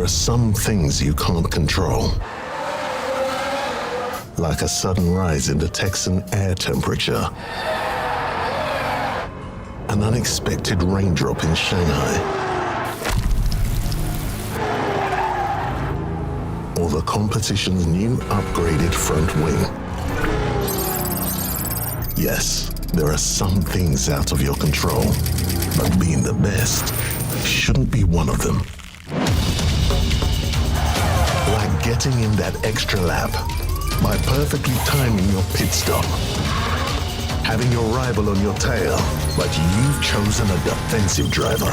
are some things you can't control. Like a sudden rise in the Texan air temperature. An unexpected raindrop in Shanghai. Or the competition's new upgraded front wing. Yes, there are some things out of your control, but being the best shouldn't be one of them. Like getting in that extra lap by perfectly timing your pit stop. Having your rival on your tail, but you've chosen a defensive driver.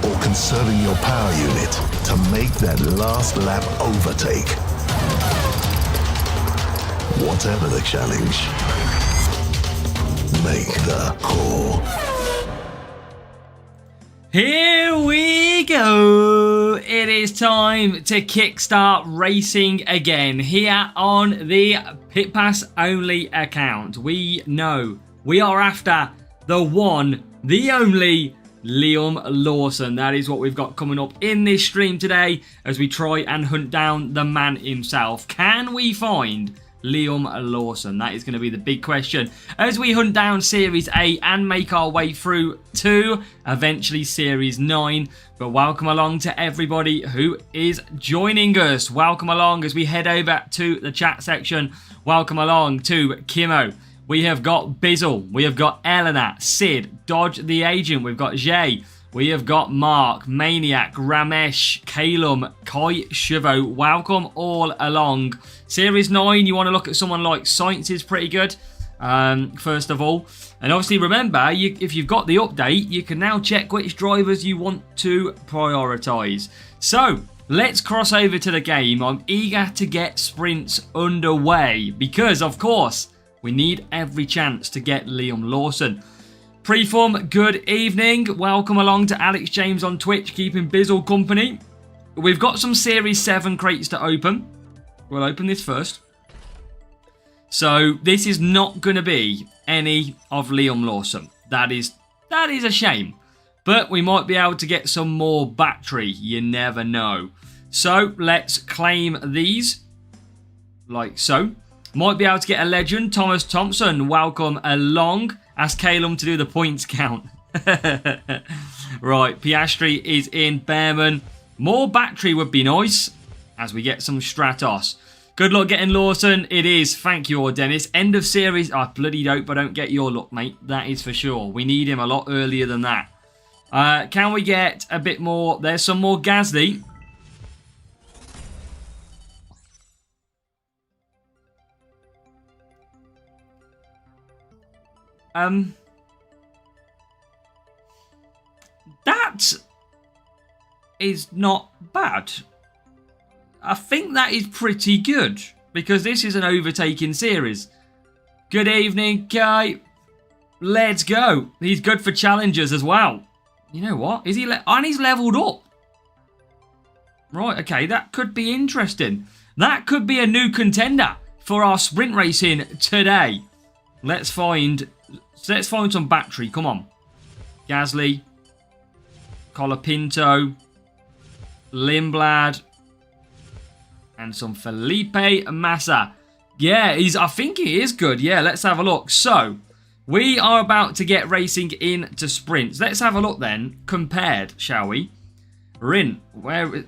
Or conserving your power unit to make that last lap overtake. Whatever the challenge, make the call. Here we go. It is time to kickstart racing again here on the Pit Pass Only account. We know we are after the one, the only Liam Lawson. That is what we've got coming up in this stream today as we try and hunt down the man himself. Can we find Liam Lawson? That is going to be the big question as we hunt down Series 8 and make our way through to eventually Series 9. But welcome along to everybody who is joining us. Welcome along as we head over to the chat section. Welcome along to Kimo. We have got Bizzle. We have got Eleanor, Sid, Dodge the Agent. We've got Jay. We have got Mark, Maniac, Ramesh, Calum, Kai, Shivo. Welcome all along. Series 9, you want to look at someone like Science is pretty good, first of all. And obviously remember, if you've got the update, you can now check which drivers you want to prioritise. So, let's cross over to the game. I'm eager to get sprints underway because, of course, we need every chance to get Liam Lawson. Preform, good evening. Welcome along to Alex James on Twitch, keeping Bizzle company. We've got some Series 7 crates to open. We'll open this first. So, this is not going to be any of Liam Lawson. That is a shame. But we might be able to get some more battery. You never know. So, let's claim these. Like so. Might be able to get a legend. Thomas Thompson, welcome along. Ask Calum to do the points count. Right, Piastri is in. Bearman. More battery would be nice as we get some Stratos. Good luck getting Lawson. It is. Thank you, Dennis. End of series. I bloody hope I don't get your luck, mate. That is for sure. We need him a lot earlier than that. Can we get a bit more? There's some more Gasly. That is not bad. I think that is pretty good because this is an overtaking series. Good evening, Guy. Let's go. He's good for challengers as well. You know what? Is he? And he's leveled up. Right. Okay. That could be interesting. That could be a new contender for our sprint racing today. Let's find some battery. Come on. Gasly. Colapinto. Lindblad. And some Felipe Massa. Yeah, I think he is good. Yeah, let's have a look. So, we are about to get racing into sprints. Let's have a look then. Compared, shall we? Rin. Where?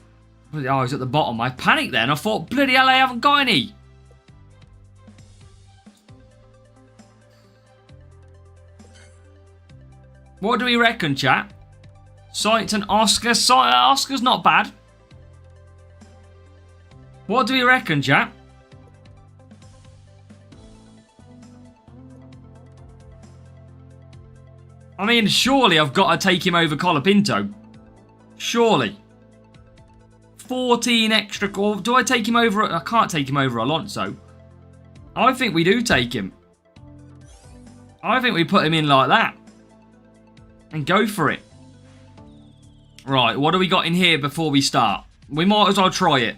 Oh, he's at the bottom. I panicked then. I thought, bloody hell, I haven't got any. What do we reckon, chat? Science and Oscar. Oscar's not bad. What do we reckon, chat? I mean, surely I've got to take him over Colapinto. Surely. 14 extra. Do I take him over? I can't take him over Alonso. I think we do take him. I think we put him in like that. And go for it. Right, what do we got in here before we start? We might as well try it.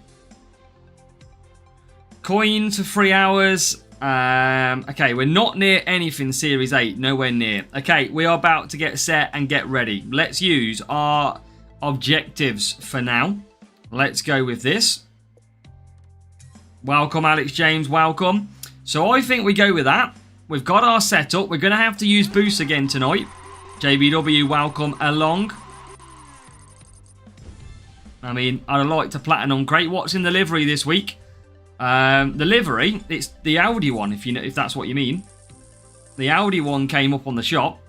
Coins for 3 hours. Okay, we're not near anything Series 8. Nowhere near. Okay, we are about to get set and get ready. Let's use our objectives for now. Let's go with this. Welcome, Alex James. Welcome. So I think we go with that. We've got our setup. We're going to have to use boosts again tonight. JBW, welcome along. I mean, I'd like to platinum crate. What's in the livery this week? The livery, it's the Audi one, if that's what you mean. The Audi one came up on the shop.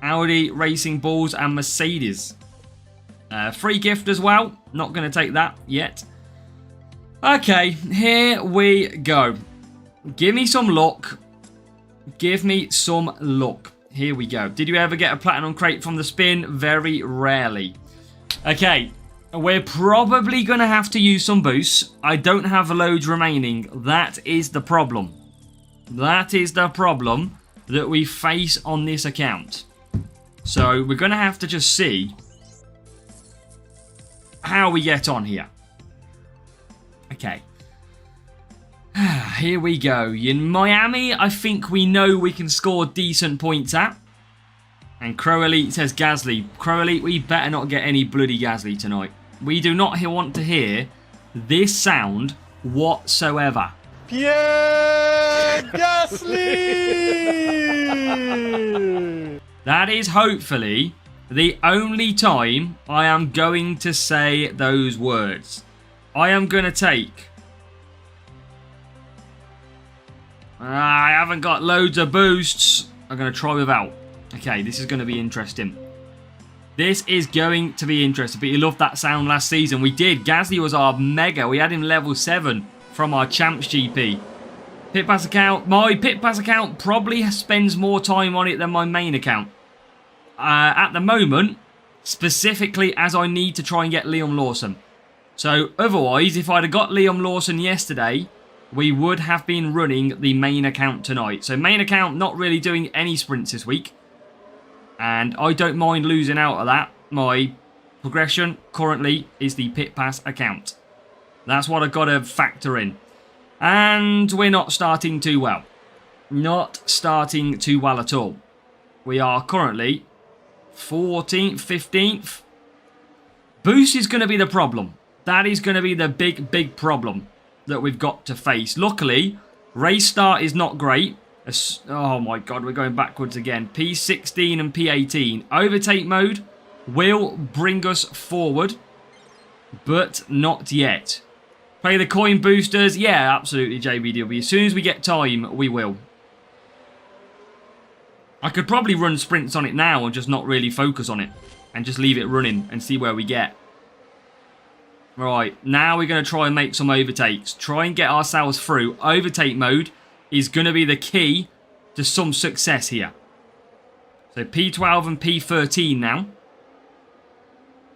Audi, Racing Bulls, and Mercedes. Free gift as well. Not going to take that yet. Okay, here we go. Give me some luck. Give me some luck. Here we go. Did you ever get a platinum crate from the spin? Very rarely. Okay, we're probably going to have to use some boosts. I don't have loads remaining. That is the problem. That is the problem that we face on this account. So we're going to have to just see how we get on here. Okay. Here we go. In Miami, I think we know we can score decent points at. And Crow Elite says Gasly. Crow Elite, we better not get any bloody Gasly tonight. We do not want to hear this sound whatsoever. Pierre Gasly! That is hopefully the only time I am going to say those words. I am going to take... I haven't got loads of boosts. I'm going to try without. Okay, this is going to be interesting. This is going to be interesting. But you loved that sound last season. We did. Gasly was our mega. We had him level 7 from our Champs GP. Pit Pass account. My Pit Pass account probably spends more time on it than my main account. At the moment, specifically as I need to try and get Liam Lawson. So otherwise, if I'd have got Liam Lawson yesterday, we would have been running the main account tonight. So main account not really doing any sprints this week. And I don't mind losing out of that. My progression currently is the Pit Pass account. That's what I've got to factor in. And we're not starting too well. Not starting too well at all. We are currently 14th, 15th. Boost is going to be the problem. That is going to be the big problem that we've got to face. Luckily, race start is not great. Oh my god, we're going backwards again. P16 and P18. Overtake mode will bring us forward, but not yet. Play the coin boosters. Yeah, absolutely, JBW. As soon as we get time, we will. I could probably run sprints on it now and just not really focus on it. And just leave it running and see where we get. Right, now we're going to try and make some overtakes. Try and get ourselves through. Overtake mode is going to be the key to some success here. So P12 and P13 now.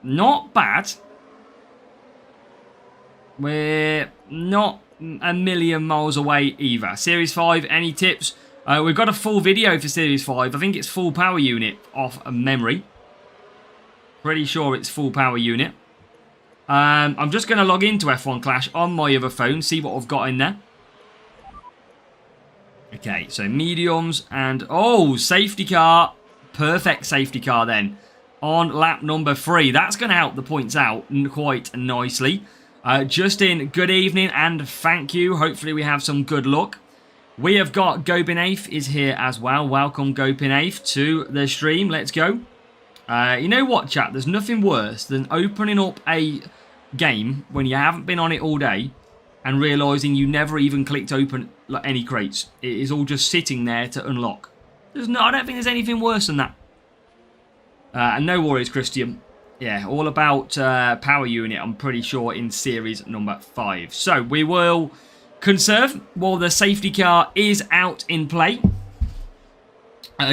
Not bad. We're not a million miles away either. Series 5, any tips? We've got a full video for Series 5. I think it's full power unit off memory. Pretty sure it's full power unit. I'm just going to log into F1 Clash on my other phone, see what I've got in there. Okay, so mediums and... Oh, safety car. Perfect safety car then. On lap number 3. That's going to help the points out quite nicely. Justin, good evening and thank you. Hopefully we have some good luck. We have got Gopinath is here as well. Welcome Gopinath to the stream. Let's go. You know what, chat? There's nothing worse than opening up a game when you haven't been on it all day and realising you never even clicked open any crates. It is all just sitting there to unlock. I don't think there's anything worse than that. And no worries, Christian. Yeah, all about power unit, I'm pretty sure, in series number 5. So we will conserve while the safety car is out in play.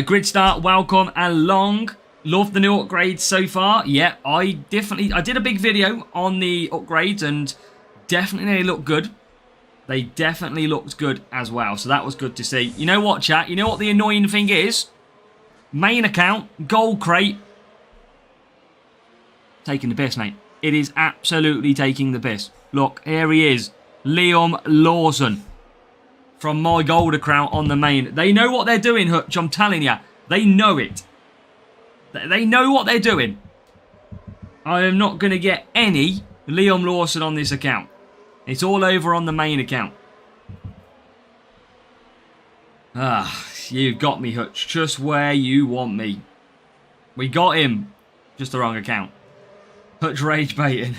Grid start, welcome along. Love the new upgrades so far. Yeah, I did a big video on the upgrades and definitely they look good. They definitely looked good as well. So that was good to see. You know what, chat? You know what the annoying thing is? Main account, gold crate. Taking the piss, mate. It is absolutely taking the piss. Look, here he is. Liam Lawson. From my gold account on the main. They know what they're doing, Hutch. I'm telling you. They know it. They know what they're doing. I am not going to get any Liam Lawson on this account. It's all over on the main account. Ah, you've got me, Hutch. Just where you want me. We got him. Just the wrong account. Hutch rage baiting.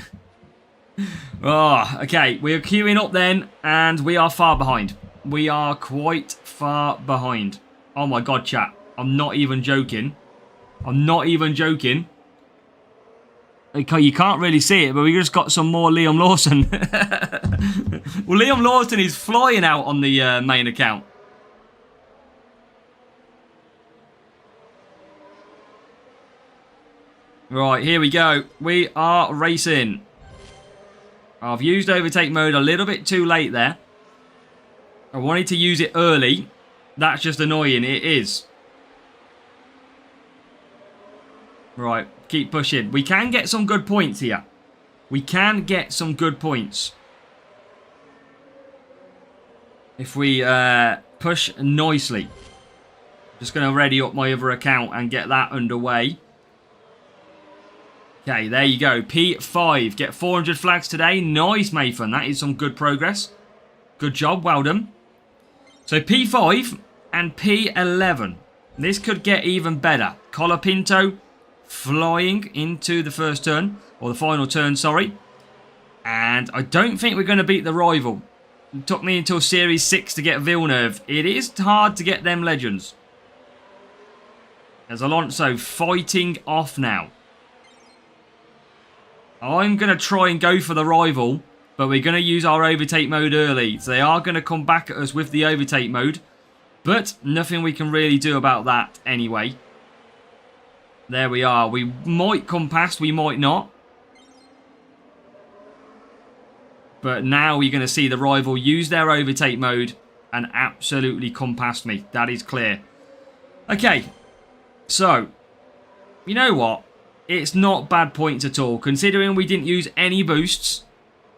Oh, okay. We're queuing up then, and we are far behind. We are quite far behind. Oh my god, chat. I'm not even joking. I'm not even joking. Okay, you can't really see it, but we just got some more Liam Lawson. Well, Liam Lawson is flying out on the main account. Right, here we go. We are racing. I've used overtake mode a little bit too late there. I wanted to use it early. That's just annoying. It is. Right, keep pushing. We can get some good points here. We can get some good points. If we push nicely. Just going to ready up my other account and get that underway. Okay, there you go. P5. Get 400 flags today. Nice, Mathan. That is some good progress. Good job. Well done. So P5 and P11. This could get even better. Colapinto flying into the first turn. Or the final turn, sorry. And I don't think we're going to beat the rival. It took me until Series 6 to get Villeneuve. It is hard to get them legends. There's Alonso fighting off now. I'm going to try and go for the rival, but we're going to use our overtake mode early. So they are going to come back at us with the overtake mode, but nothing we can really do about that anyway. There we are. We might come past, we might not. But now you're going to see the rival use their overtake mode and absolutely come past me. That is clear. Okay, so, you know what? It's not bad points at all. Considering we didn't use any boosts,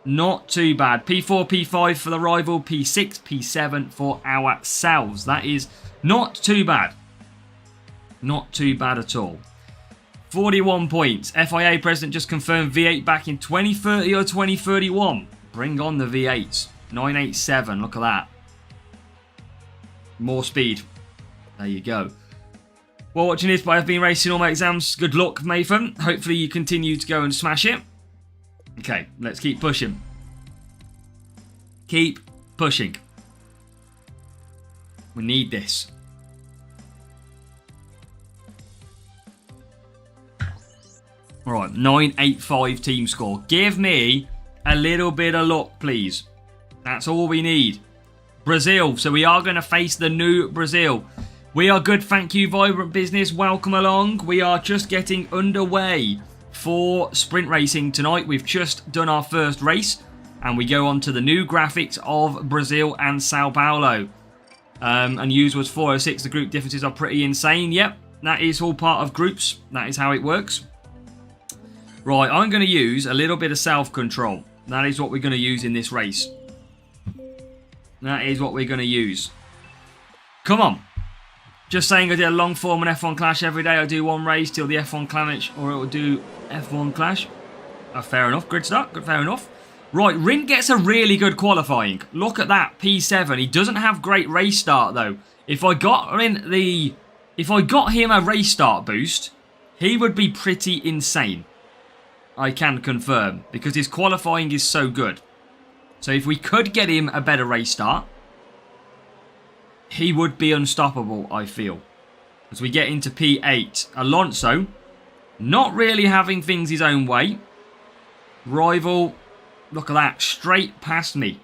not too bad. P4, P5 for the rival, P6, P7 for ourselves. That is not too bad. Not too bad at all. 41 points. FIA president just confirmed V8 back in 2030 or 2031. Bring on the V8s. 987, look at that. More speed. There you go. While watching this, but I've been racing all my exams. Good luck, Mathan. Hopefully you continue to go and smash it. Okay, let's keep pushing. Keep pushing. We need this. Alright, 985 team score. Give me a little bit of luck, please. That's all we need. Brazil. So we are going to face the new Brazil. We are good, thank you, Vibrant Business. Welcome along. We are just getting underway for sprint racing tonight. We've just done our first race, and we go on to the new graphics of Brazil and Sao Paulo. And use was 406. The group differences are pretty insane. Yep, that is all part of groups. That is how it works. Right, I'm going to use a little bit of self-control. That is what we're going to use in this race. That is what we're going to use. Come on. Just saying I did a long form on F1 Clash every day. I do one race till the F1 Clash, or it will do F1 Clash. Fair enough. Good start. Good, fair enough. Right, Rin gets a really good qualifying. Look at that, P7. He doesn't have great race start though. If I got him a race start boost, he would be pretty insane. I can confirm, because his qualifying is so good. So if we could get him a better race start, he would be unstoppable, I feel. As we get into P8. Alonso, not really having things his own way. Rival, look at that, straight past me.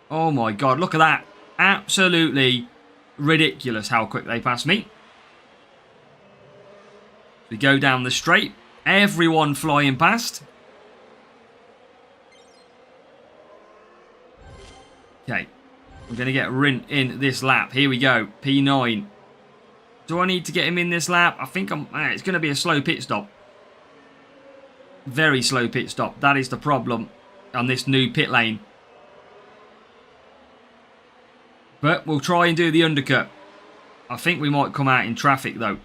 Oh my god, look at that. Absolutely ridiculous how quick they pass me. We go down the straight. Everyone flying past. Okay. I'm going to get Rin in this lap. Here we go. P9. Do I need to get him in this lap? I think it's going to be a slow pit stop. Very slow pit stop. That is the problem on this new pit lane. But we'll try and do the undercut. I think we might come out in traffic though.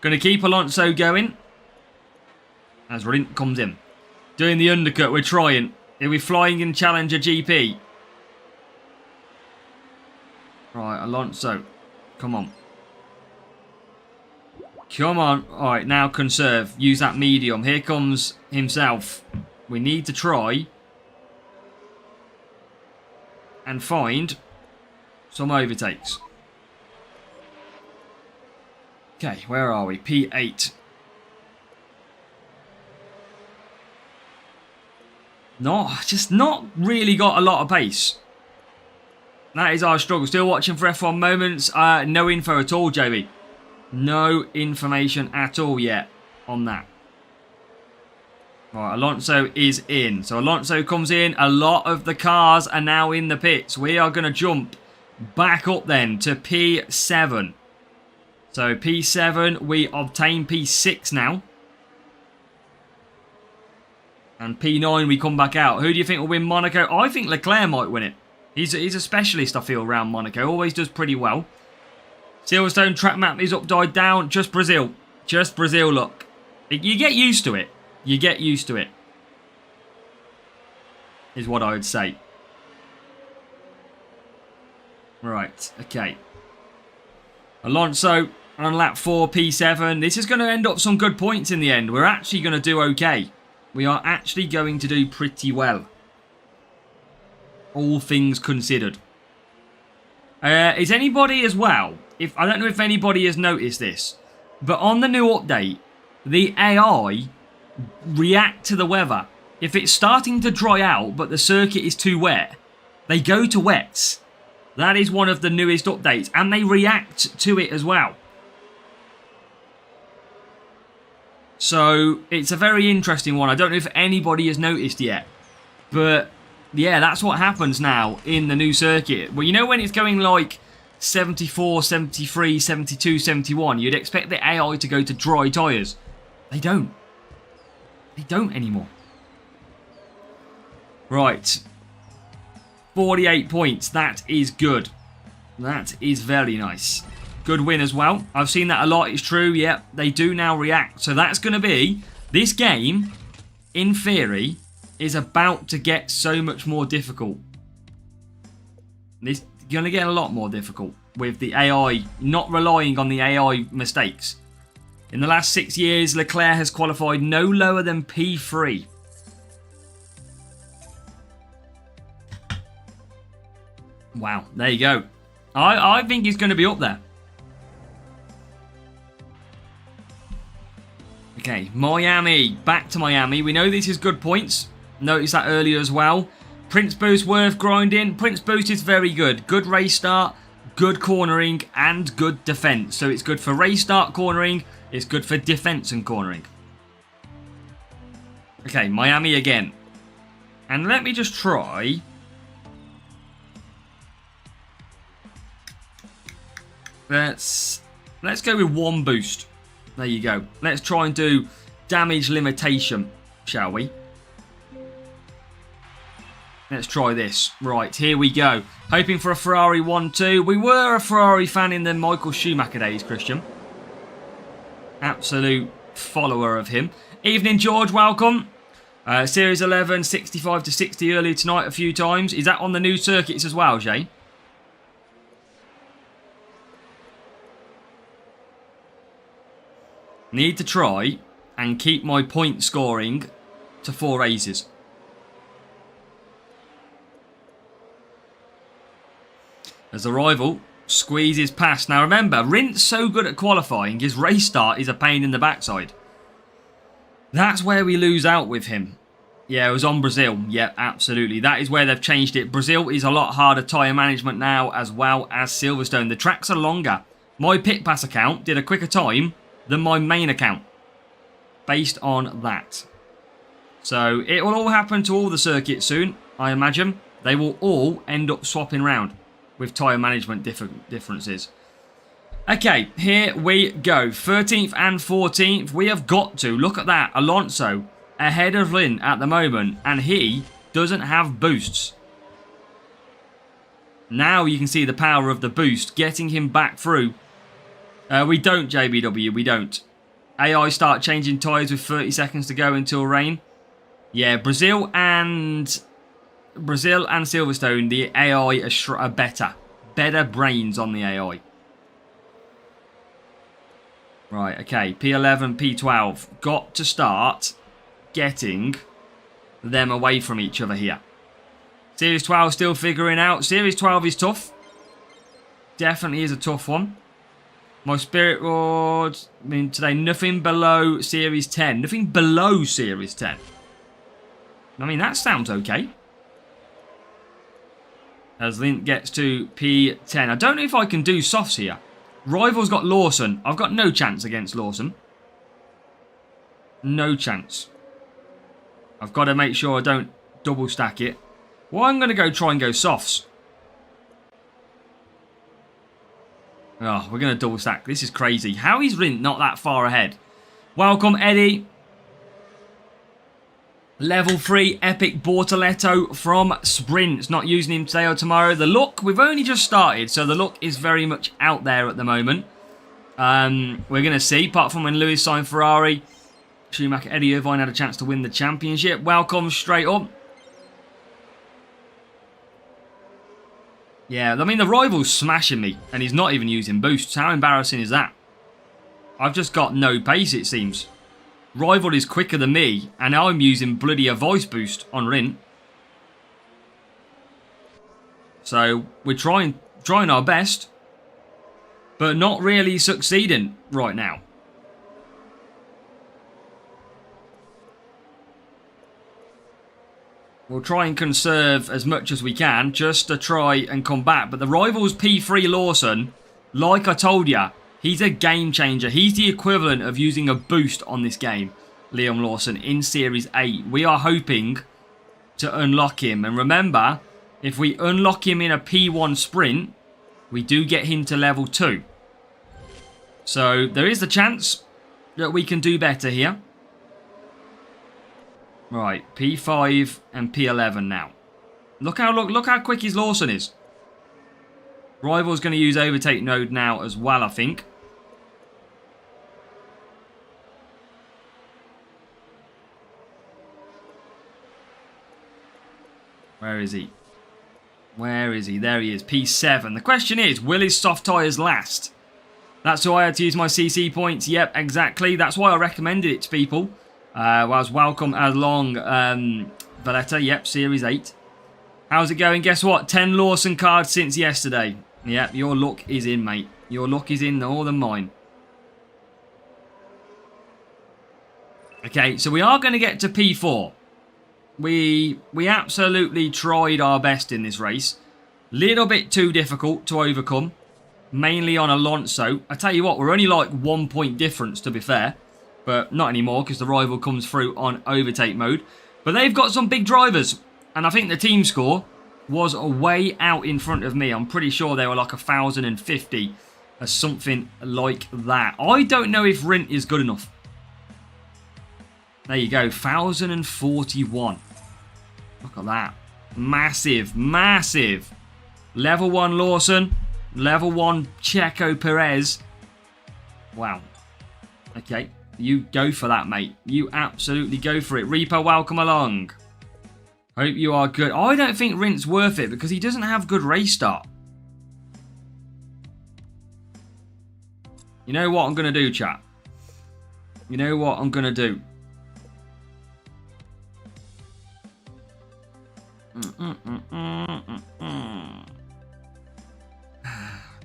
Going to keep Alonso going. As Rint comes in. Doing the undercut, we're trying. Are we flying in Challenger GP? Right, Alonso. Come on. Come on. Alright, now conserve. Use that medium. Here comes himself. We need to try and find some overtakes. Okay, where are we? P8. Just not really got a lot of pace. That is our struggle. Still watching for F1 moments. No info at all, JB. No information at all yet on that. Right, Alonso is in. So Alonso comes in. A lot of the cars are now in the pits. We are going to jump back up then to P7. So P7, we obtain P6 now. And P9, we come back out. Who do you think will win Monaco? I think Leclerc might win it. He's a specialist, I feel, around Monaco. Always does pretty well. Silverstone track map is upside down. Just Brazil. Just Brazil, look. You get used to it. You get used to it. Is what I would say. Right, okay. Alonso on lap 4, P7. This is going to end up some good points in the end. We're actually going to do okay. We are actually going to do pretty well. All things considered. Is anybody as well, I don't know if anybody has noticed this, but on the new update, the AI react to the weather. If it's starting to dry out, but the circuit is too wet, they go to wets. That is one of the newest updates, and they react to it as well. So, it's a very interesting one. I don't know if anybody has noticed yet. But, yeah, that's what happens now in the new circuit. Well, you know when it's going like 74, 73, 72, 71, you'd expect the AI to go to dry tyres. They don't. They don't anymore. Right. 48 points. That is good. That is very nice. Good win as well. I've seen that a lot. It's true. Yep, they do now react. So that's going to be... This game, in theory, is about to get so much more difficult. It's going to get a lot more difficult with the AI, not relying on the AI mistakes. In the last 6 years, Leclerc has qualified no lower than P3. Wow, there you go. I think he's going to be up there. Okay, Miami. Back to Miami. We know this is good points. Noticed that earlier as well. Prince Boost worth grinding. Prince Boost is very good. Good race start, good cornering, and good defense. So it's good for race start cornering. It's good for defense and cornering. Okay, Miami again. And let me just try... Let's go with one boost. There you go. Let's try and do damage limitation, shall we? Let's try this. Right, here we go. Hoping for a Ferrari 1-2. We were a Ferrari fan in the Michael Schumacher days, Christian. Absolute follower of him. Evening, George. Welcome. Series 11, 65 to 60 earlier tonight a few times. Is that on the new circuits as well, Jay? Need to try and keep my point scoring to 4 aces. As the rival squeezes past. Now remember, Rint's so good at qualifying, his race start is a pain in the backside. That's where we lose out with him. Yeah, it was on Brazil. Yeah, absolutely. That is where they've changed it. Brazil is a lot harder tyre management now, as well as Silverstone. The tracks are longer. My pit pass account did a quicker time than my main account, based on that. So it will all happen to all the circuits soon, I imagine. They will all end up swapping round with tyre management differences. Okay, here we go. 13th and 14th. We have got to. Look at that. Alonso ahead of Lynn at the moment, and he doesn't have boosts. Now you can see the power of the boost, getting him back through. We don't, JBW, we don't. AI start changing tyres with 30 seconds to go until rain. Yeah, Brazil and Silverstone, the AI are better. Better brains on the AI. Right, okay. P11, P12. Got to start getting them away from each other here. Series 12 still figuring out. Series 12 is tough. Definitely is a tough one. My Spirit Rod, I mean, today, nothing below Series 10. Nothing below Series 10. I mean, that sounds okay. As Lint gets to P10. I don't know if I can do softs here. Rival's got Lawson. I've got no chance against Lawson. No chance. I've got to make sure I don't double stack it. Well, I'm going to try and go softs. Oh, we're going to double stack. This is crazy. How is Rint not that far ahead? Welcome, Eddie. Level 3 Epic Bortoletto from Sprints. Not using him today or tomorrow. The look, we've only just started, so the look is very much out there at the moment. We're going to see, apart from when Lewis signed Ferrari, Schumacher, Eddie Irvine had a chance to win the championship. Welcome straight up. Yeah, I mean, the rival's smashing me, and he's not even using boosts. How embarrassing is that? I've just got no pace, it seems. Rival is quicker than me, and I'm using bloody a voice boost on Rint. So, we're trying our best, but not really succeeding right now. We'll try and conserve as much as we can just to try and come back. But the rival's P3 Lawson, like I told you, he's a game changer. He's the equivalent of using a boost on this game, Liam Lawson, in Series 8. We are hoping to unlock him. And remember, if we unlock him in a P1 sprint, we do get him to level 2. So there is the chance that we can do better here. Right, P5 and P11 now. Look how quick his Lawson is. Rival's going to use overtake node now as well, I think. Where is he? Where is he? There he is, P7. The question is, will his soft tyres last? That's why I had to use my CC points. Yep, exactly. That's why I recommended it to people. Was welcome along, Valletta. Yep, Series 8. How's it going? Guess what? 10 Lawson cards since yesterday. Yep, your luck is in, mate. Your luck is in more than mine. Okay, so we are going to get to P4. We absolutely tried our best in this race. Little bit too difficult to overcome. Mainly on Alonso. I tell you what, we're only like 1 point difference, to be fair. But not anymore, because the rival comes through on overtake mode. But they've got some big drivers. And I think the team score was way out in front of me. I'm pretty sure they were like 1,050 or something like that. I don't know if Rint is good enough. There you go, 1,041. Look at that. Massive, massive. Level 1 Lawson. Level 1 Checo Perez. Wow. Okay. You go for that, mate. You absolutely go for it. Reaper, welcome along. Hope you are good. I don't think Rint's worth it because he doesn't have good race start. You know what I'm going to do, chat? You know what I'm going to do?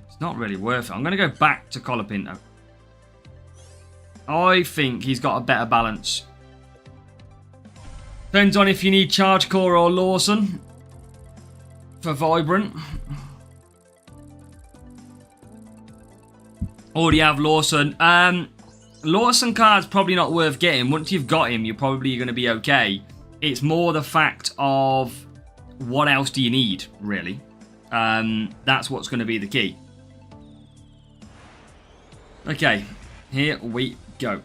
It's not really worth it. I'm going to go back to Colapinto. I think he's got a better balance. Depends on if you need Charge Core or Lawson for Vibrant. Already have Lawson. Lawson card's probably not worth getting. Once you've got him, you're probably going to be okay. It's more the fact of what else do you need, really. That's what's going to be the key. Okay, here we go.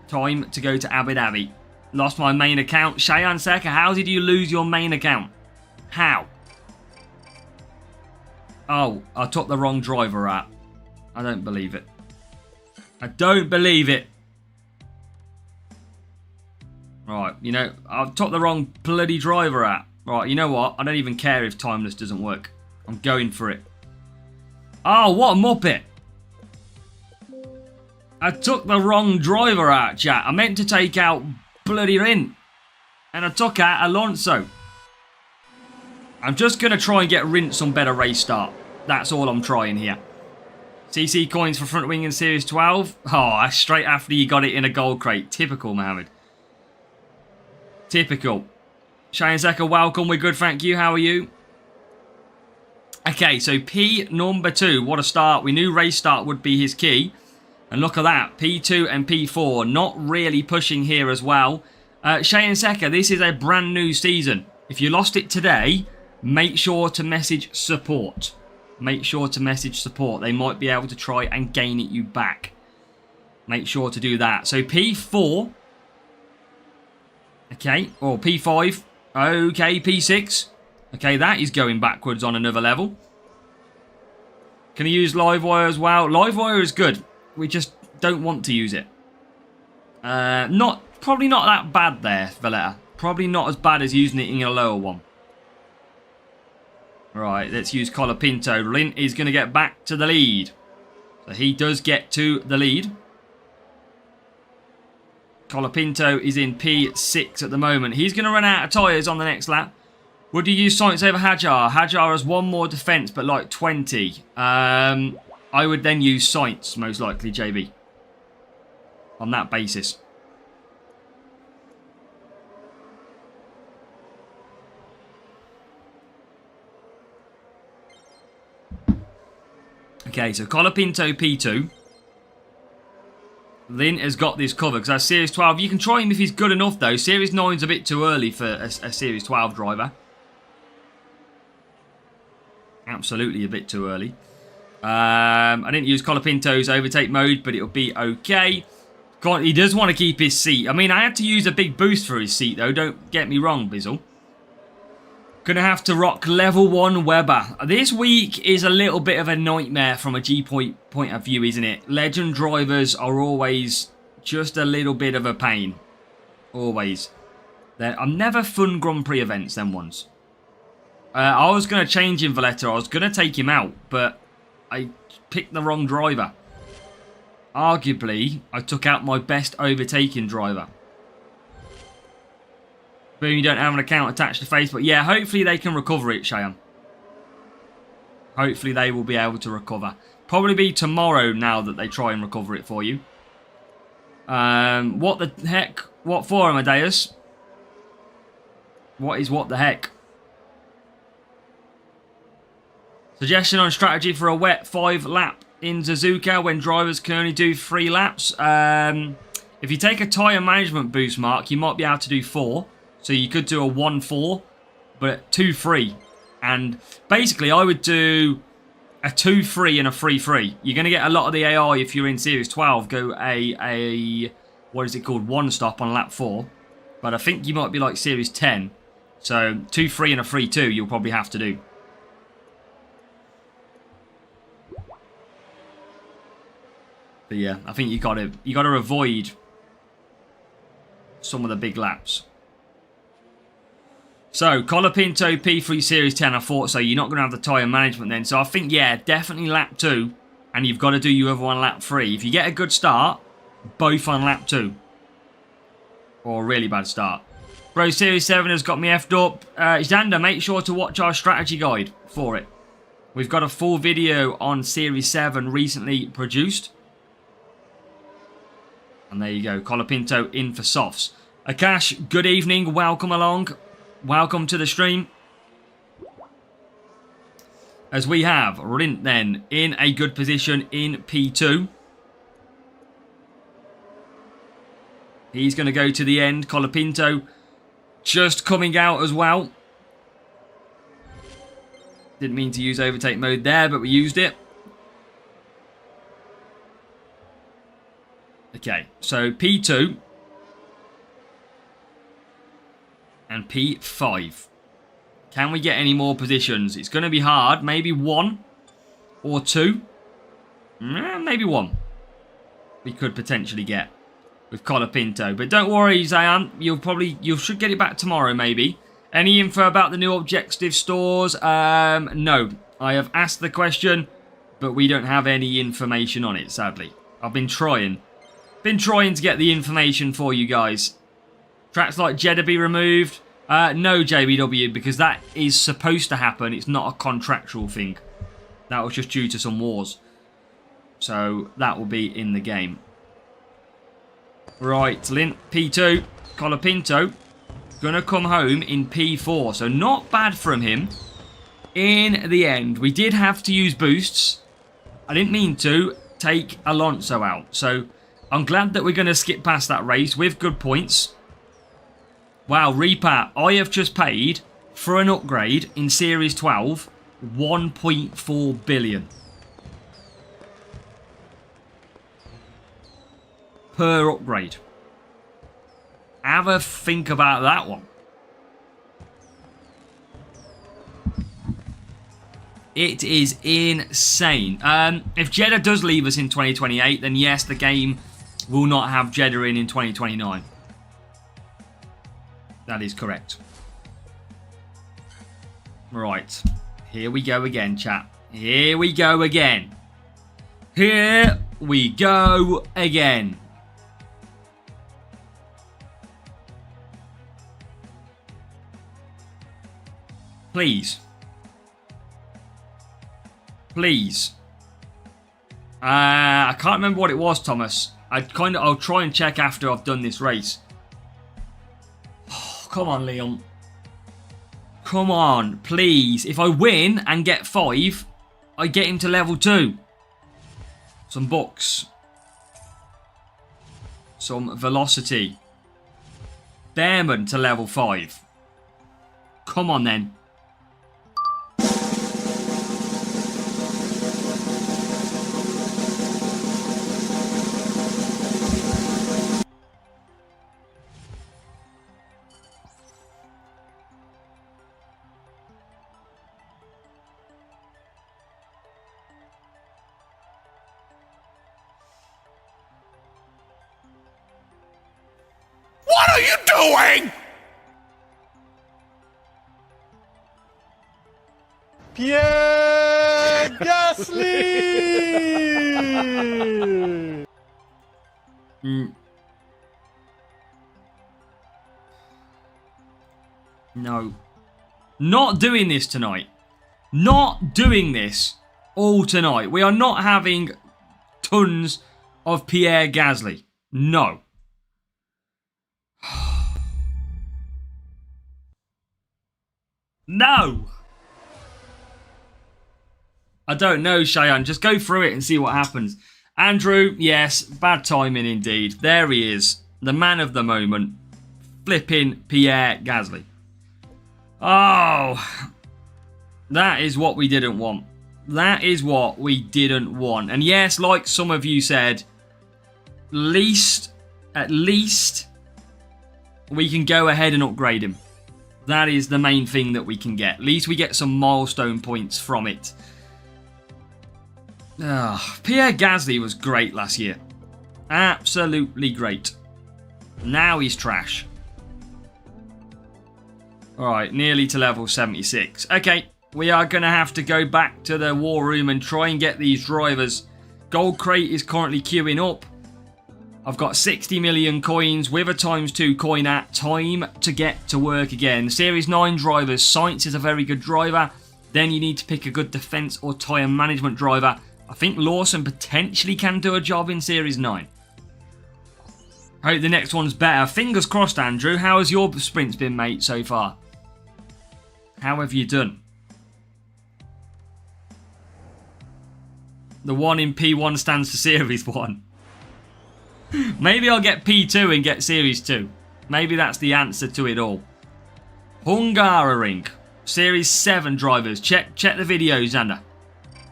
Time to go to Abu Dhabi. Lost my main account. Cheyenne Seka, how did you lose your main account? How? Oh, I took the wrong driver out. I don't believe it. I don't believe it. Right, you know, I've took the wrong bloody driver out. Right, you know what? I don't even care if timeless doesn't work. I'm going for it. Oh, what a muppet. I took the wrong driver out, chat. I meant to take out bloody Rin. And I took out Alonso. I'm just going to try and get Rin some better race start. That's all I'm trying here. CC coins for front wing in Series 12. Oh, that's straight after you got it in a gold crate. Typical, Mohammed. Typical. Shane Zeka, welcome. We're good, thank you. How are you? Okay, so P number 2. What a start. We knew race start would be his key. And look at that. P2 and P4 not really pushing here as well. Shane Zeka, this is a brand new season. If you lost it today, make sure to message support. Make sure to message support. They might be able to try and gain it you back. Make sure to do that. So P4. Okay, or P5. Okay, P6. Okay, that is going backwards on another level. Can you use Livewire as well? Livewire is good. We just don't want to use it. Probably not that bad there, Valletta. Probably not as bad as using it in a lower one. Right, let's use Colapinto. Lint is going to get back to the lead. So he does get to the lead. Colapinto is in P6 at the moment. He's going to run out of tyres on the next lap. Would you use Science over Hajar? Hajar has one more defence, but like 20. I would then use Science, most likely, JB. On that basis. Okay, so Colapinto P2. Lynn has got this covered because that's Series 12. You can try him if he's good enough, though. Series 9's a bit too early for a Series 12 driver. Absolutely a bit too early. I didn't use Colapinto's overtake mode, but it'll be okay. God, he does want to keep his seat. I mean, I had to use a big boost for his seat, though. Don't get me wrong, Bizzle. Gonna have to rock level 1 Weber. This week is a little bit of a nightmare from a G point of view, isn't it? Legend drivers are always just a little bit of a pain. Always. I'm never fun Grand Prix events, them ones. I was going to change him, Valletta. I was going to take him out, but I picked the wrong driver. Arguably, I took out my best overtaking driver. Boom, you don't have an account attached to Facebook. Yeah, hopefully they can recover it, Cheyenne. Hopefully they will be able to recover. Probably be tomorrow now that they try and recover it for you. What the heck? What for, Amadeus? What is what the heck? Suggestion on strategy for a wet 5 lap in Suzuka when drivers can only do 3 laps. If you take a tyre management boost, Mark, you might be able to do 4. So you could do a 1-4, but 2-3. And basically, I would do a 2-3 and a 3-3. You're going to get a lot of the AI if you're in Series 12. Go what is it called? 1 stop on lap 4. But I think you might be like Series 10. So 2-3 and a 3-2 you'll probably have to do. But yeah, I think you got to avoid some of the big laps. So, Colapinto P3 Series 10, I thought so. You're not going to have the tyre management then. So, I think, yeah, definitely lap 2. And you've got to do your other one lap 3. If you get a good start, both on lap 2. Or a really bad start. Bro, Series 7 has got me effed up. Xander, make sure to watch our strategy guide for it. We've got a full video on Series 7 recently produced. And there you go. Colapinto in for softs. Akash, good evening. Welcome along. Welcome to the stream. As we have Rint then in a good position in P2. He's going to go to the end. Colapinto just coming out as well. Didn't mean to use overtake mode there, but we used it. Okay, so P2. And P5. Can we get any more positions? It's going to be hard. Maybe 1 or 2. Maybe 1. We could potentially get. with Colapinto. But don't worry, Zayan. You should get it back tomorrow, maybe. Any info about the new objective stores? No. I have asked the question, but we don't have any information on it, sadly. I've been trying. Been trying to get the information for you guys. Tracks like Jeddah be removed? No, JBW, because that is supposed to happen. It's not a contractual thing. That was just due to some wars. So that will be in the game. Right, Lint P2. Colapinto gonna come home in P4. So not bad from him. In the end, we did have to use boosts. I didn't mean to take Alonso out. So I'm glad that we're going to skip past that race with good points. Wow, Reaper, I have just paid for an upgrade in Series 12, 1.4 billion. Per upgrade. Have a think about that one. It is insane. If Jeddah does leave us in 2028, then yes, the game will not have Jeddah in 2029. That is correct. Right. Here we go again, chat. Here we go again. Here we go again. Please. Please. I can't remember what it was, Thomas. I'll try and check after I've done this race. Oh, come on, Liam. Come on, please. If I win and get 5, I get him to level 2. Some books. Some velocity. Bearman to level 5. Come on, then. What are you doing? Pierre Gasly! No. Not doing this tonight. Not doing this all tonight. We are not having tons of Pierre Gasly. No. No! I don't know, Cheyenne. Just go through it and see what happens. Andrew, yes, bad timing indeed. There he is. The man of the moment. Flipping Pierre Gasly. Oh. That is what we didn't want. That is what we didn't want. And yes, like some of you said, at least we can go ahead and upgrade him. That is the main thing that we can get. At least we get some milestone points from it. Pierre Gasly was great last year. Absolutely great. Now he's trash. Alright, nearly to level 76. Okay, we are going to have to go back to the war room and try and get these drivers. Gold Crate is currently queuing up. I've got 60 million coins with a ×2 coin at. Time to get to work again. Series 9 drivers. Sainz is a very good driver. Then you need to pick a good defense or tyre management driver. I think Lawson potentially can do a job in Series 9. I hope the next one's better. Fingers crossed, Andrew. How has your sprints been, mate, so far? How have you done? The 1 in P1 stands for Series 1. Maybe I'll get P2 and get Series 2. Maybe that's the answer to it all. Hungaroring. Series 7 drivers. Check the video, Xander.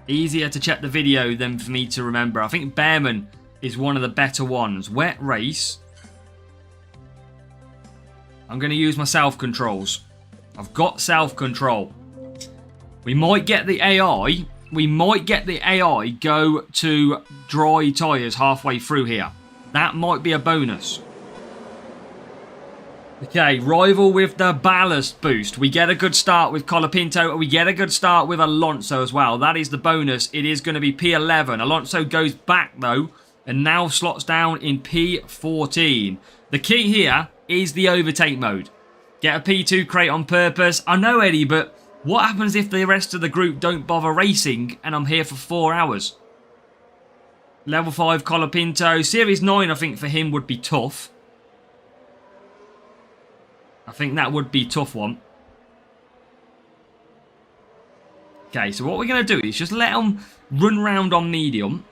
Easier to check the video than for me to remember. I think Bearman is one of the better ones. Wet race. I'm going to use my self-controls. I've got self-control. We might get the AI. We might get the AI go to dry tyres halfway through here. That might be a bonus. Okay, rival with the ballast boost. We get a good start with Colapinto. We get a good start with Alonso as well. That is the bonus. It is going to be P11. Alonso goes back, though, and now slots down in P14. The key here is the overtake mode. Get a P2 crate on purpose. I know, Eddie, but what happens if the rest of the group don't bother racing and I'm here for 4 hours? Level 5 Colapinto. Series 9, I think, for him would be tough. I think that would be a tough one. Okay, so what we're going to do is just let them run round on medium.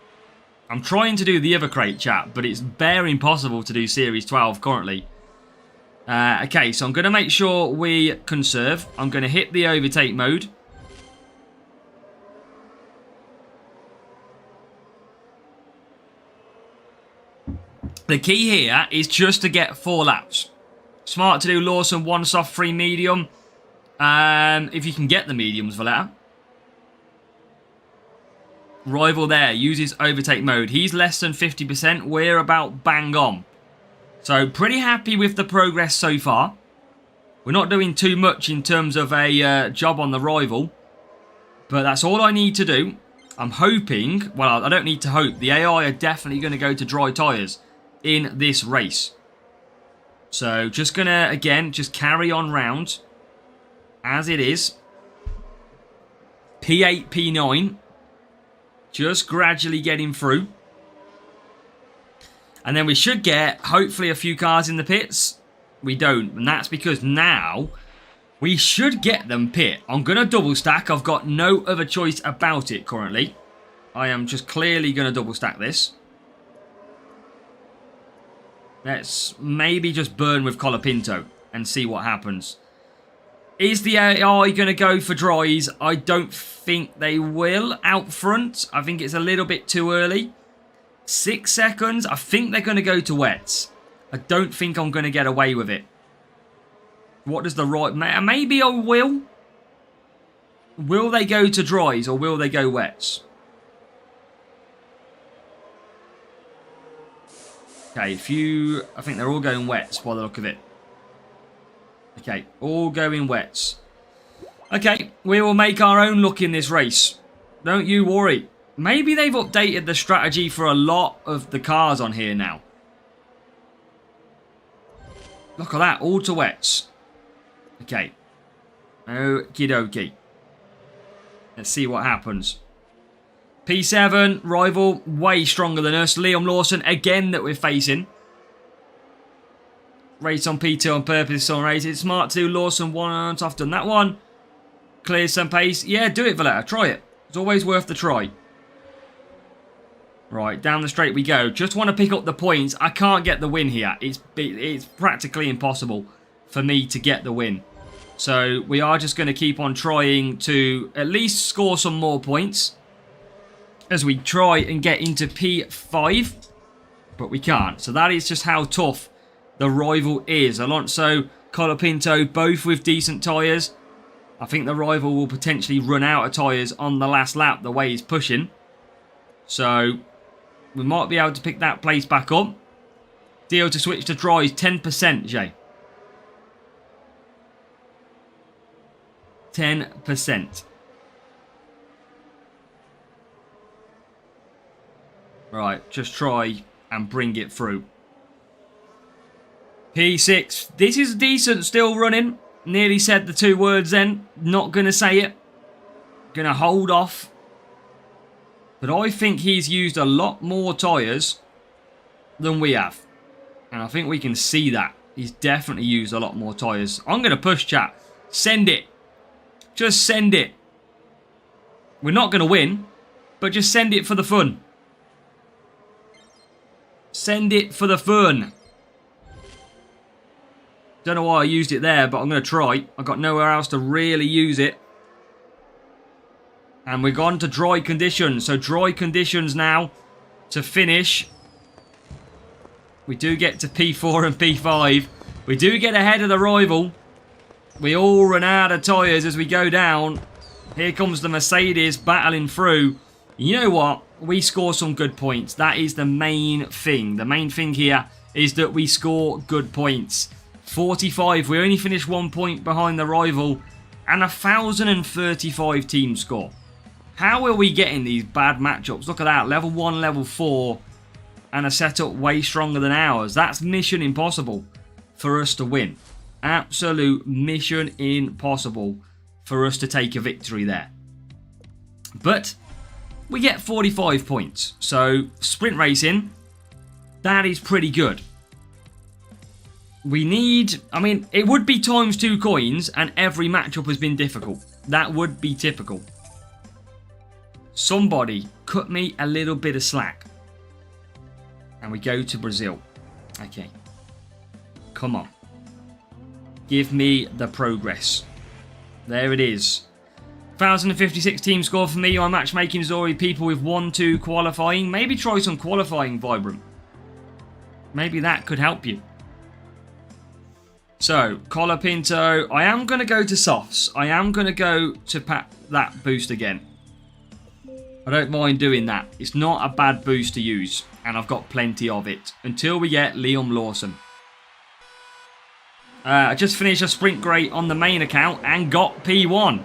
I'm trying to do the other crate, chat, but it's bare impossible to do Series 12 currently. Okay, so I'm going to make sure we conserve. I'm going to hit the overtake mode. The key here is just to get 4 laps. Smart to do Lawson, 1 soft, 3 medium. If you can get the mediums, Valletta. Rival there uses overtake mode. He's less than 50%. We're about bang on. So pretty happy with the progress so far. We're not doing too much in terms of a job on the rival. But that's all I need to do. I'm hoping, well, I don't need to hope. The AI are definitely going to go to dry tyres in this race. So just going to, again, just carry on round as it is. P8, P9. Just gradually getting through. And then we should get, hopefully, a few cars in the pits. We don't. And that's because now we should get them pit. I'm going to double stack. I've got no other choice about it currently. I am just clearly going to double stack this. Let's maybe just burn with Colapinto and see what happens. Is the AI going to go for dries? I don't think they will out front. I think it's a little bit too early. 6 seconds. I think they're going to go to wets. I don't think I'm going to get away with it. What does the right... Maybe I will. Will they go to dries or will they go wets? Okay, I think they're all going wets by the look of it. Okay, all going wets. Okay, we will make our own look in this race. Don't you worry. Maybe they've updated the strategy for a lot of the cars on here now. Look at that, all to wets. Okay. Okie dokie. Let's see what happens. P7, rival, way stronger than us. Liam Lawson, again, that we're facing. Race on P2 on purpose, on race. It's smart to do Lawson once. I've done that one. Clears some pace. Yeah, do it, Valletta. Try it. It's always worth the try. Right, down the straight we go. Just want to pick up the points. I can't get the win here. It's practically impossible for me to get the win. So we are just going to keep on trying to at least score some more points as we try and get into P5, but we can't. So that is just how tough the rival is. Alonso, Colapinto, both with decent tyres. I think the rival will potentially run out of tyres on the last lap the way he's pushing. So we might be able to pick that place back up. Deal to switch to dries, 10%, Jay. 10%. Right, just try and bring it through. P6. This is decent, still running. Nearly said the 2 words then. Not going to say it. Going to hold off. But I think he's used a lot more tyres than we have. And I think we can see that. He's definitely used a lot more tyres. I'm going to push, chat. Send it. Just send it. We're not going to win. But just send it for the fun. Send it for the fun. Don't know why I used it there, but I'm going to try. I've got nowhere else to really use it. And we're gone to dry conditions. So dry conditions now to finish. We do get to P4 and P5. We do get ahead of the rival. We all run out of tyres as we go down. Here comes the Mercedes battling through. You know what? we score some good points. That is the main thing. The main thing here is that we score good points. 45. We only finished 1 point behind the rival and 1,035 team score. How are we getting these bad matchups? Look at that. Level 1, level 4 and a setup way stronger than ours. That's mission impossible for us to win. Absolute mission impossible for us to take a victory there. But we get 45 points. So sprint racing, that is pretty good. We need, I mean, it would be times 2 coins and every matchup has been difficult. That would be typical. Somebody cut me a little bit of slack. And we go to Brazil. Okay. Come on. Give me the progress. There it is. 1,056 team score for me. My matchmaking is already people with 1-2 qualifying. Maybe try some qualifying, Vibrant. Maybe that could help you. So, Colapinto. I am going to go to softs. I am going to go to that boost again. I don't mind doing that. It's not a bad boost to use. And I've got plenty of it. Until we get Liam Lawson. I just finished a sprint crate on the main account and got P1.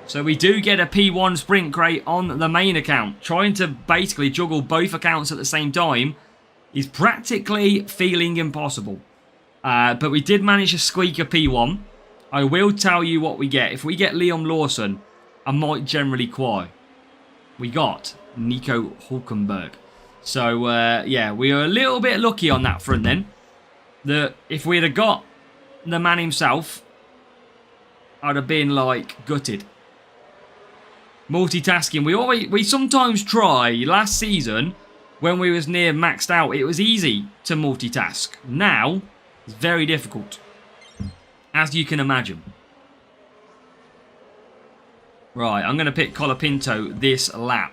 So we do get a P1 sprint crate on the main account. Trying to basically juggle both accounts at the same time is practically feeling impossible. But we did manage to squeak a P1. I will tell you what we get. If we get Liam Lawson, I might generally cry. We got Nico Hulkenberg. So, yeah, we were a little bit lucky on that front then. That if we'd have got the man himself, I'd have been, like, gutted. Multitasking. We sometimes try. Last season, when we was near maxed out, it was easy to multitask. Now, it's very difficult. As you can imagine. Right, I'm going to pick Colapinto this lap.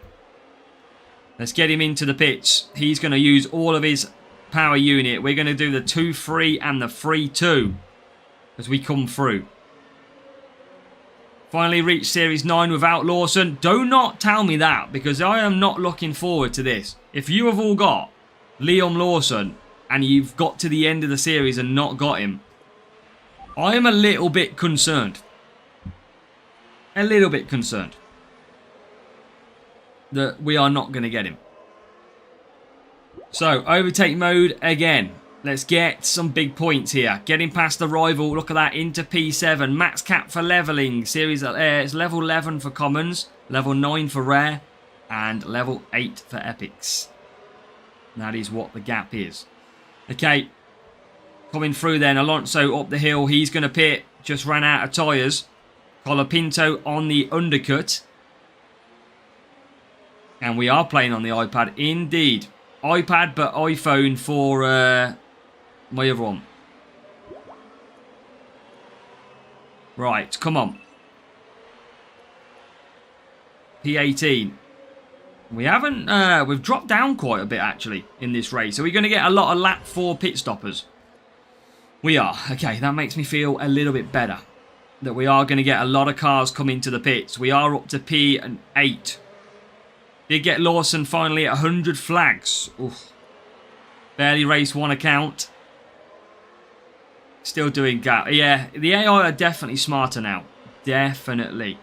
Let's get him into the pits. He's going to use all of his power unit. We're going to do the 2-3 and the 3-2 as we come through. Finally reached Series 9 without Lawson. Do not tell me that, because I am not looking forward to this. If you have all got Liam Lawson and you've got to the end of the series and not got him, I am a little bit concerned. A little bit concerned that we are not going to get him. So, overtake mode again. Let's get some big points here. Getting past the rival. Look at that. Into P7. Max cap for leveling. Series it's level 11 for commons. Level 9 for rare. And level 8 for epics. That is what the gap is. Okay. Coming through then. Alonso up the hill. He's going to pit. Just ran out of tyres. Colapinto on the undercut. And we are playing on the iPad. Indeed. iPad but iPhone for my other one. Right, come on. P18. We haven't... we've dropped down quite a bit actually in this race. So we're going to get a lot of lap 4 pit stoppers. We are. Okay, that makes me feel a little bit better. That we are going to get a lot of cars coming to the pits. We are up to P8. Did get Lawson finally at 100 flags. Oof. Barely raced 1 account. Still doing gap. Yeah, the AI are definitely smarter now. Definitely.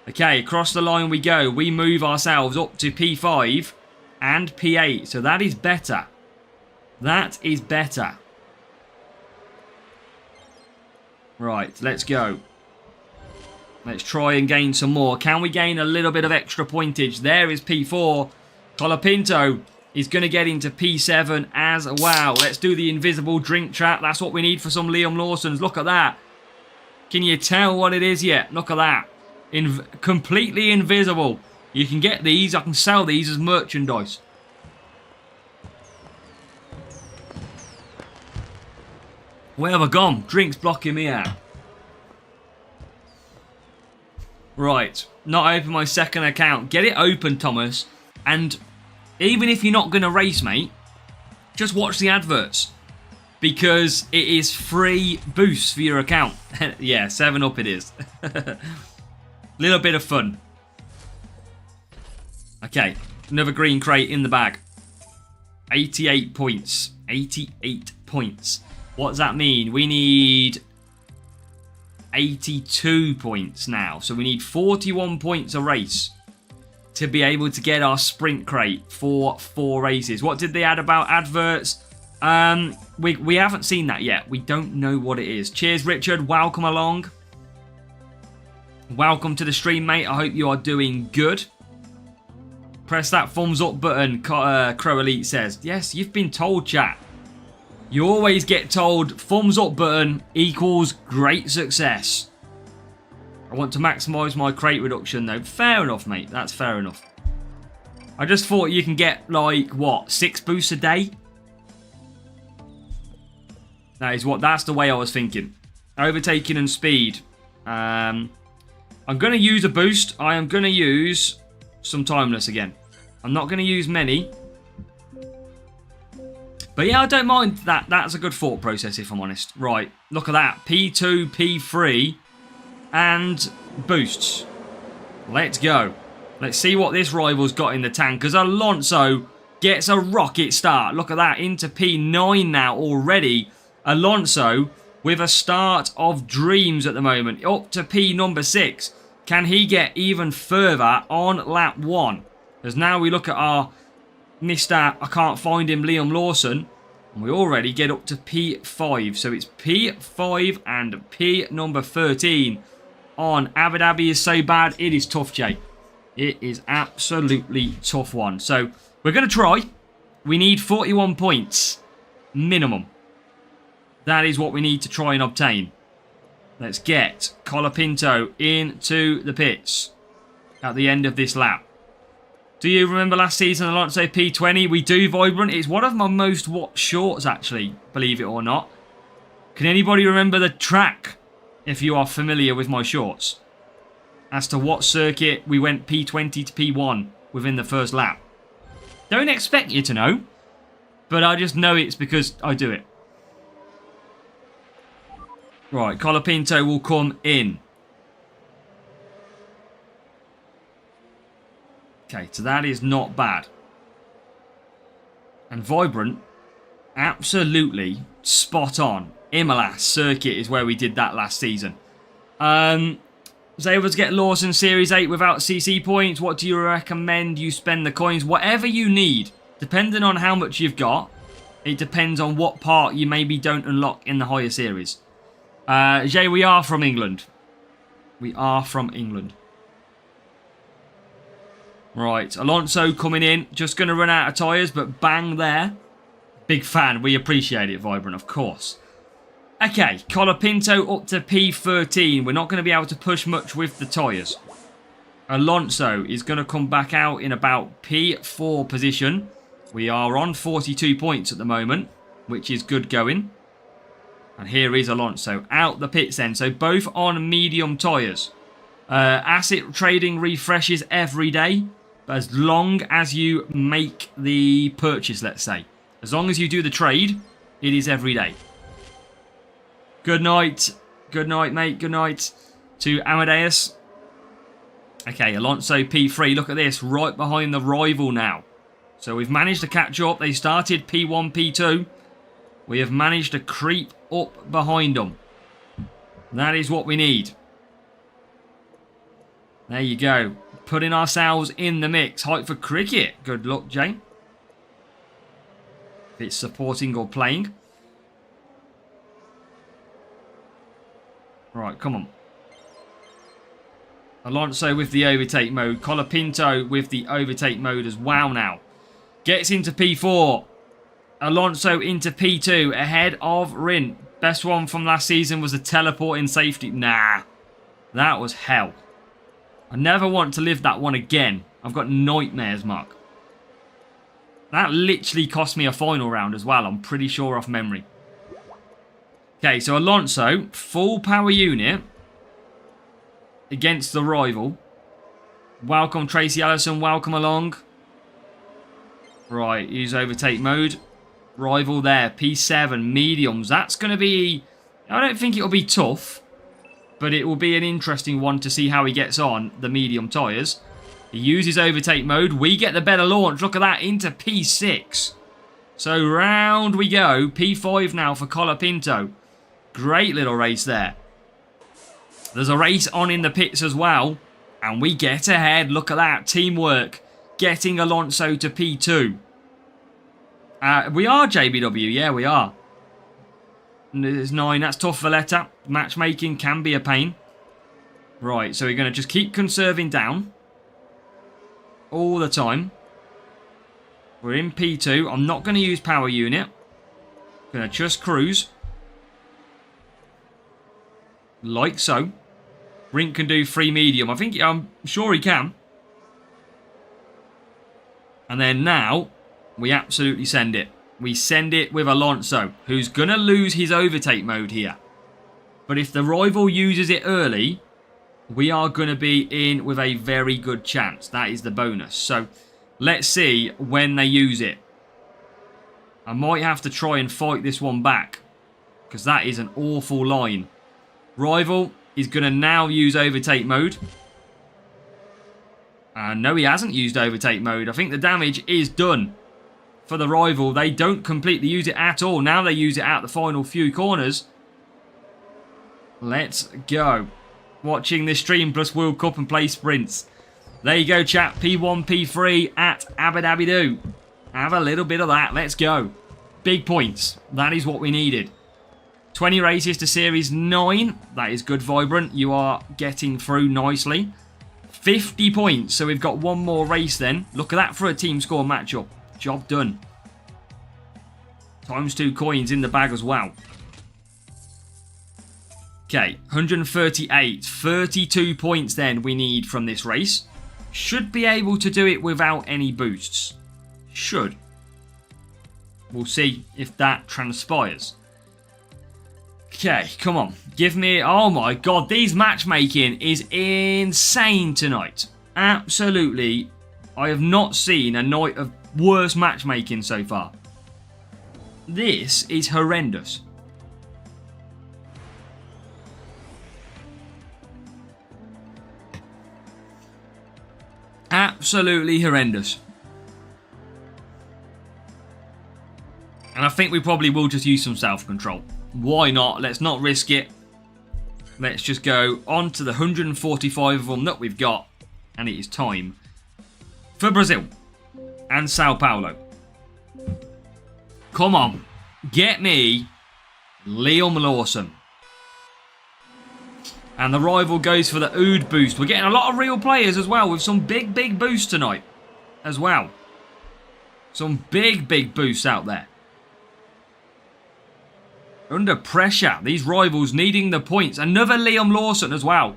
Okay, across the line we go. We move ourselves up to P5 and P8. So that is better. That is better. Right, let's go. Let's try and gain some more. Can we gain a little bit of extra pointage? There is P4. Colapinto is going to get into P7 as well. Let's do the invisible drink trap. That's what we need for some Liam Lawsons. Look at that. Can you tell what it is yet? Look at that. Completely invisible. You can get these. I can sell these as merchandise. Where have I gone? Drink's blocking me out. Right. Not open my second account. Get it open, Thomas. And even if you're not going to race, mate, just watch the adverts. Because it is free boosts for your account. Yeah, 7-Up it is. Little bit of fun. Okay. Another green crate in the bag. 88 points. 88 points. What does that mean? We need 82 points now. So we need 41 points a race to be able to get our sprint crate for 4 races. What did they add about adverts? We haven't seen that yet. We don't know what it is. Cheers, Richard. Welcome along. Welcome to the stream, mate. I hope you are doing good. Press that thumbs up button, Crow Elite says. Yes, you've been told, chat. You always get told thumbs up button equals great success. I want to maximise my crate reduction, though. Fair enough, mate. That's fair enough. I just thought you can get, like, what, 6 boosts a day? That's the way I was thinking. Overtaking and speed. I'm going to use a boost. I am going to use some timeless again. I'm not going to use many. But yeah, I don't mind that. That's a good thought process, if I'm honest. Right, look at that. P2, P3, and boosts. Let's go. Let's see what this rival's got in the tank. Because Alonso gets a rocket start. Look at that. Into P9 now already. Alonso with a start of dreams at the moment. Up to P number 6. Can he get even further on lap 1? As now we look at our Mr. I can't find him, Liam Lawson. And we already get up to P5. So it's P5 and P number 13 on Abu Dhabi is so bad. It is tough, Jay. It is absolutely tough one. So we're going to try. We need 41 points minimum. That is what we need to try and obtain. Let's get Colapinto into the pits at the end of this lap. Do you remember last season, Alonso P20? We do, Vibrant. It's one of my most watched shorts, actually, believe it or not. Can anybody remember the track, if you are familiar with my shorts? As to what circuit we went P20 to P1 within the first lap. Don't expect you to know, but I just know it's because I do it. Right, Colapinto will come in. Okay, so that is not bad. And Vibrant, absolutely spot on. Imola circuit is where we did that last season. Was able to get Lawson Series 8 without CC points. What do you recommend you spend the coins? Whatever you need, depending on how much you've got. It depends on what part you maybe don't unlock in the higher series. Jay, we are from England. We are from England. Right, Alonso coming in. Just going to run out of tyres, but bang there. Big fan. We appreciate it, Vibrant, of course. Okay, Colapinto up to P13. We're not going to be able to push much with the tyres. Alonso is going to come back out in about P4 position. We are on 42 points at the moment, which is good going. And here is Alonso out the pits then. So both on medium tyres. Asset trading refreshes every day. As long as you make the purchase, let's say. As long as you do the trade, it is every day. Good night. Good night, mate. Good night to Amadeus. Okay, Alonso P3. Look at this. Right behind the rival now. So we've managed to catch up. They started P1, P2. We have managed to creep up behind them. That is what we need. There you go. Putting ourselves in the mix. Hype for cricket. Good luck, Jay. If it's supporting or playing. Right, come on. Alonso with the overtake mode. Colapinto with the overtake mode as well now. Gets into P4. Alonso into P2 ahead of Rin. Best one from last season was the teleporting safety. Nah, that was hell. I never want to live that one again. I've got nightmares, Mark. That literally cost me a final round as well. I'm pretty sure off memory. Okay, so Alonso, full power unit against the rival. Welcome, Tracy Allison. Welcome along. Right, use overtake mode. Rival there, P7, mediums. That's going to be... I don't think it'll be tough, but it will be an interesting one to see how he gets on the medium tyres. He uses overtake mode. We get the better launch. Look at that, into P6. So round we go. P5 now for Colapinto. Great little race there. There's a race on in the pits as well. And we get ahead. Look at that. Teamwork. Getting Alonso to P2. We are JBW. Yeah, we are. And there's 9. That's tough, Valletta. Matchmaking can be a pain. Right, so we're going to just keep conserving down. All the time. We're in P2. I'm not going to use power unit. Going to just cruise. Like so. Rink can do free medium. I'm sure he can. And then now, we absolutely send it. We send it with Alonso, who's going to lose his overtake mode here. But if the rival uses it early, we are going to be in with a very good chance. That is the bonus. So, let's see when they use it. I might have to try and fight this one back, because that is an awful line. Rival is going to now use overtake mode. No, he hasn't used overtake mode. I think the damage is done for the rival. They don't completely use it at all. Now they use it at the final few corners. Let's go. Watching this stream plus World Cup and play sprints. There you go, chat. P1, P3 at Abu Dhabi Do. Have a little bit of that. Let's go. Big points. That is what we needed. 20 races to Series 9. That is good, Vibrant. You are getting through nicely. 50 points. So we've got one more race then. Look at that for a team score matchup. Job done. Times 2 coins in the bag as well. Okay, 138. 32 points then we need from this race. Should be able to do it without any boosts. Should. We'll see if that transpires. Okay, come on. Give me... Oh my god, these matchmaking is insane tonight. Absolutely. I have not seen a night of worse matchmaking so far. This is horrendous. Absolutely horrendous. And I think we probably will just use some self-control. Why not? Let's not risk it. Let's just go on to the 145 of them that we've got. And it is time for Brazil and Sao Paulo. Come on. Get me Liam Lawson. And the rival goes for the Oud boost. We're getting a lot of real players as well with some big, big boosts tonight as well. Some big, big boosts out there. Under pressure. These rivals needing the points. Another Liam Lawson as well.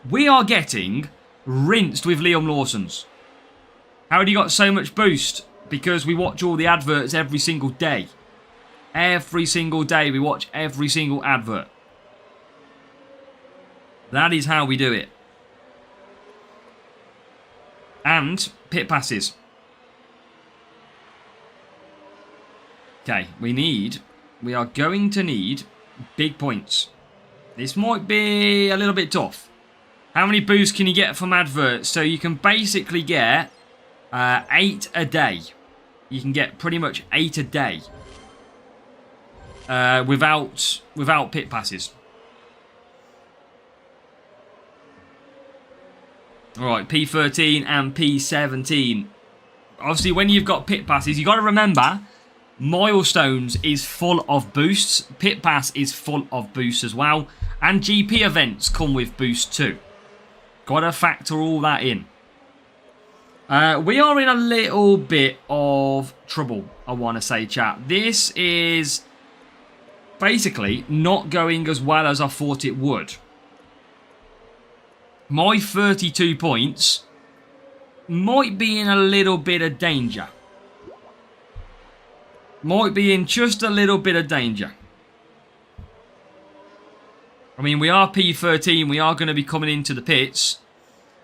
We are getting rinsed with Liam Lawsons. How have you got so much boost? Because we watch all the adverts every single day. Every single day we watch every single advert. That is how we do it. And pit passes. Okay, we are going to need big points. This might be a little bit tough. How many boosts can you get from adverts? So you can basically get 8 a day. You can get pretty much 8 a day. Without pit passes. Alright, P13 and P17. Obviously, when you've got pit passes, you've got to remember, Milestones is full of boosts. Pit Pass is full of boosts as well. And GP events come with boosts too. Got to factor all that in. We are in a little bit of trouble, I want to say, chat. This is basically not going as well as I thought it would. My 32 points might be in a little bit of danger. Might be in just a little bit of danger. I mean, we are P13. We are going to be coming into the pits.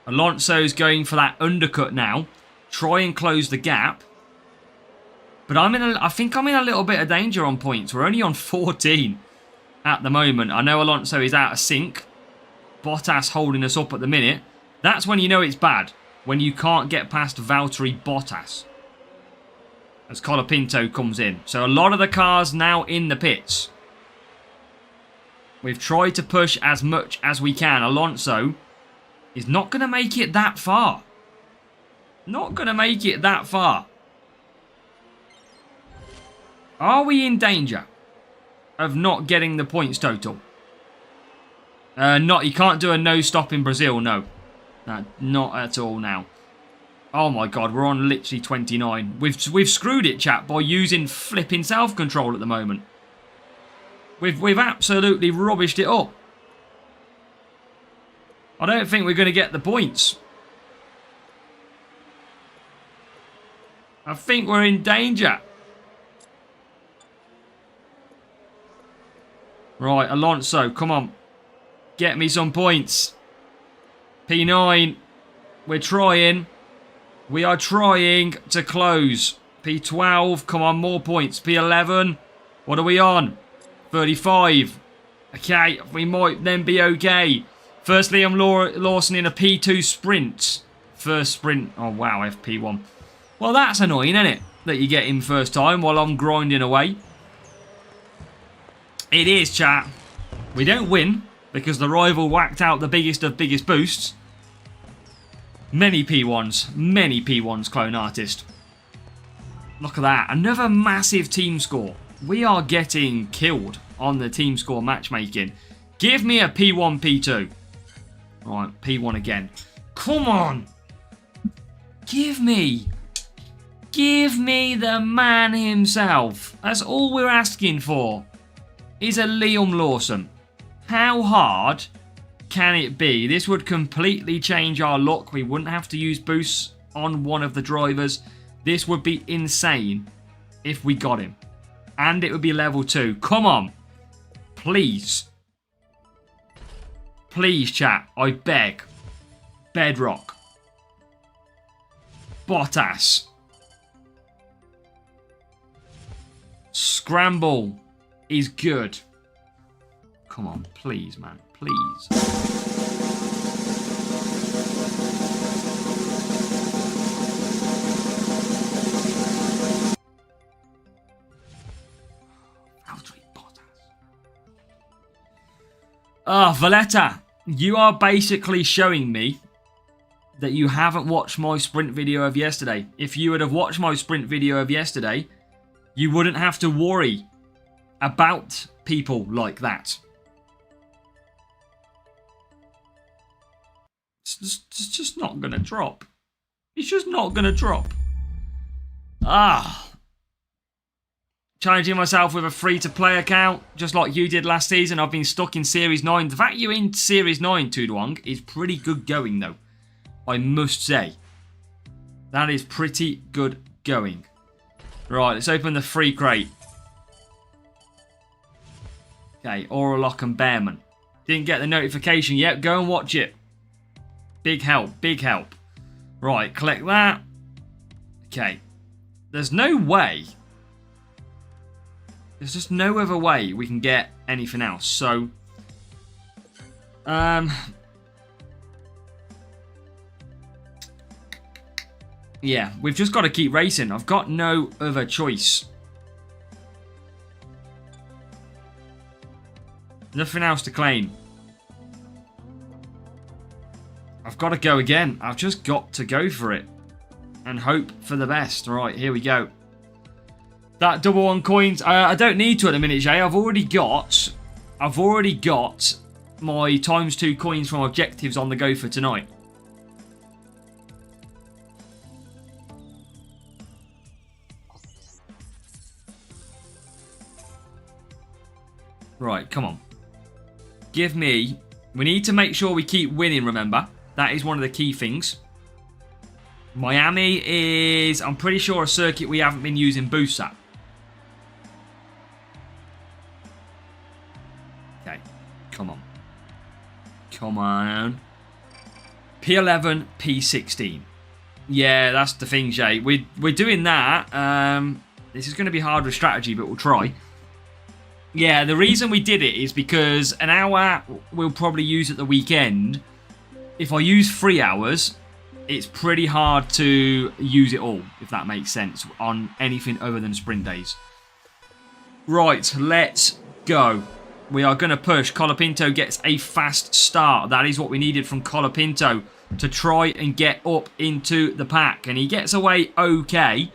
Alonso's going for that undercut now. Try and close the gap. But I think I'm in a little bit of danger on points. We're only on 14 at the moment. I know Alonso is out of sync. Bottas holding us up at the minute. That's when you know it's bad. when you can't get past Valtteri Bottas as Colapinto comes in. So a lot of the cars now in the pits. We've tried to push as much as we can. Alonso is not going to make it that far. Not going to make it that far. Are we in danger of not getting the points total? You can't do a no stop in Brazil, no. Not at all now. Oh my god, we're on literally 29. We've screwed it, chat, by using flipping self-control at the moment. We've absolutely rubbished it up. I don't think we're going to get the points. I think we're in danger. Right, Alonso, come on. Get me some points. P9. We're trying. We are trying to close. P12. Come on, more points. P11. What are we on? 35. Okay, we might then be okay. First, Liam Lawson in a P2 sprint. First sprint. Oh, wow, FP1. Well, that's annoying, isn't it? That you get in first time while I'm grinding away. It is, chat. We don't win because the rival whacked out the biggest of biggest boosts. Many P1s, clone artist. Look at that. Another massive team score. We are getting killed on the team score matchmaking. Give me a P1, P2. Right, P1 again. Come on. Give me the man himself. That's all we're asking for. Is a Liam Lawson. How hard can it be? This would completely change our luck. We wouldn't have to use boosts on one of the drivers. This would be insane if we got him. And it would be level 2. Come on. Please. Please, chat. I beg. Bedrock. Bottas. Scramble is good. Come on, please, man. Please. Valtteri Bottas. Valletta, you are basically showing me that you haven't watched my sprint video of yesterday. If you would have watched my sprint video of yesterday, you wouldn't have to worry about people like that. It's just not going to drop. It's just not going to drop. Challenging myself with a free-to-play account, just like you did last season. I've been stuck in Series 9. The fact you're in Series 9, Tudwong, is pretty good going, though. I must say. That is pretty good going. Right, let's open the free crate. Okay, Orlock and Bearman. Didn't get the notification yet. Go and watch it. Big help, big help. Right, collect that. Okay. There's no way. There's just no other way we can get anything else. So, yeah, we've just got to keep racing. I've got no other choice. Nothing else to claim. I've got to go again. I've just got to go for it. And hope for the best. Right, here we go. That double on coins. I don't need to at the minute, Jay. I've already got my ×2 coins from objectives on the go for tonight. Right, come on. Give me... We need to make sure we keep winning, remember. That is one of the key things. Miami is, I'm pretty sure, a circuit we haven't been using boosts at. Okay, come on. Come on. P11, P16. Yeah, that's the thing, Jay. We're doing that. This is going to be hard with strategy, but we'll try. Yeah, the reason we did it is because an hour we'll probably use at the weekend. If I use 3 hours, it's pretty hard to use it all, if that makes sense, on anything other than sprint days. Right, let's go. We are going to push. Colapinto gets a fast start. That is what we needed from Colapinto to try and get up into the pack. And he gets away okay.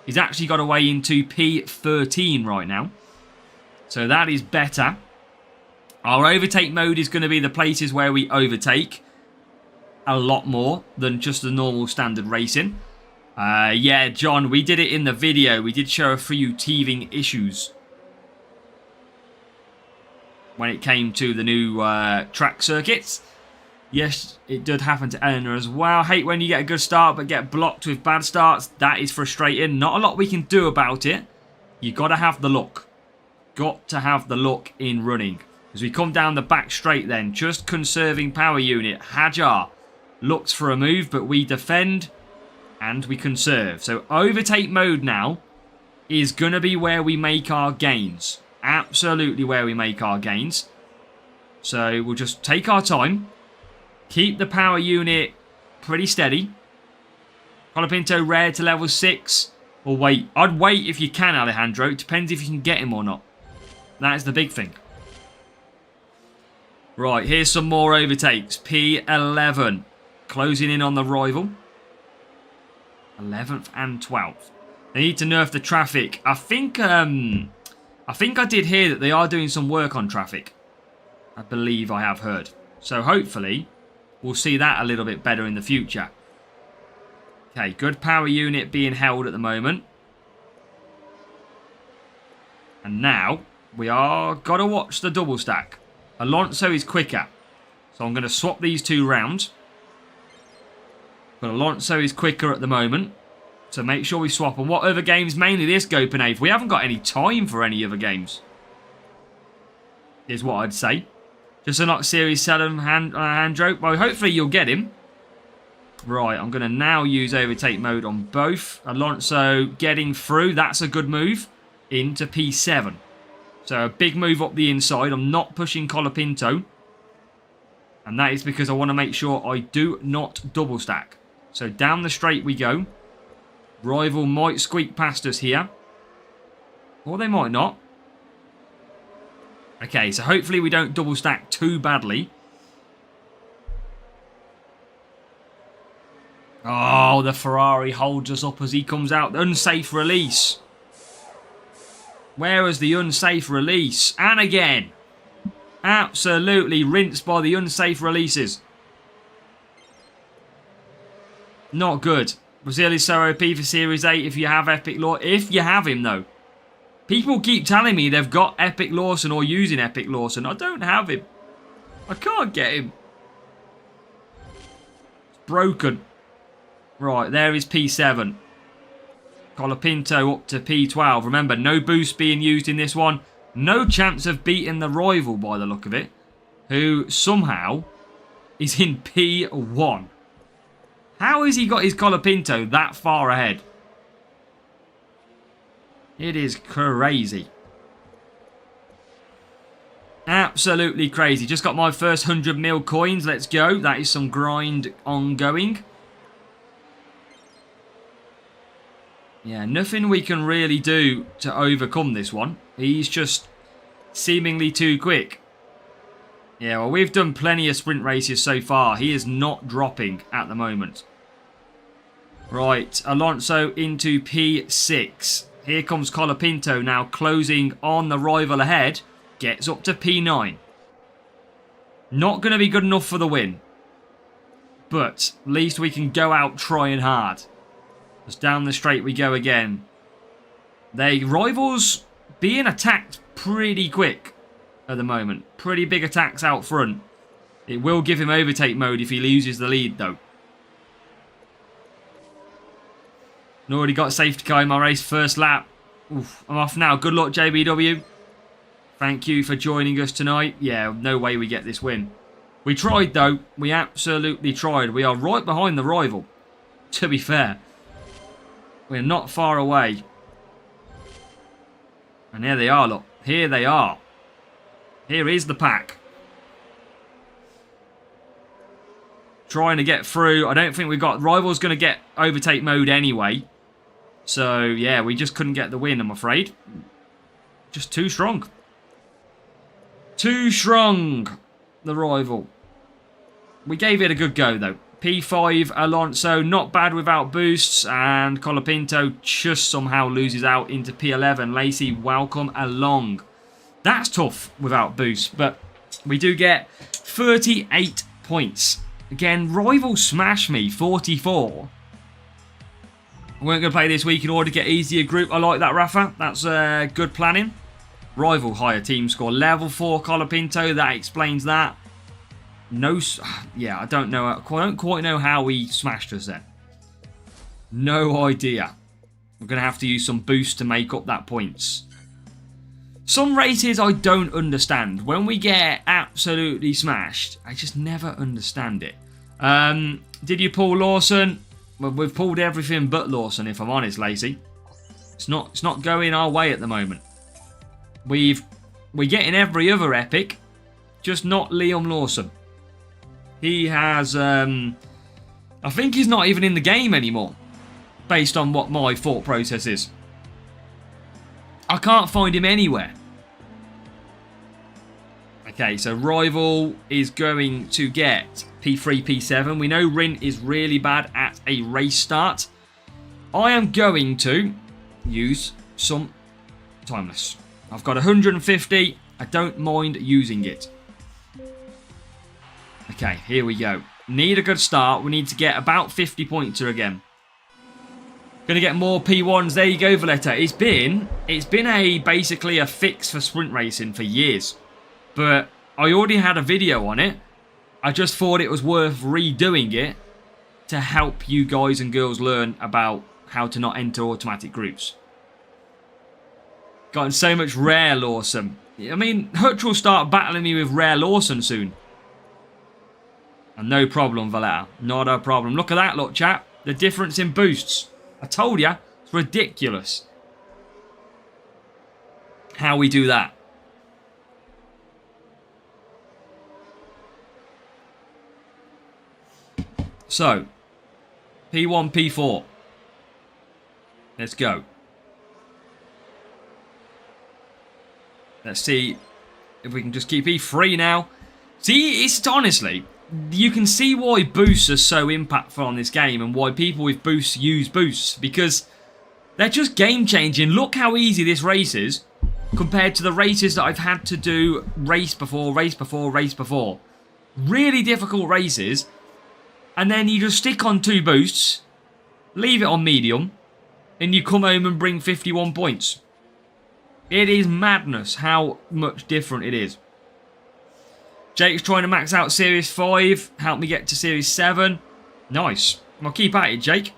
He's actually got away into P13 right now. So that is better. Our overtake mode is going to be the places where we overtake a lot more than just the normal standard racing. Yeah, John, we did it in the video. We did show a few teething issues when it came to the new track circuits. Yes, it did happen to Eleanor as well. Hate when you get a good start but get blocked with bad starts. That is frustrating. Not a lot we can do about it. You got to have the luck. Got to have the luck in running. As we come down the back straight then, just conserving power unit. Hajar looks for a move, but we defend and we conserve. So overtake mode now is going to be where we make our gains. Absolutely where we make our gains. So we'll just take our time. Keep the power unit pretty steady. Colapinto rare to level 6. Or wait. I'd wait if you can, Alejandro. It depends if you can get him or not. That is the big thing. Right, here's some more overtakes. P11. Closing in on the rival. 11th and 12th. They need to nerf the traffic. I think I did hear that they are doing some work on traffic. I believe I have heard. So hopefully we'll see that a little bit better in the future. Okay, good power unit being held at the moment. And now we are got to watch the double stack. Alonso is quicker. So I'm going to swap these two rounds. But Alonso is quicker at the moment. So make sure we swap. And what other games? Mainly this Copenhagen. We haven't got any time for any other games. Is what I'd say. Just a not Series 7 Handro. Well, hopefully you'll get him. Right, I'm going to now use overtake mode on both. Alonso getting through. That's a good move. Into P7. So a big move up the inside. I'm not pushing Colapinto. And that is because I want to make sure I do not double stack. So down the straight we go. Rival might squeak past us here. Or they might not. Okay, so hopefully we don't double stack too badly. Oh, the Ferrari holds us up as he comes out. Unsafe release. Where was the unsafe release? And again. Absolutely rinsed by the unsafe releases. Not good. Brazil is so OP for Series 8 if you have Epic Lawson. If you have him, though. People keep telling me they've got Epic Lawson or using Epic Lawson. I don't have him. I can't get him. It's broken. Right, there is P7. Colapinto up to P12. Remember, no boost being used in this one. No chance of beating the rival by the look of it. Who somehow is in P1. How has he got his Colapinto that far ahead? It is crazy. Absolutely crazy. Just got my first 100 mil coins. Let's go. That is some grind ongoing. Yeah, nothing we can really do to overcome this one. He's just seemingly too quick. Yeah, well, we've done plenty of sprint races so far. He is not dropping at the moment. Right, Alonso into P6. Here comes Colapinto now closing on the rival ahead. Gets up to P9. Not going to be good enough for the win. But at least we can go out trying hard. Just down the straight we go again. The rivals being attacked pretty quick at the moment. Pretty big attacks out front. It will give him overtake mode if he loses the lead though. And already got safety car in my race first lap. Oof, I'm off now. Good luck, JBW. Thank you for joining us tonight. Yeah, no way we get this win. We tried though. We absolutely tried. We are right behind the rival. To be fair. We're not far away. And here they are, look. Here they are. Here is the pack. trying to get through. I don't think we got... Rival's going to get overtake mode anyway. So, yeah, we just couldn't get the win, I'm afraid. Just too strong. Too strong, the Rival. We gave it a good go, though. P5, Alonso, not bad without boosts. And Colapinto just somehow loses out into P11. Lacey, welcome along. That's tough without boosts, but we do get 38 points. Again, Rival smashed me, 44. We weren't going to play this week in order to get easier group. I like that, Rafa. That's good planning. Rival higher team score. Level 4 Colapinto. That explains that. No... Yeah, I don't know. I don't quite know how he smashed us then. No idea. We're going to have to use some boost to make up that points. Some races I don't understand. When we get absolutely smashed, I just never understand it. Did you pull Lawson? Well, we've pulled everything but Lawson, if I'm honest, Lacey. It's not going our way at the moment. We're getting every other epic, just not Liam Lawson. He has, I think he's not even in the game anymore, based on what my thought process is. I can't find him anywhere. Okay, so Rival is going to get P3, P7. We know Rin is really bad at a race start. I am going to use some Timeless. I've got 150. I don't mind using it. Okay, here we go. Need a good start. We need to get about 50 pointer again. Gonna get more P1s. There you go, Valletta. It's been basically a fix for sprint racing for years. But I already had a video on it. I just thought it was worth redoing it to help you guys and girls learn about how to not enter automatic groups. Gotten so much rare Lawson. I mean, Hutch will start battling me with rare Lawson soon. And no problem, Valletta. Not a problem. Look at that, look, chap. The difference in boosts. I told you, it's ridiculous how we do that. So, P1, P4. Let's go. Let's see if we can just keep E3 now. See, it's honestly, you can see why boosts are so impactful on this game and why people with boosts use boosts, because they're just game changing. Look how easy this race is compared to the races that I've had to do race before, race before, race before. Really difficult races. And then you just stick on 2 boosts, leave it on medium, and you come home and bring 51 points. It is madness how much different it is. Jake's trying to max out Series 5. Help me get to Series 7. Nice. Well, keep at it, Jake.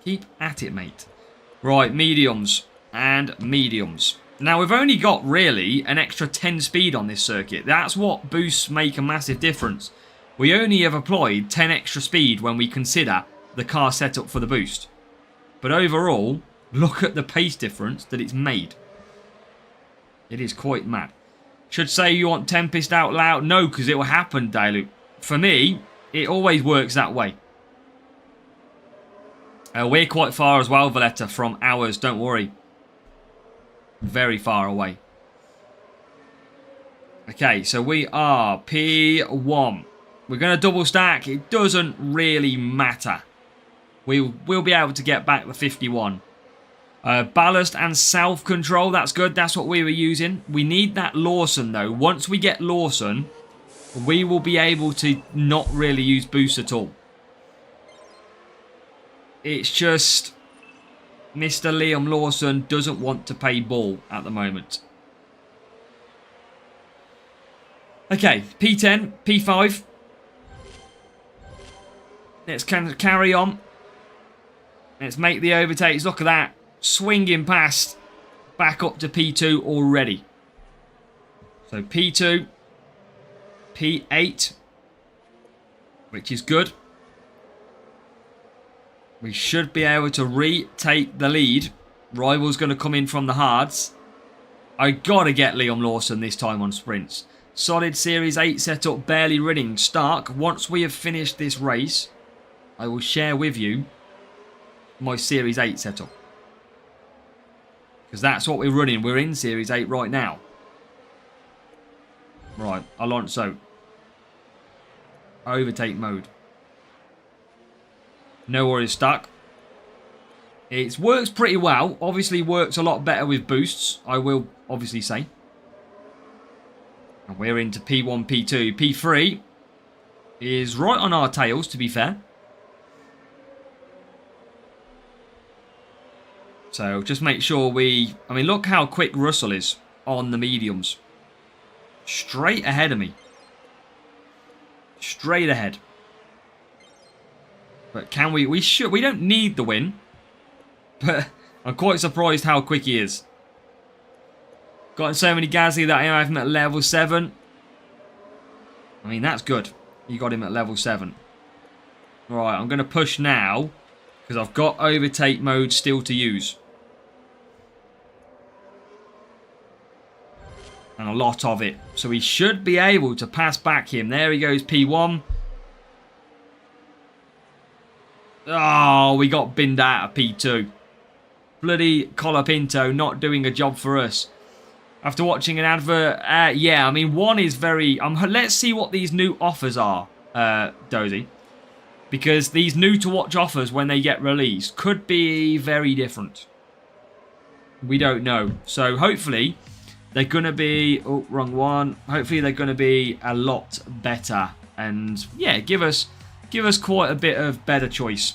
Keep at it, mate. Right, mediums and mediums. Now, we've only got, really, an extra 10 speed on this circuit. That's what boosts make a massive difference. We only have applied 10 extra speed when we consider the car setup for the boost. But overall, look at the pace difference that it's made. It is quite mad. Should say you want Tempest out loud? No, because it will happen, Dalu. For me, it always works that way. We're quite far as well, Valletta, from ours. Don't worry. Very far away. Okay, so we are P1. We're going to double stack. It doesn't really matter. We'll be able to get back the 51. Ballast and self-control. That's good. That's what we were using. We need that Lawson, though. Once we get Lawson, we will be able to not really use boost at all. It's just Mr. Liam Lawson doesn't want to pay ball at the moment. Okay, P10, P5. Let's carry on. Let's make the overtakes. Look at that. Swinging past. Back up to P2 already. So P2. P8. Which is good. We should be able to retake the lead. Rival's going to come in from the hards. I got to get Liam Lawson this time on sprints. Solid Series 8 setup, barely running. Stark, once we have finished this race, I will share with you my Series 8 setup. Because that's what we're running. We're in Series 8 right now. Right, Alonso. Overtake mode. No worries, Stark. It works pretty well. Obviously works a lot better with boosts, I will obviously say. And we're into P1, P2. P3 is right on our tails, to be fair. So just make sure we... I mean, look how quick Russell is on the mediums. Straight ahead of me. Straight ahead. But can we... We don't need the win. But I'm quite surprised how quick he is. Got so many Gasly that I have him at level 7. I mean, that's good. You got him at level 7. Right, I'm going to push now. Because I've got overtake mode still to use. And a lot of it. So he should be able to pass back him. There he goes, P1. Oh, we got binned out of P2. Bloody Colapinto not doing a job for us. After watching an advert, yeah, I mean, one is very... let's see what these new offers are, Dozy. Because these new-to-watch offers, when they get released, could be very different. We don't know. So, hopefully, they're going to be... Oh, wrong one. Hopefully, they're going to be a lot better. And, yeah, give us quite a bit of better choice.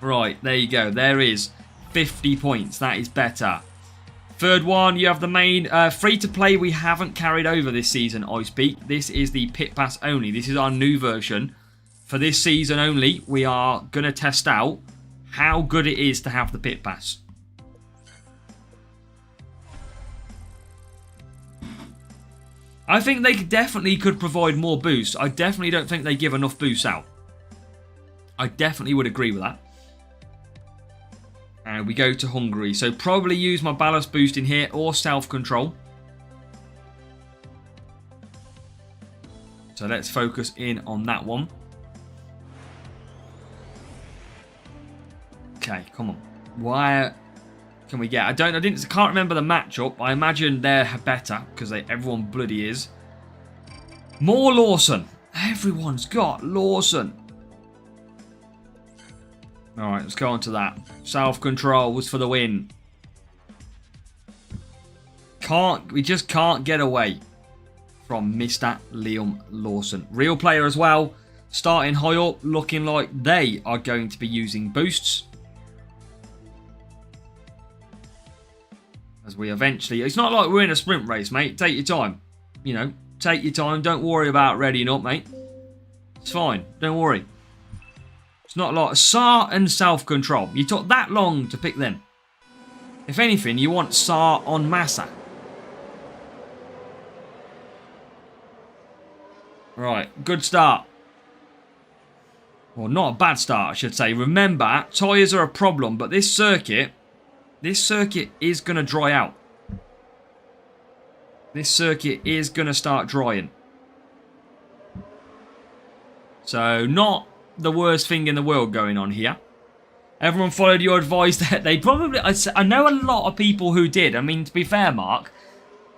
Right, there you go. There is 50 points. That is better. Third one, you have the main free-to-play we haven't carried over this season, I speak. This is the Pit Pass only. This is our new version. For this season only, we are going to test out how good it is to have the Pit Pass. I think they definitely could provide more boosts. I definitely don't think they give enough boosts out. I definitely would agree with that. And we go to Hungary. So probably use my ballast boost in here or self-control. So let's focus in on that one. Okay, come on. Why can we get? I can't remember the matchup. I imagine they're better because everyone bloody is. More Lawson. Everyone's got Lawson. All right, let's go on to that. Self-control was for the win. We just can't get away from Mr. Liam Lawson. Real player as well. Starting high up, looking like they are going to be using boosts. As we eventually... It's not like we're in a sprint race, mate. Take your time. You know, take your time. Don't worry about readying up, mate. It's fine. Don't worry. It's not like SAR and self-control. You took that long to pick them. If anything, you want SAR on Massa. Right, good start. Well, not a bad start, I should say. Remember, tyres are a problem, but this circuit is going to dry out. This circuit is going to start drying. So, not the worst thing in the world going on here. Everyone followed your advice that they probably... I know a lot of people who did. I mean, to be fair, Mark,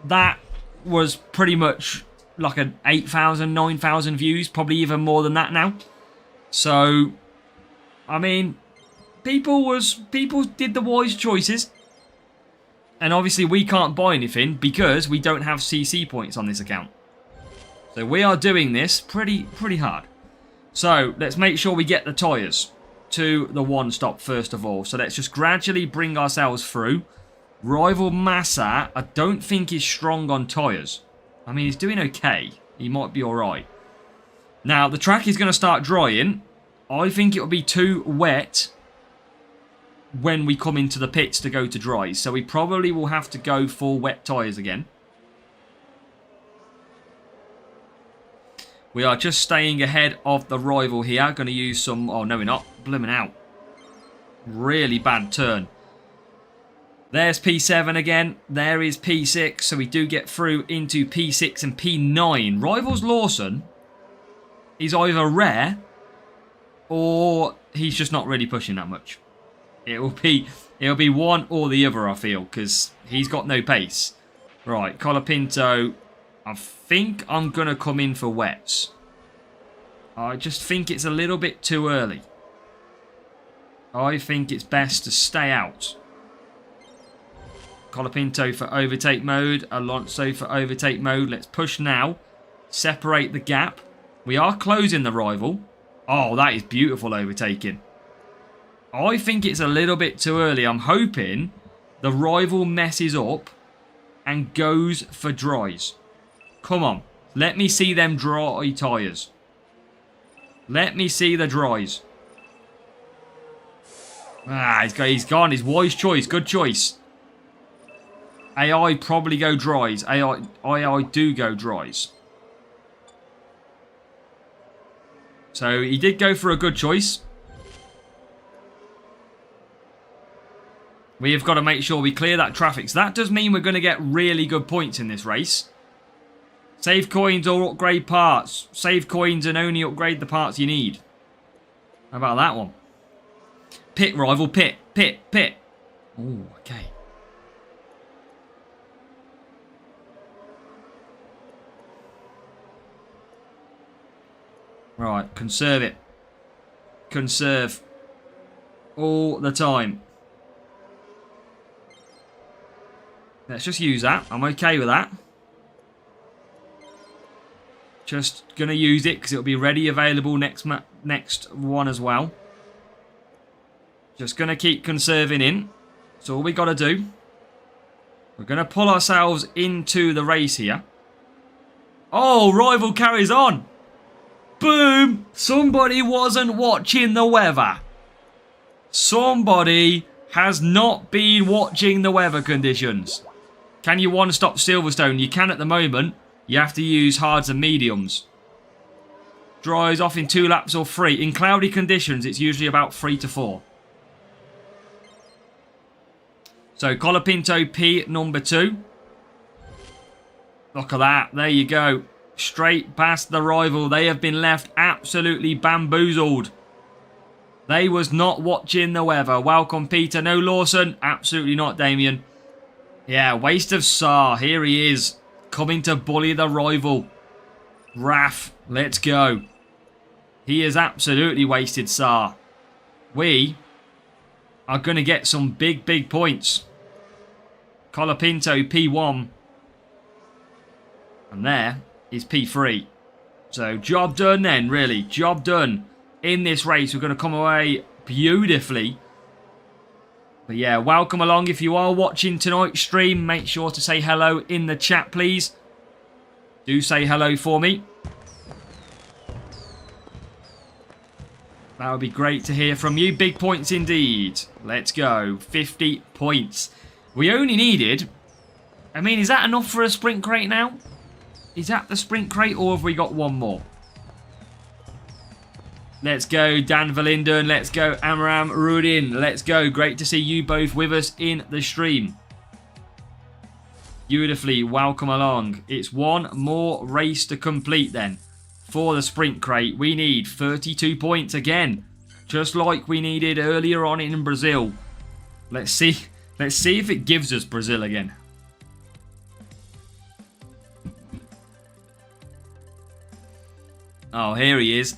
that was pretty much like an 8,000, 9,000 views. Probably even more than that now. So, I mean, people did the wise choices. And obviously we can't buy anything because we don't have CC points on this account. So we are doing this pretty hard. So let's make sure we get the tyres to the one stop first of all. So let's just gradually bring ourselves through. Rival Massa, I don't think is strong on tyres. I mean, he's doing okay. He might be alright. Now, the track is going to start drying. I think it will be too wet when we come into the pits to go to dry. So we probably will have to go for wet tyres again. We are just staying ahead of the rival here. Going to use some... Oh, no, we're not. Blooming out. Really bad turn. There's P7 again. There is P6. So we do get through into P6 and P9. Rivals Lawson is either rare or he's just not really pushing that much. It'll be one or the other, I feel, because he's got no pace. Right, Colapinto. I think I'm going to come in for wets. I just think it's a little bit too early. I think it's best to stay out. Colapinto for overtake mode. Alonso for overtake mode. Let's push now. Separate the gap. We are closing the rival. Oh, that is beautiful overtaking. I think it's a little bit too early. I'm hoping the rival messes up and goes for dries. Come on. Let me see them dry tyres. Let me see the dries. Ah, he's gone. His wise choice. Good choice. AI probably go dries. AI do go dries. So he did go for a good choice. We have got to make sure we clear that traffic. So that does mean we're going to get really good points in this race. Save coins or upgrade parts. Save coins and only upgrade the parts you need. How about that one? Pit rival, pit. Oh, okay. Right, conserve it. Conserve. All the time. Let's just use that. I'm okay with that. Just going to use it because it'll be ready available next one as well. Just going to keep conserving in. That's all we got to do. We're going to pull ourselves into the race here. Oh, rival carries on. Boom! Somebody wasn't watching the weather. Somebody has not been watching the weather conditions. Can you one-stop Silverstone? You can at the moment. You have to use hards and mediums. Dries off in 2 laps or 3. In cloudy conditions, it's usually about 3 to 4. So, Colapinto P number 2. Look at that. There you go. Straight past the rival. They have been left absolutely bamboozled. They was not watching the weather. Welcome, Peter. No Lawson. Absolutely not, Damien. Yeah, waste of Saar. Here he is. Coming to bully the rival. Raf, let's go. He has absolutely wasted Saar. We are going to get some big points. Colapinto P1. And there is P3. So job done then, really. Job done. In this race, we're going to come away beautifully. But yeah, welcome along. If you are watching tonight's stream, make sure to say hello in the chat, please. Do say hello for me. That would be great to hear from you. Big points indeed. Let's go. 50 points. We only needed... I mean, is that enough for a sprint crate now? Is that the sprint crate or have we got one more? Let's go, Dan Verlinden. Let's go, Amram Rudin. Let's go. Great to see you both with us in the stream. Beautifully. Welcome along. It's one more race to complete then. For the sprint crate, we need 32 points again. Just like we needed earlier on in Brazil. Let's see if it gives us Brazil again. Oh, here he is.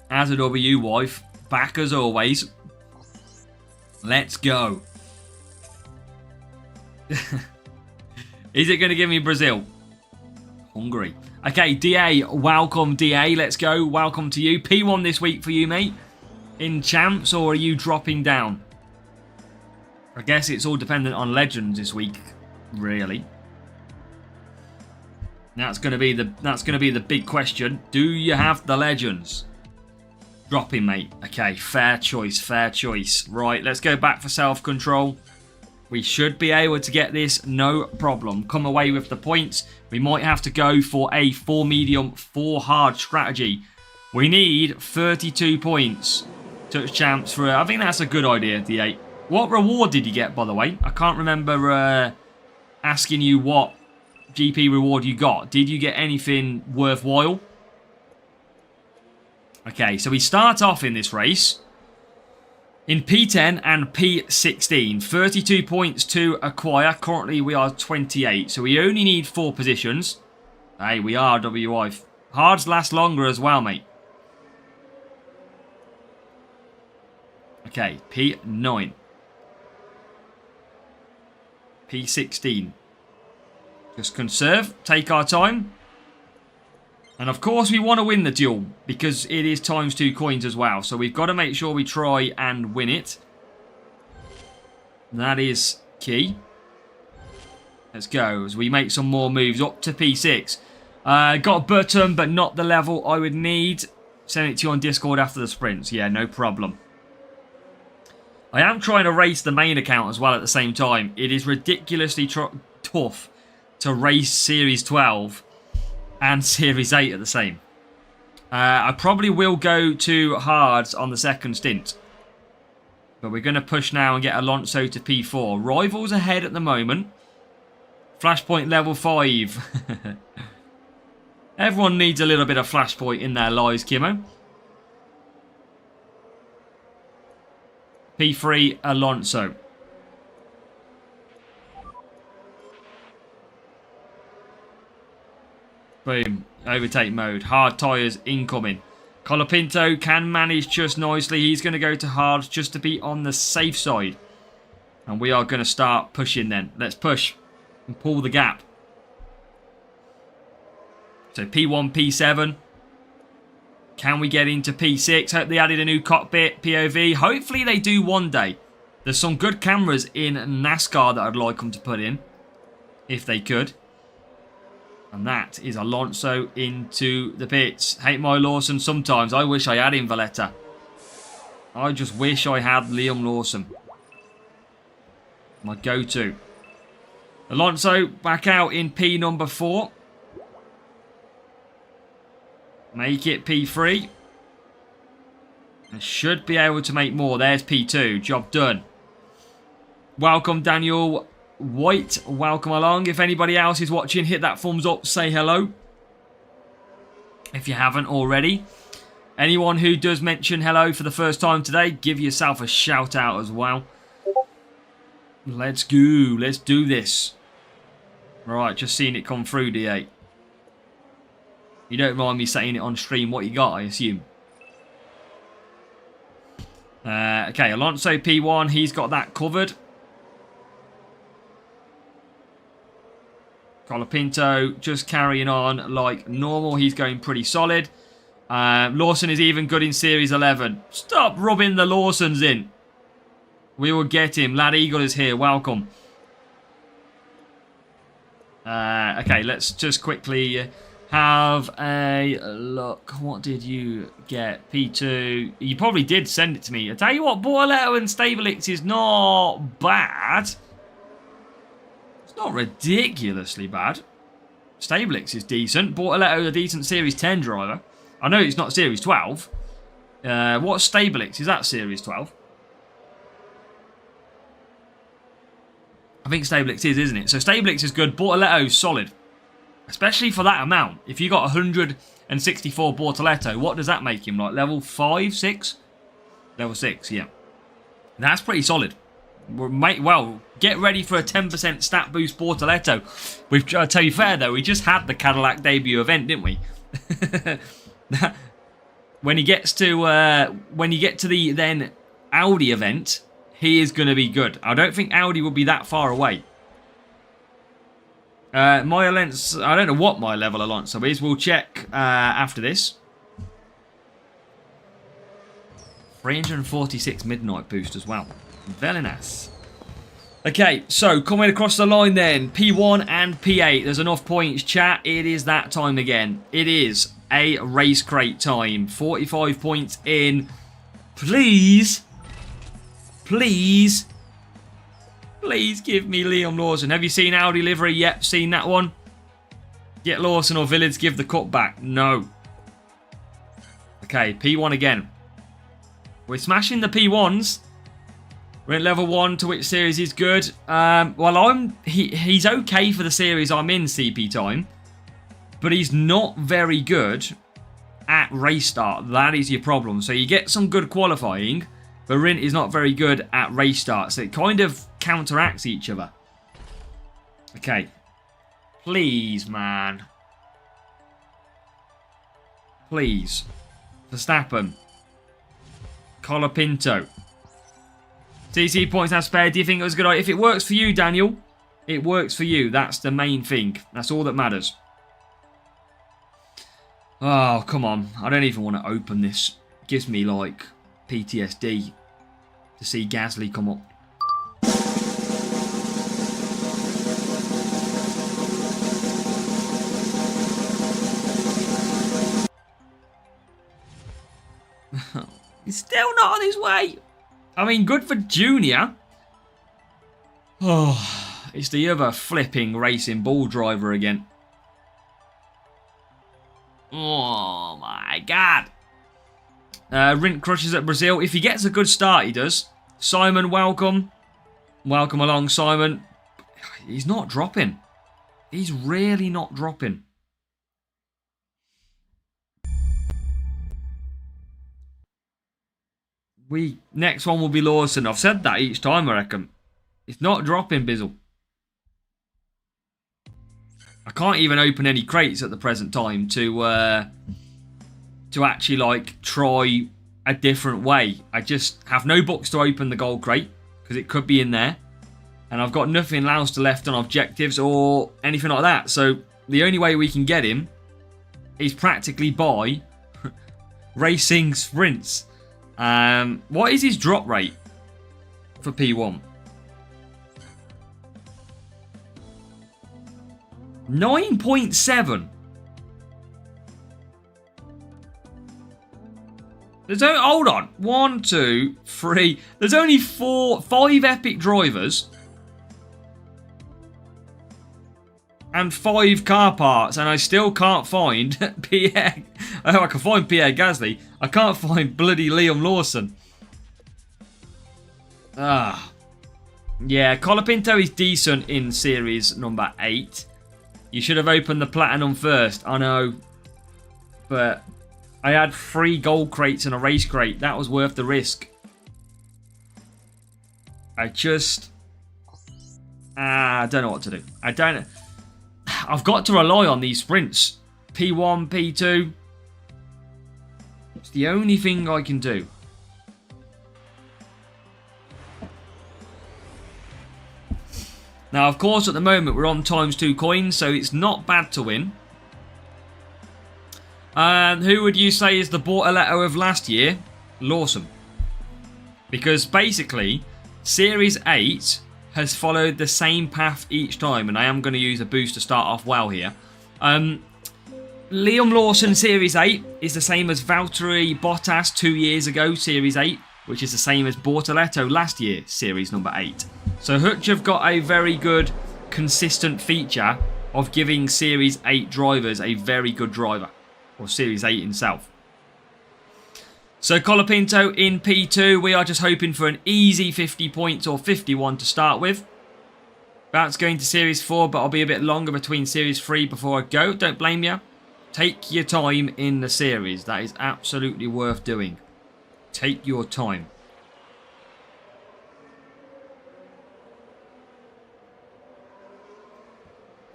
As a W wife, back as always. Let's go. Is it going to give me Brazil? Hungary. Okay, DA, welcome DA. Let's go. Welcome to you. P1 this week for you, mate. In champs, or are you dropping down? I guess it's all dependent on legends this week, really. That's going to be the big question. Do you have the legends? Dropping, mate. Okay, fair choice, fair choice. Right, let's go back for self-control. We should be able to get this, no problem. Come away with the points. We might have to go for a 4 medium, 4 hard strategy. We need 32 points. Touch champs for... I think that's a good idea, D8. What reward did you get, by the way? I can't remember asking you what GP reward you got. Did you get anything worthwhile? Okay, so we start off in this race in P10 and P16. 32 points to acquire. Currently, we are 28, so we only need 4 positions. Hey, we are WI. Hards last longer as well, mate. Okay, P9. P16. Just conserve, take our time. And of course we want to win the duel because it is ×2 coins as well. So we've got to make sure we try and win it. That is key. Let's go as we make some more moves up to P6. Got a button but not the level I would need. Send it to you on Discord after the sprints. Yeah, no problem. I am trying to race the main account as well at the same time. It is ridiculously tough to race Series 12 and Series 8 at the same. I probably will go to hards on the second stint. But we're going to push now and get Alonso to P4. Rivals ahead at the moment. Flashpoint level 5. Everyone needs a little bit of flashpoint in their lives, Kimmo. P3 Alonso. Boom. Overtake mode. Hard tyres incoming. Colapinto can manage just nicely. He's going to go to hards just to be on the safe side. And we are going to start pushing then. Let's push and pull the gap. So P1, P7. Can we get into P6? Hope they added a new cockpit, POV. Hopefully they do one day. There's some good cameras in NASCAR that I'd like them to put in. If they could. And that is Alonso into the pits. Hate my Lawson sometimes. I wish I had him, Valletta. I just wish I had Liam Lawson. My go-to. Alonso back out in P number 4. Make it P3. I should be able to make more. There's P2. Job done. Welcome, Daniel White. Welcome along. If anybody else is watching, hit that thumbs up. Say hello. If you haven't already. Anyone who does mention hello for the first time today, give yourself a shout out as well. Let's go. Let's do this. Right, just seeing it come through, D8. You don't mind me saying it on stream what you got, I assume. Okay, Alonso P1. He's got that covered. Colapinto just carrying on like normal. He's going pretty solid. Lawson is even good in Series 11. Stop rubbing the Lawsons in. We will get him. Lad Eagle is here. Welcome. Okay, let's just quickly have a look. What did you get? P2. You probably did send it to me. I tell you what, Borletto and Stablix is not bad. It's not ridiculously bad. Stablix is decent. Borletto is a decent Series 10 driver. I know it's not Series 12. What's Stablix? Is that Series 12? I think Stablix is, isn't it? So Stablix is good. Bortoletto's solid. Especially for that amount. If you got 164 Bortoletto, what does that make him? Like level 5, 6? Level 6, yeah. That's pretty solid. Well, get ready for a 10% stat boost Bortoletto. To tell you fair though, we just had the Cadillac debut event, didn't we? When he gets to the then Audi event, he is going to be good. I don't think Audi will be that far away. My Alonso, I don't know what my level Alonso is. We'll check after this. 346 midnight boost as well. Very nice. Okay, so coming across the line then. P1 and P8. There's enough points, chat. It is that time again. It is a race crate time. 45 points in. Please. Please. Please give me Liam Lawson. Have you seen Audi livery? Yep, seen that one. Get Lawson or Village, give the cut back. No. Okay, P1 again. We're smashing the P1s. We're at level 1, to which series is good. Well, he's okay for the series I'm in, CP Time. But he's not very good at race start. That is your problem. So you get some good qualifying, but Rint is not very good at race start. So it kind of counteracts each other. Okay. Please, man. Please. Verstappen. Colapinto. CC points have spare. Do you think it was a good idea? If it works for you, Daniel, it works for you. That's the main thing. That's all that matters. Oh, come on. I don't even want to open this. It gives me, like, PTSD to see Gasly come up. He's still not on his way. I mean, good for Junior. Oh, it's the other flipping racing ball driver again. Oh my god. Rint crushes at Brazil. If he gets a good start, he does. Simon, welcome. Welcome along, Simon. He's not dropping. He's really not dropping. Next one will be Lawson. I've said that each time, I reckon. It's not dropping, Bizzle. I can't even open any crates at the present time to actually, like, try a different way. I just have no books to open the gold crate, because it could be in there. And I've got nothing else to left on objectives or anything like that. So the only way we can get him is practically by racing sprints. What is his drop rate for P1? 9.7. Hold on. 1, 2, 3. There's only 5 epic drivers. And 5 car parts. And I still can't find Pierre. Oh, I can find Pierre Gasly. I can't find bloody Liam Lawson. Yeah, Colapinto is decent in series number 8. You should have opened the platinum first. I know. But I had 3 gold crates and a race crate. That was worth the risk. I don't know what to do. I've got to rely on these sprints. P1, P2. It's the only thing I can do. Now, of course, at the moment, we're on ×2 coins, so it's not bad to win. Who would you say is the Bortoletto of last year? Lawson. Because, basically, Series 8 has followed the same path each time, and I am going to use a boost to start off well here. Liam Lawson Series 8 is the same as Valtteri Bottas 2 years ago, Series 8, which is the same as Bortoletto last year, Series number 8. So Hutch have got a very good, consistent feature of giving Series 8 drivers a very good driver. Or Series 8 himself. So Colapinto in P2. We are just hoping for an easy 50 points or 51 to start with. That's going to Series 4, but I'll be a bit longer between Series 3 before I go. Don't blame you. Take your time in the series. That is absolutely worth doing. Take your time.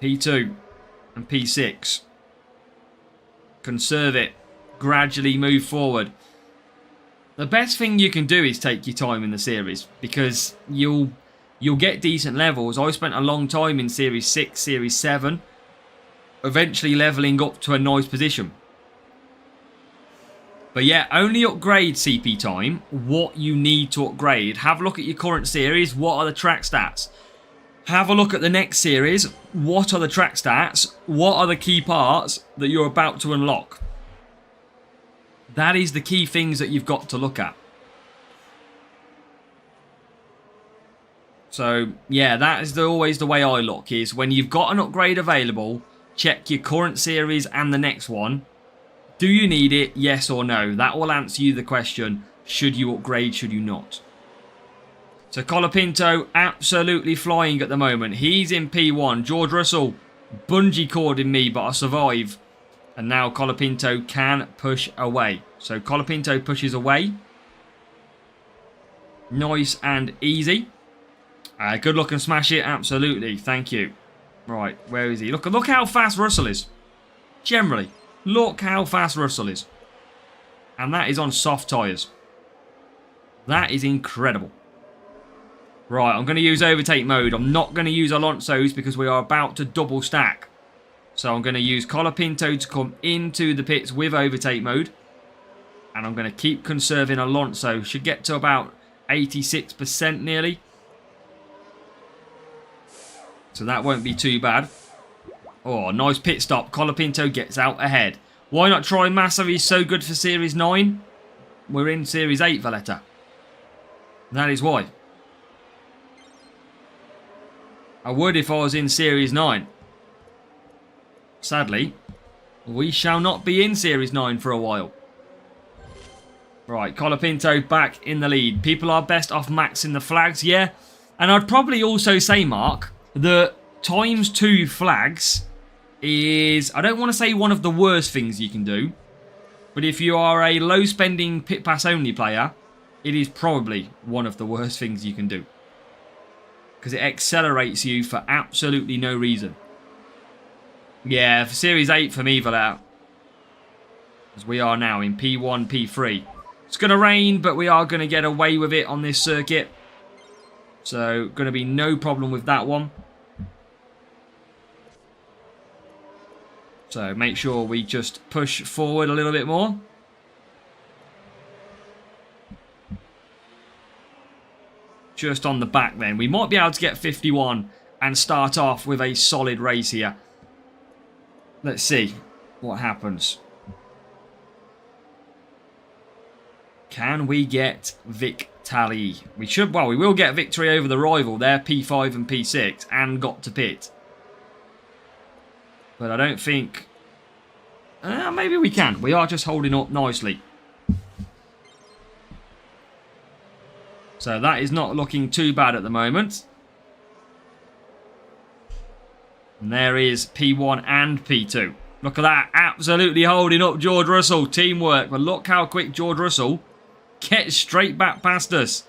P2 and P6. Conserve it. Gradually move forward. The best thing you can do is take your time in the series, because you'll get decent levels. I spent a long time in Series 6, Series 7, eventually leveling up to a nice position. But yeah, only upgrade CP time what you need to upgrade. Have a look at your current series. What are the track stats? Have a look at the next series. What are the track stats? What are the key parts that you're about to unlock? That is the key things that you've got to look at. So, yeah, that is always the way I look, is when you've got an upgrade available, check your current series and the next one. Do you need it? Yes or no? That will answer you the question, should you upgrade, should you not? So Colapinto absolutely flying at the moment. He's in P1. George Russell bungee cording me, but I survive. And now Colapinto can push away. So Colapinto pushes away. Nice and easy. Good luck and smash it. Absolutely. Thank you. Right, where is he? Look how fast Russell is. Generally. Look how fast Russell is. And that is on soft tyres. That is incredible. Right, I'm going to use overtake mode. I'm not going to use Alonso's because we are about to double stack. So I'm going to use Colapinto to come into the pits with overtake mode. And I'm going to keep conserving Alonso. Should get to about 86% nearly. So that won't be too bad. Oh, nice pit stop. Colapinto gets out ahead. Why not try Massa? He's so good for Series 9. We're in Series 8, Valletta. That is why. I would if I was in Series 9. Sadly, we shall not be in Series 9 for a while. Right, Colapinto back in the lead. People are best off maxing the flags, yeah. And I'd probably also say, Mark, that ×2 flags is, I don't want to say one of the worst things you can do, but if you are a low-spending pit pass only player, it is probably one of the worst things you can do. Because it accelerates you for absolutely no reason. Yeah, for Series 8 for me, Valletta. As we are now in P1, P3. It's going to rain, but we are going to get away with it on this circuit. So, going to be no problem with that one. So, make sure we just push forward a little bit more. Just on the back then. We might be able to get 51 and start off with a solid race here. Let's see what happens. Can we get victory? We should, well, we will get victory over the rival there, P5 and P6, and got to pit. But I don't think... maybe we can. We are just holding up nicely. So that is not looking too bad at the moment. And there is P1 and P2. Look at that. Absolutely holding up George Russell. Teamwork. But look how quick George Russell gets straight back past us.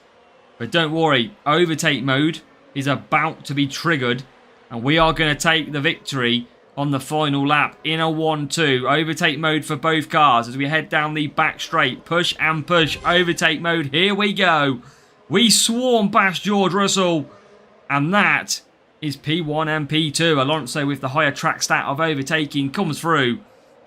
But don't worry. Overtake mode is about to be triggered. And we are going to take the victory on the final lap in a 1-2. Overtake mode for both cars as we head down the back straight. Push and push. Overtake mode. Here we go. We swarm past George Russell. And that is P1 and P2. Alonso with the higher track stat of overtaking comes through.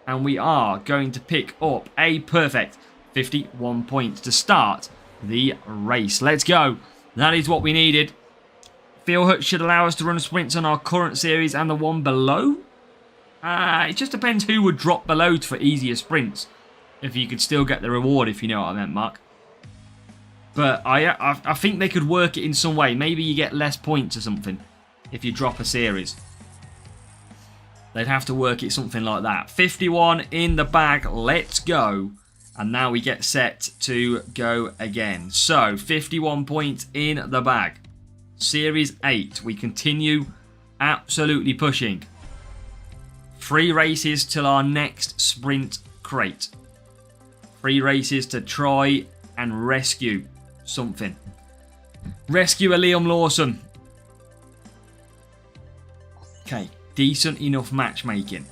And we are going to pick up a perfect 51 points to start the race. Let's go. That is what we needed. Fuel Hut should allow us to run sprints on our current series and the one below. It just depends who would drop below for easier sprints. If you could still get the reward, if you know what I meant, Mark. But I think they could work it in some way. Maybe you get less points or something if you drop a series. They'd have to work it something like that. 51 in the bag. Let's go. And now we get set to go again. So, 51 points in the bag. Series 8. We continue absolutely pushing. 3 races till our next sprint crate. 3 races to try and rescue something. Rescue a Liam Lawson. Okay, decent enough matchmaking.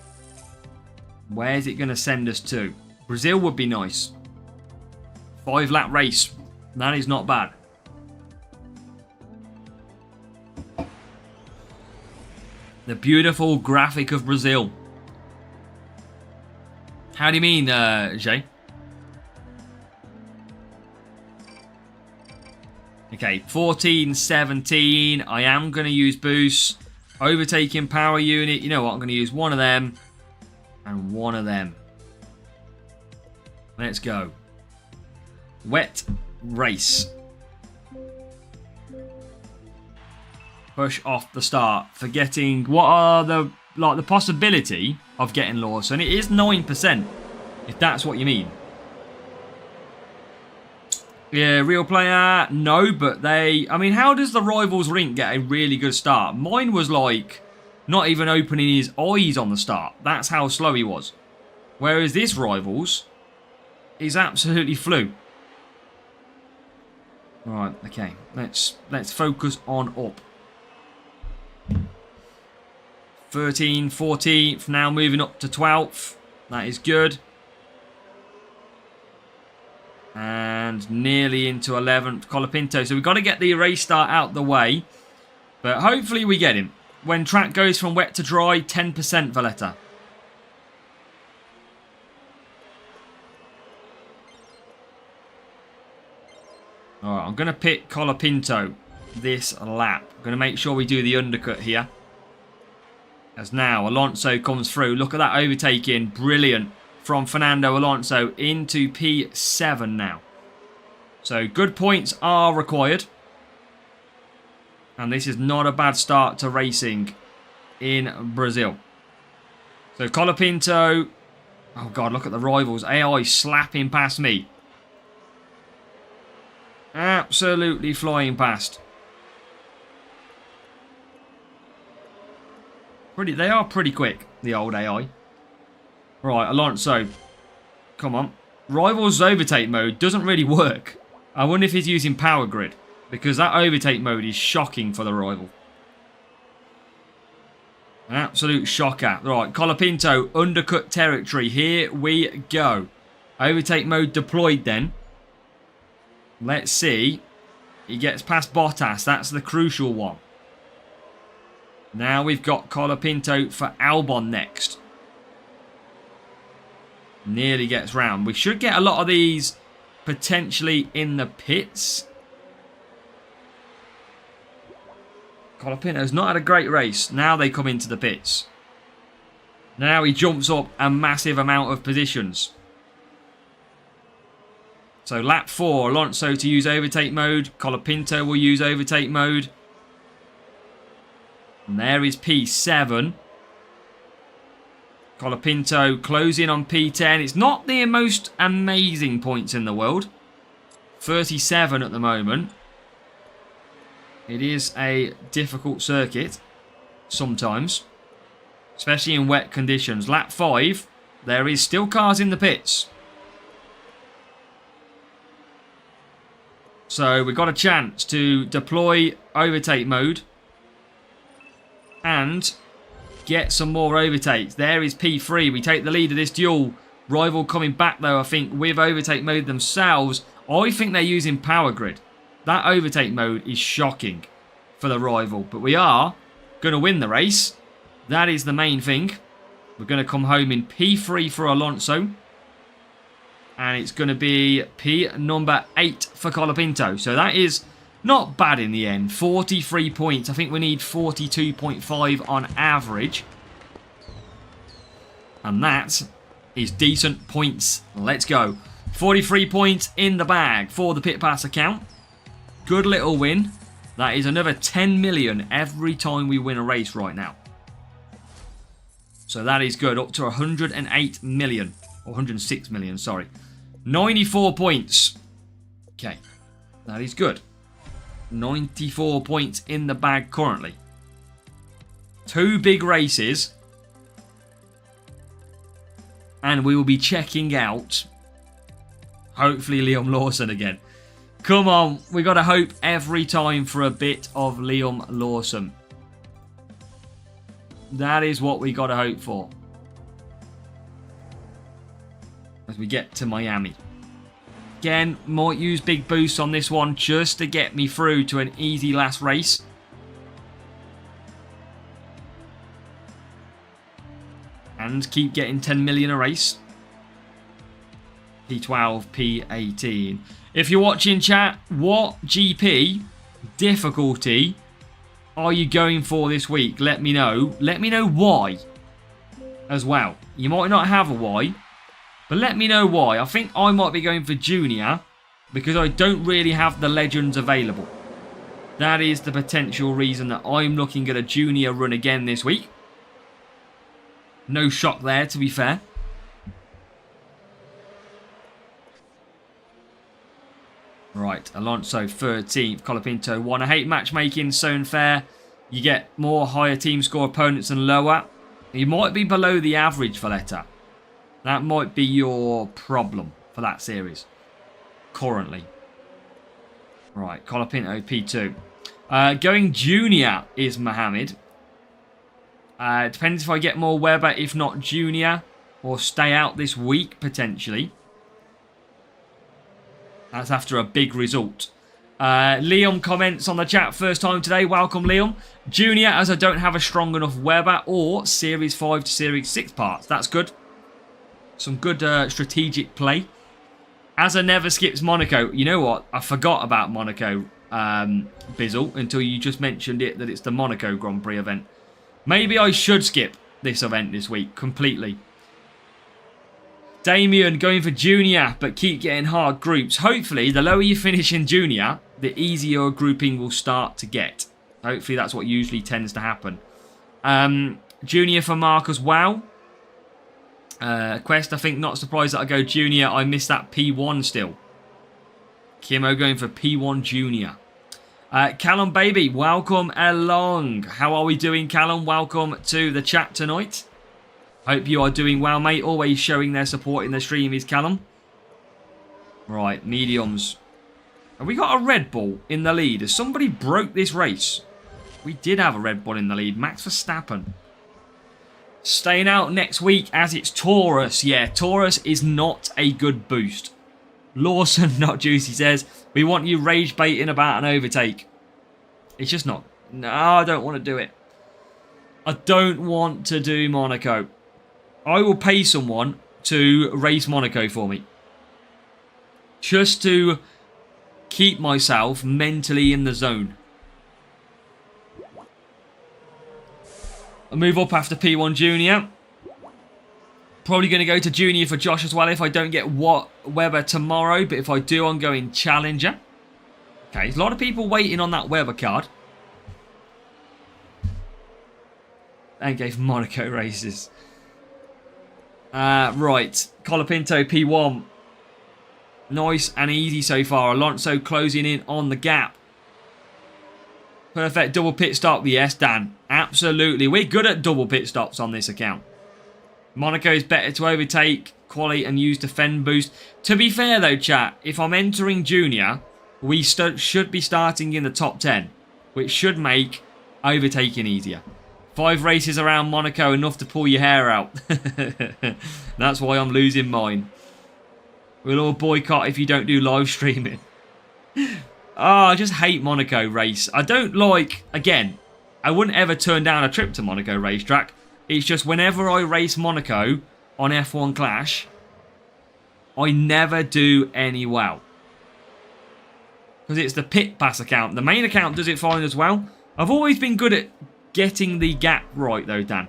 Where's it going to send us to? Brazil would be nice. 5-lap race. That is not bad. The beautiful graphic of Brazil. How do you mean, Jay? Okay, 14, 17. I am going to use boost. Overtaking power unit. You know what? I'm going to use one of them. And one of them. Let's go. Wet race. Push off the start. Forgetting what are the possibility of getting Lawson. It is 9%. If that's what you mean. Yeah, real player, no, but they... I mean, how does the Rivals rink get a really good start? Mine was like not even opening his eyes on the start. That's how slow he was. Whereas this Rivals is absolutely flew. Right, okay. Let's focus on up. 13th, 14th, now moving up to 12th. That is good. And nearly into 11th, Colapinto. So we've got to get the race start out the way. But hopefully we get him. When track goes from wet to dry, 10% Valletta. Alright, I'm going to pick Colapinto this lap. I'm going to make sure we do the undercut here. As now Alonso comes through. Look at that overtaking. Brilliant. From Fernando Alonso into P7 now. So good points are required. And this is not a bad start to racing in Brazil. So Colapinto. Oh God, look at the Rivals. AI slapping past me. Absolutely flying past. They are pretty quick, the old AI. Right, Alonso. Come on. Rivals overtake mode doesn't really work. I wonder if he's using power grid. Because that overtake mode is shocking for the rival. An absolute shocker. Right, Colapinto, undercut territory. Here we go. Overtake mode deployed then. Let's see. He gets past Bottas. That's the crucial one. Now we've got Colapinto for Albon next. Nearly gets round. We should get a lot of these potentially in the pits. Colapinto's not had a great race. Now they come into the pits. Now he jumps up a massive amount of positions. So lap 4, Alonso to use overtake mode. Colapinto will use overtake mode. And there is P7. Colapinto closing on P10. It's not the most amazing points in the world. 37 at the moment. It is a difficult circuit sometimes. Especially in wet conditions. Lap 5, there is still cars in the pits. So we've got a chance to deploy overtake mode. And get some more overtakes. There is P3. We take the lead of this duel. Rival coming back though, I think, with overtake mode themselves. I think they're using power grid. That overtake mode is shocking for the rival. But we are going to win the race. That is the main thing. We're going to come home in P3 for Alonso. And it's going to be P number 8 for Colapinto. So that is not bad in the end. 43 points. I think we need 42.5 on average. And that is decent points. Let's go. 43 points in the bag for the Pit Pass account. Good little win. That is another 10 million every time we win a race right now. So that is good. Up to 108 million. Or 106 million, sorry. 94 points. Okay. That is good. 94 points in the bag currently. 2 big races. And we will be checking out, hopefully, Liam Lawson again. Come on. We got to hope every time for a bit of Liam Lawson. That is what we got to hope for. As we get to Miami. Again, might use big boosts on this one just to get me through to an easy last race. And keep getting 10 million a race. P12, P18. If you're watching chat, what GP difficulty are you going for this week? Let me know. Let me know why as well. You might not have a why. But let me know why. I think I might be going for Junior because I don't really have the Legends available. That is the potential reason that I'm looking at a Junior run again this week. No shock there, to be fair. Right, Alonso 13th, Colapinto 1. I hate matchmaking so unfair. You get more higher team score opponents than lower. You might be below the average, Valletta. That might be your problem for that series. Currently. Right, Colapinto P2. Going junior is Mohammed. Depends if I get more Weber, if not junior. Or stay out this week, potentially. That's after a big result. Liam comments on the chat first time today. Welcome, Liam. Junior, as I don't have a strong enough Weber or Series 5 to Series 6 parts. That's good. Some good strategic play. As I never skips Monaco. You know what? I forgot about Monaco, Bizzle, until you just mentioned it, that it's the Monaco Grand Prix event. Maybe I should skip this event this week completely. Damien going for junior, but keep getting hard groups. Hopefully, the lower you finish in junior, the easier grouping will start to get. Hopefully, that's what usually tends to happen. Junior for Mark as well. Quest, I think, not surprised that I go junior. I missed that P1 still. Kimo going for P1 junior. Callum Baby, welcome along. How are we doing, Callum? Welcome to the chat tonight. Hope you are doing well, mate. Always showing their support in the stream is Callum. Right, mediums. Have we got a Red Bull in the lead? Has somebody broke this race? We did have a Red Bull in the lead. Max Verstappen. Staying out next week as it's Taurus. Yeah, Taurus is not a good boost. Lawson, not Juicy, says, we want you rage baiting about an overtake. It's just not. No, I don't want to do it. I don't want to do Monaco. I will pay someone to race Monaco for me. Just to keep myself mentally in the zone. I'll move up after P1 Junior. Probably going to go to Junior for Josh as well if I don't get Weber tomorrow. But if I do, I'm going Challenger. Okay, there's a lot of people waiting on that Weber card. And gave Monaco races. Right, Colapinto P1. Nice and easy so far. Alonso closing in on the gap. Perfect double pit stop. Yes, Dan. Absolutely. We're good at double pit stops on this account. Monaco is better to overtake, quali, and use defend boost. To be fair, though, chat, if I'm entering junior, we should be starting in the top 10, which should make overtaking easier. 5 races around Monaco, enough to pull your hair out. That's why I'm losing mine. We'll all boycott if you don't do live streaming. I just hate Monaco race. I don't like, again, I wouldn't ever turn down a trip to Monaco racetrack. It's just whenever I race Monaco on F1 Clash, I never do any well. Because it's the pit pass account. The main account does it fine as well. I've always been good at getting the gap right though, Dan.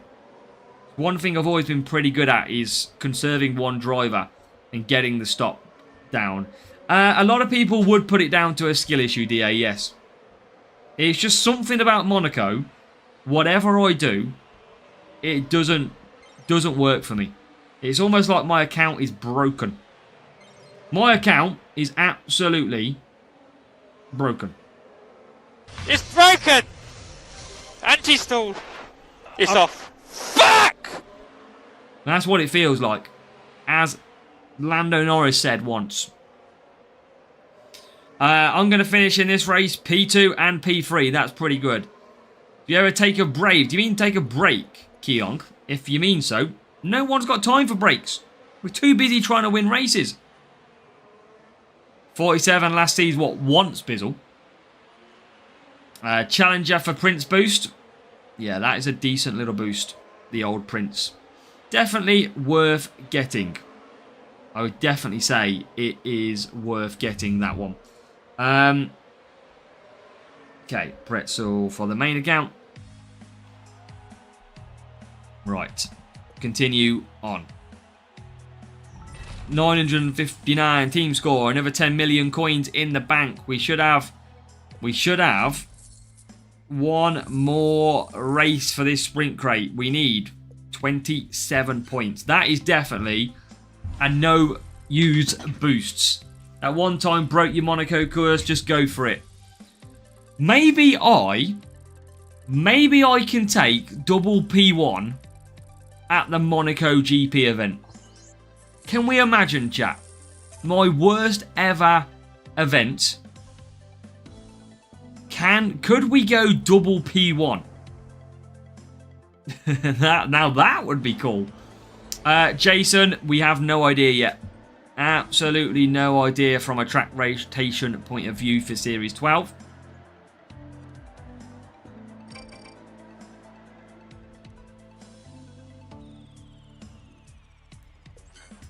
One thing I've always been pretty good at is conserving one driver and getting the stop down. A lot of people would put it down to a skill issue, DA, yes. It's just something about Monaco. Whatever I do, it doesn't work for me. It's almost like my account is broken. My account is absolutely broken. It's broken! Anti-stall! It's off. Fuck! That's what it feels like. As Lando Norris said once. I'm going to finish in this race P2 and P3. That's pretty good. If you ever take a break, do you mean take a break, Keong? If you mean so, no one's got time for breaks. We're too busy trying to win races. 47 last season, what, once, Bizzle? Challenger for Prince boost. Yeah, that is a decent little boost. The old Prince. Definitely worth getting. I would definitely say it is worth getting that one. Okay, Pretzel for the main account. Right. Continue on. 959 team score. Another 10 million coins in the bank. We should have one more race for this sprint crate. We need 27 points. That is definitely a no use boosts. At one time, broke your Monaco course. Just go for it. Maybe I can take double P1 at the Monaco GP event. Can we imagine, chat? My worst ever event. Could we go double P1? Now that would be cool. Jason, we have no idea yet. Absolutely no idea from a track rotation point of view for Series 12.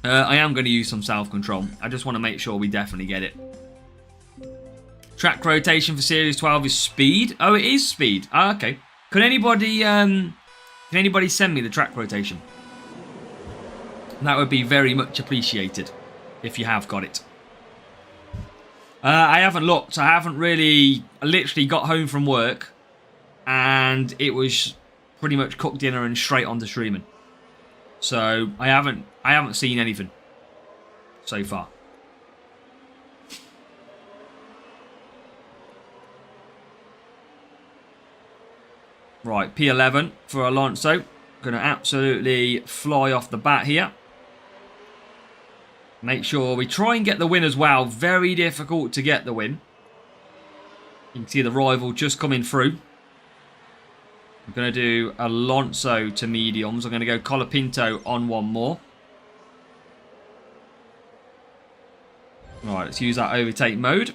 I am going to use some self-control. I just want to make sure we definitely get it. Track rotation for Series 12 is speed. Oh, it is speed. Okay. Can anybody send me the track rotation? That would be very much appreciated if you have got it. I haven't looked. I literally got home from work and it was pretty much cooked dinner and straight on to streaming. So I haven't seen anything so far. Right, P11 for Alonso. Going to absolutely fly off the bat here. Make sure we try and get the win as well. Very difficult to get the win. You can see the rival just coming through. I'm going to do Alonso to mediums. I'm going to go Colapinto on one more. Right, let's use that overtake mode.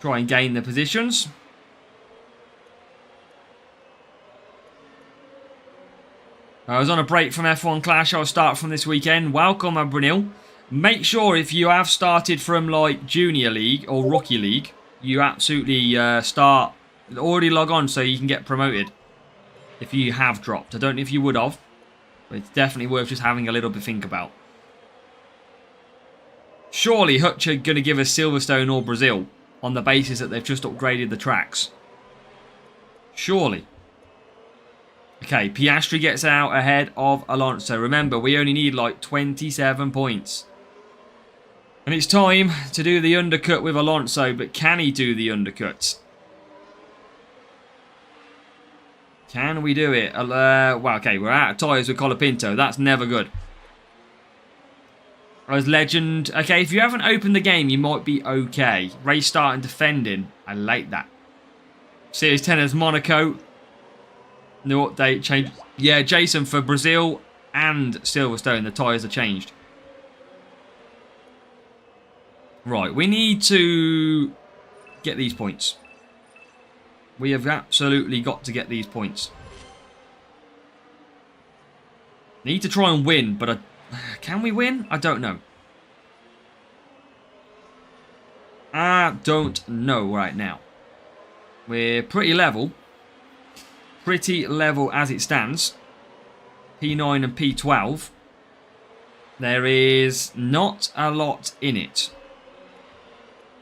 Try and gain the positions. I was on a break from F1 Clash. I'll start from this weekend. Welcome, Brunil. Make sure if you have started from like Junior League or Rookie League, you absolutely already log on so you can get promoted. If you have dropped. I don't know if you would have, but it's definitely worth just having a little bit to think about. Surely Hutch are going to give us Silverstone or Brazil on the basis that they've just upgraded the tracks. Surely. Okay, Piastri gets out ahead of Alonso. Remember, we only need like 27 points. And it's time to do the undercut with Alonso, but can he do the undercut? Can we do it? Well, okay, we're out of tyres with Colapinto. That's never good. As Legend. Okay, if you haven't opened the game, you might be okay. Race start and defending. I like that. Series 10 as Monaco. No update. Change. Yeah, Jason, for Brazil and Silverstone, the tyres are changed. Right, we need to get these points. We have absolutely got to get these points. Need to try and win, but can we win? I don't know. I don't know right now. We're pretty level. Pretty level as it stands. P9 and P12. There is not a lot in it.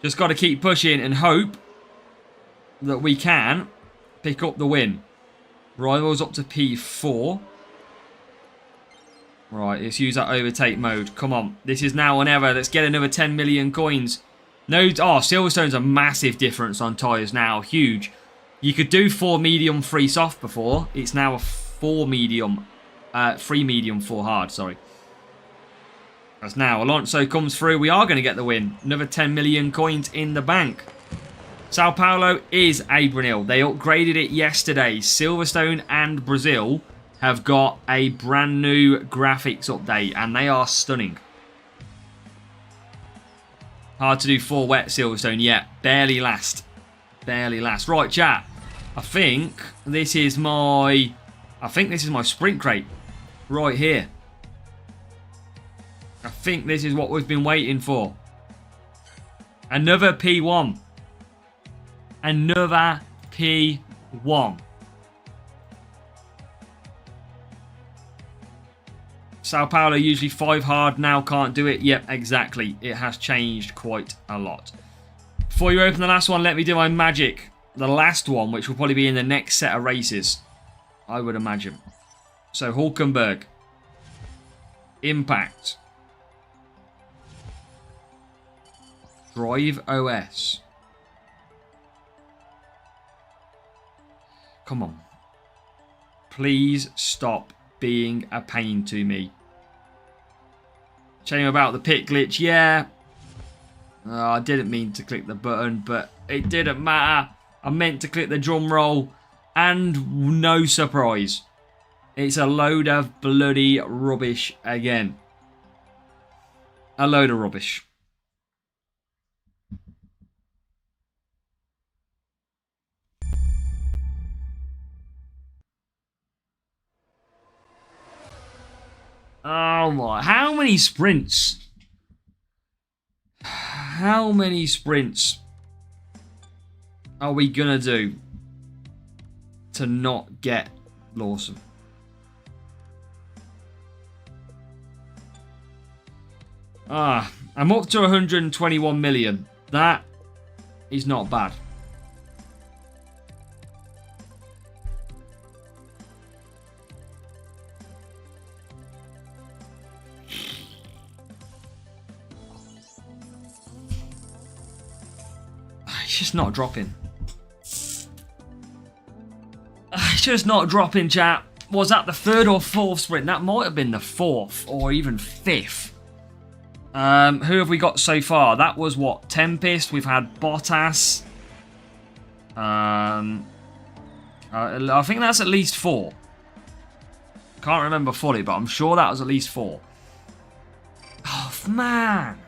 Just got to keep pushing and hope that we can pick up the win. Rivals up to P4. Right, let's use that overtake mode. Come on. This is now or never. Let's get another 10 million coins. No, Silverstone's a massive difference on tyres now. Huge. You could do 4 medium, 3 soft before. It's now a 4 medium, 3 medium, 4 hard, sorry. As now Alonso comes through. We are going to get the win. Another 10 million coins in the bank. Sao Paulo is a Brunil. They upgraded it yesterday. Silverstone and Brazil have got a brand new graphics update and they are stunning. Hard to do 4 wet Silverstone yet. Barely last. Barely last. Right, chat. I think this is my sprint crate. Right here. I think this is what we've been waiting for. Another P1. Another P1. Sao Paulo usually 5 hard, now can't do it. Yep, exactly. It has changed quite a lot. Before you open the last one, let me do my magic. The last one, which will probably be in the next set of races, I would imagine. So, Hulkenberg. Impact. Drive OS. Come on. Please stop being a pain to me. Shame about the pit glitch, yeah. I didn't mean to click the button, but it didn't matter. I meant to click the drum roll, and no surprise. It's a load of bloody rubbish again. A load of rubbish. Oh my, how many sprints? How many sprints are we gonna do to not get Lawson? I'm up to 121 million. That is not bad. It's just not dropping. It's just not dropping, chat. Was that the third or fourth sprint? That might have been the fourth or even fifth. Who have we got so far? That was what? Tempest. We've had Bottas. I think that's at least 4. Can't remember fully, but I'm sure that was at least 4. Oh, man.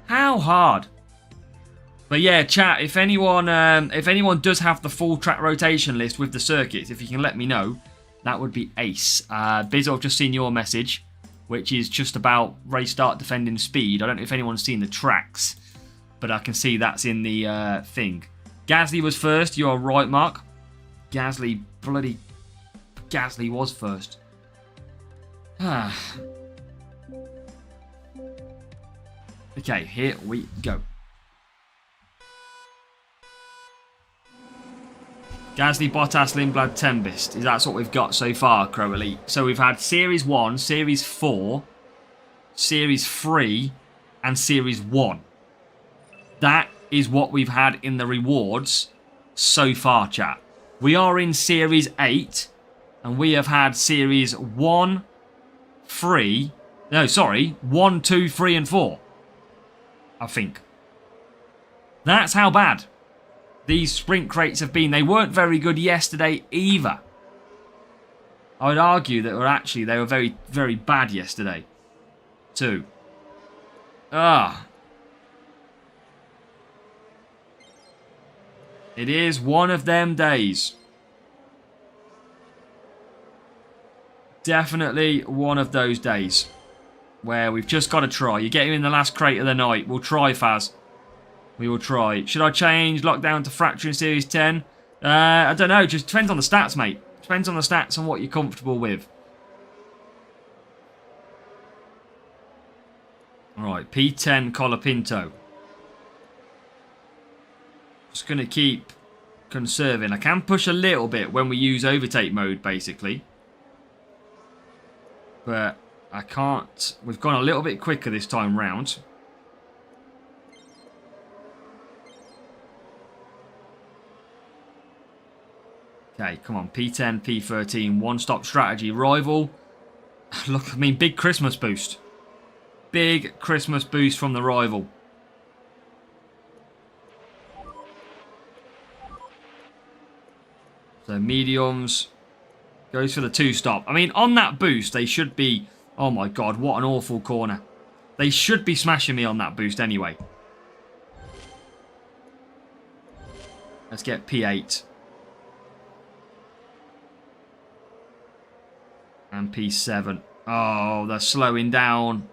How hard? But yeah, chat, if anyone does have the full track rotation list with the circuits, if you can let me know, that would be ace. Biz, I've just seen your message, which is just about race start, defending, speed. I don't know if anyone's seen the tracks, but I can see that's in the thing. Gasly was first. You're right, Mark. Gasly was first. Okay, here we go. Gasly, Bottas, Lindblad, Tempest. That's what we've got so far, Crow Elite. So we've had Series 1, Series 4, Series 3, and Series 1. That is what we've had in the rewards so far, chat. We are in Series 8, and we have had Series 1, 3... No, sorry. 1, 2, 3, and 4. I think. That's how bad these sprint crates have been. They weren't very good yesterday either. I would argue that they were very, very bad yesterday too. It is one of them days. Definitely one of those days where we've just got to try. You get him in the last crate of the night. We'll try, Faz. We will try. Should I change lockdown to fracture in Series 10? I don't know. Just depends on the stats, mate. Depends on the stats and what you're comfortable with. Alright, P10 Colapinto. Just going to keep conserving. I can push a little bit when we use overtake mode, basically. But I can't. We've gone a little bit quicker this time round. Okay, come on. P10, P13, one-stop strategy. Rival. Look, I mean, big Christmas boost. Big Christmas boost from the rival. So, mediums. Goes for the two-stop. I mean, on that boost, they should be... Oh, my God, what an awful corner. They should be smashing me on that boost anyway. Let's get P8. And P7. Oh, they're slowing down.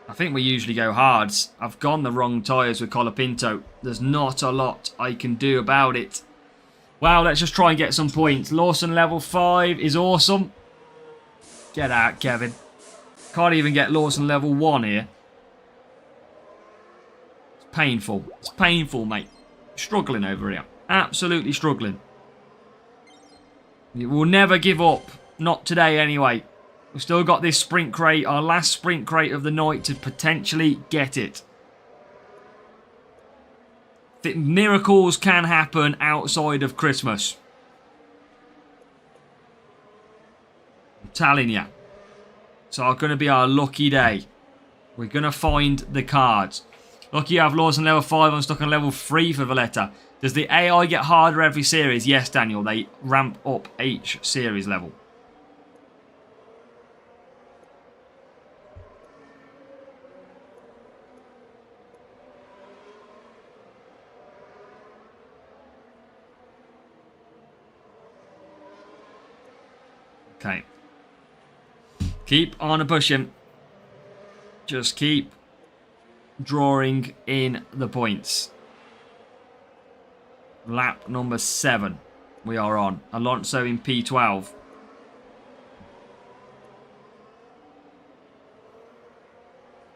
I think we usually go hards. I've gone the wrong tyres with Colapinto. There's not a lot I can do about it. Wow, let's just try and get some points. Lawson level 5 is awesome. Get out, Kevin. Can't even get Lawson level 1 here. It's painful. It's painful, mate. Struggling over here. Absolutely struggling. We'll never give up Not today, anyway. We've still got this sprint crate, our last sprint crate of the night, to potentially get it. Miracles can happen outside of Christmas. I'm telling you. So it's going to be our lucky day. We're going to find the cards. Lucky you have Lawson level 5. I'm stuck on level 3 for Valletta. Does the AI get harder every series? Yes, Daniel. They ramp up each series level. Okay. Keep on pushing. Just keep drawing in the points. Lap number 7 we are on. Alonso in P12.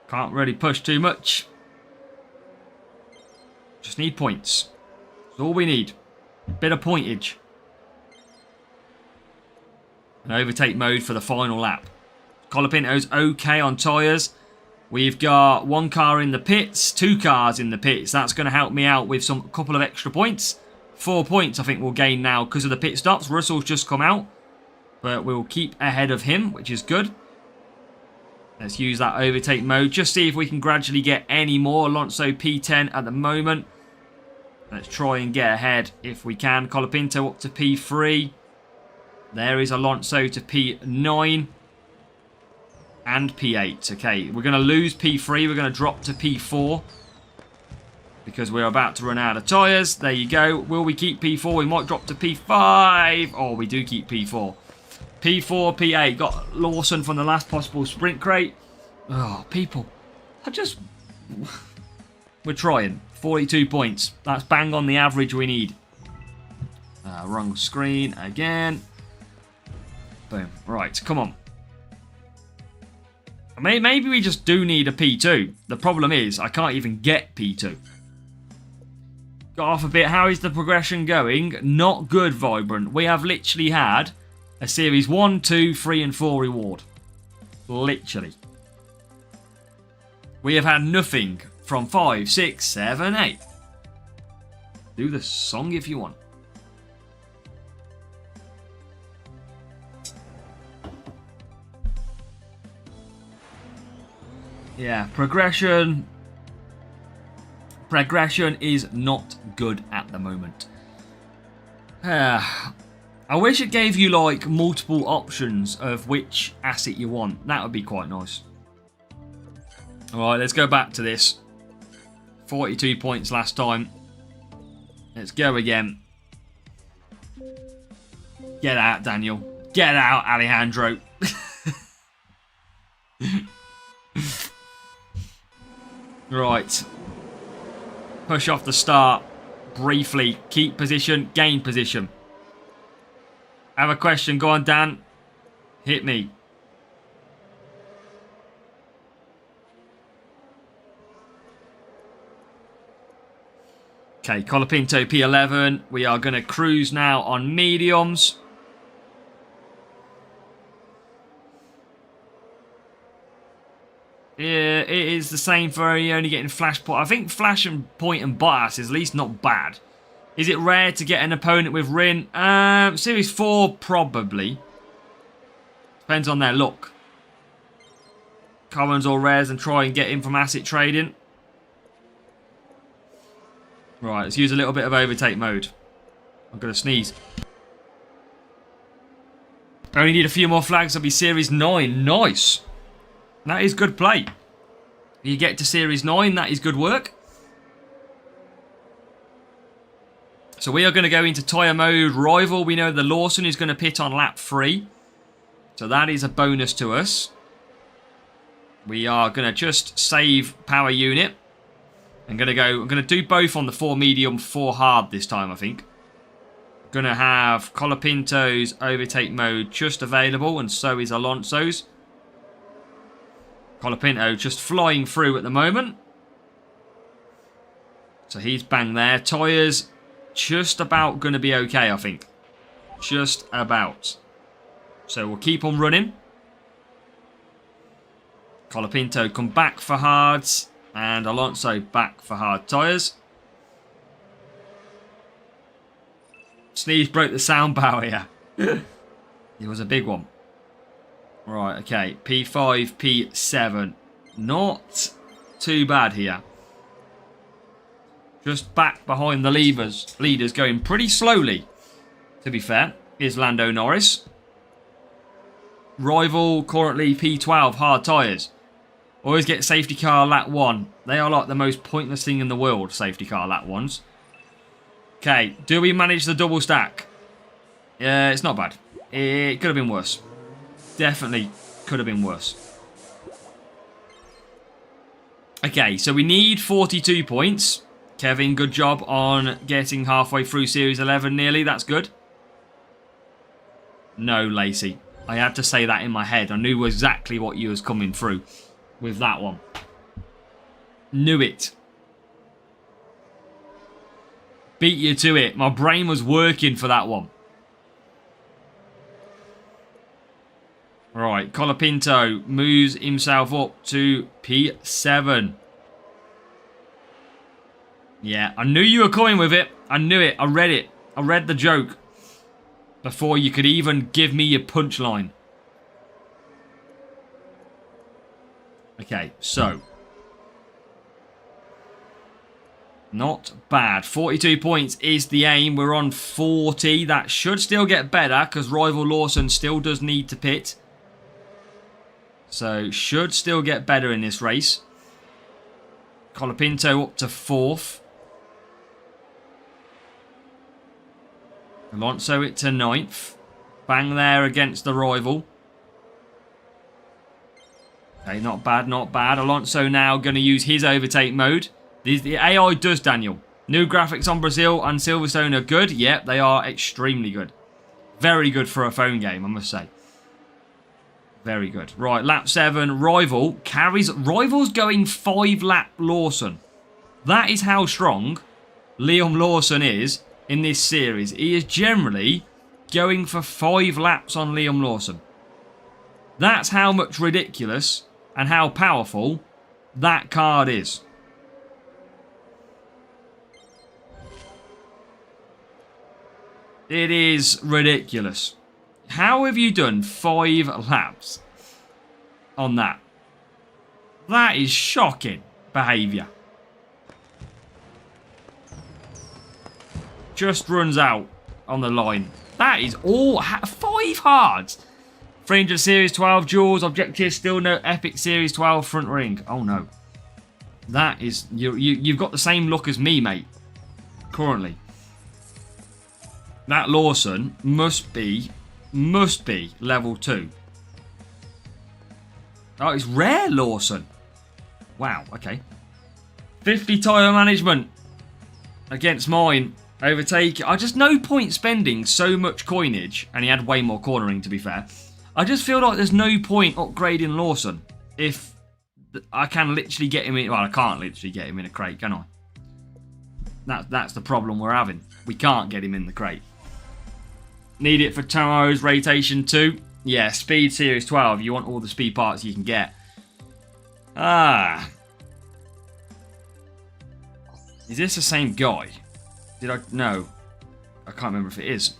Can't really push too much. Just need points. That's all we need. Bit of pointage. And overtake mode for the final lap. Colapinto's okay on tyres. We've got 1 car in the pits, 2 cars in the pits. That's going to help me out with a couple of extra points. 4 points I think we'll gain now because of the pit stops. Russell's just come out. But we'll keep ahead of him, which is good. Let's use that overtake mode. Just see if we can gradually get any more. Alonso P10 at the moment. Let's try and get ahead if we can. Colapinto up to P3. There is Alonso to P9 and P8. Okay, we're going to lose P3. We're going to drop to P4 because we're about to run out of tyres. There you go. Will we keep P4? We might drop to P5. Oh, we do keep P4. P4, P8. Got Lawson from the last possible sprint crate. Oh, people. We're trying. 42 points. That's bang on the average we need. Wrong screen again. Boom. Right, come on. Maybe we just do need a P2. The problem is, I can't even get P2. Got off a bit. How is the progression going? Not good, Vibrant. We have literally had a Series 1, 2, 3 and 4 reward. Literally. We have had nothing from 5, 6, 7, 8. Do the song if you want. Yeah, progression is not good at the moment. I wish it gave you like multiple options of which asset you want. That would be quite nice. Alright, let's go back to this. 42 points last time. Let's go again. Get out, Daniel. Get out, Alejandro. Right. Push off the start. Briefly. Keep position. Gain position. Have a question. Go on, Dan. Hit me. Okay, Colapinto P11. We are going to cruise now on mediums. Yeah, it is the same for only getting flash point. I think flash and point and bias is at least not bad. Is it rare to get an opponent with Rin? Series 4, probably. Depends on their luck. Commons or rares and try and get in from asset trading. Right, let's use a little bit of overtake mode. I'm going to sneeze. Only need a few more flags. I'll be Series 9. Nice. That is good play. You get to Series 9, that is good work. So we are going to go into tyre mode rival. We know the Lawson is going to pit on lap 3. So that is a bonus to us. We are going to just save power unit. I'm going to do both on the 4 medium, 4 hard this time, I think. Going to have Colapinto's overtake mode just available, and so is Alonso's. Colapinto just flying through at the moment. So he's bang there. Tyres just about going to be okay, I think. Just about. So we'll keep on running. Colapinto come back for hards. And Alonso back for hard tyres. Sneeze broke the sound barrier. It was a big one. Right, okay. P5, P7. Not too bad here. Just back behind the leaders going pretty slowly, to be fair, is Lando Norris. Rival currently P12 hard tyres. Always get safety car lap 1. They are like the most pointless thing in the world, safety car lap 1s. Okay, do we manage the double stack? Yeah, it's not bad. It could have been worse. Definitely could have been worse. Okay, so we need 42 points. Kevin, good job on getting halfway through Series 11 nearly. That's good. No, Lacey. I had to say that in my head. I knew exactly what you was coming through with that one. Knew it. Beat you to it. My brain was working for that one. Right, Colapinto moves himself up to P7. Yeah, I knew you were coming with it. I knew it. I read it. I read the joke before you could even give me your punchline. Okay, so. Not bad. 42 points is the aim. We're on 40. That should still get better because rival Lawson still does need to pit. So, should still get better in this race. Colapinto up to 4th. Alonso it to 9th. Bang there against the rival. Okay, not bad, not bad. Alonso now going to use his overtake mode. The AI does, Daniel. New graphics on Brazil and Silverstone are good. Yep, they are extremely good. Very good for a phone game, I must say. Very good. Right, lap 7. Rival carries... Rival's going 5-lap Lawson. That is how strong Liam Lawson is in this series. He is generally going for 5 laps on Liam Lawson. That's how much ridiculous and how powerful that card is. It is ridiculous. How have you done 5 laps on that? That is shocking behaviour. Just runs out on the line. That is all 5 hards. 300 Series 12 duels, objectives, still no Epic Series 12 front ring. Oh no. That is, you've got the same look as me, mate. Currently. That Lawson must be level 2. Oh, it's rare Lawson. Wow, okay. 50 tyre management against mine. Overtake. I just no point spending so much coinage. And he had way more cornering, to be fair. I just feel like there's no point upgrading Lawson if I can literally get him in. Well, I can't literally get him in a crate, can I? That's the problem we're having. We can't get him in the crate. Need it for tomorrow's rotation 2. Yeah, Speed Series 12. You want all the speed parts you can get. Ah. Is this the same guy? Did I... No. I can't remember if it is.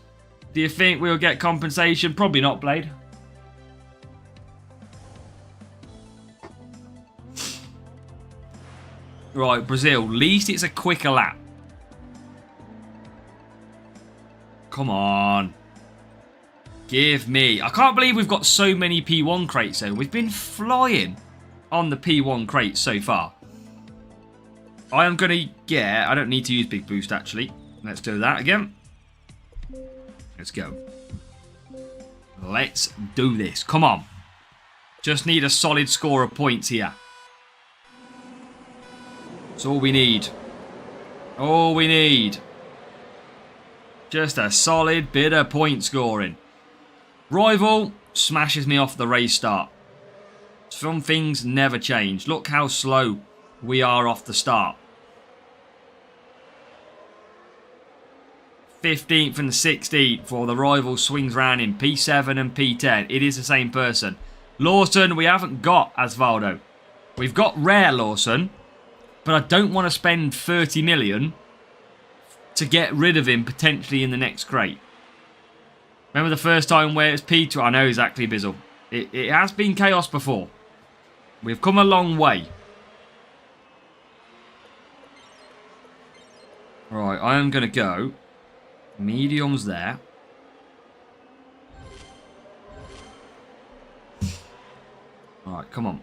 Do you think we'll get compensation? Probably not, Blade. Right, Brazil. At least it's a quicker lap. Come on. Give me. I can't believe we've got so many P1 crates though. We've been flying on the P1 crates so far. I am going to get... I don't need to use Big Boost actually. Let's do that again. Let's go. Let's do this. Come on. Just need a solid score of points here. That's all we need. All we need. Just a solid bit of point scoring. Rival smashes me off the race start. Some things never change. Look how slow we are off the start. 15th and 16th for the rival swings round in P7 and P10. It is the same person. Lawson, we haven't got Asvaldo. We've got Rare Lawson, but I don't want to spend 30 million to get rid of him potentially in the next crate. Remember the first time where it's P2? I know exactly, Bizzle. It has been chaos before. We've come a long way. Right, I am going to go. Medium's there. Alright, come on.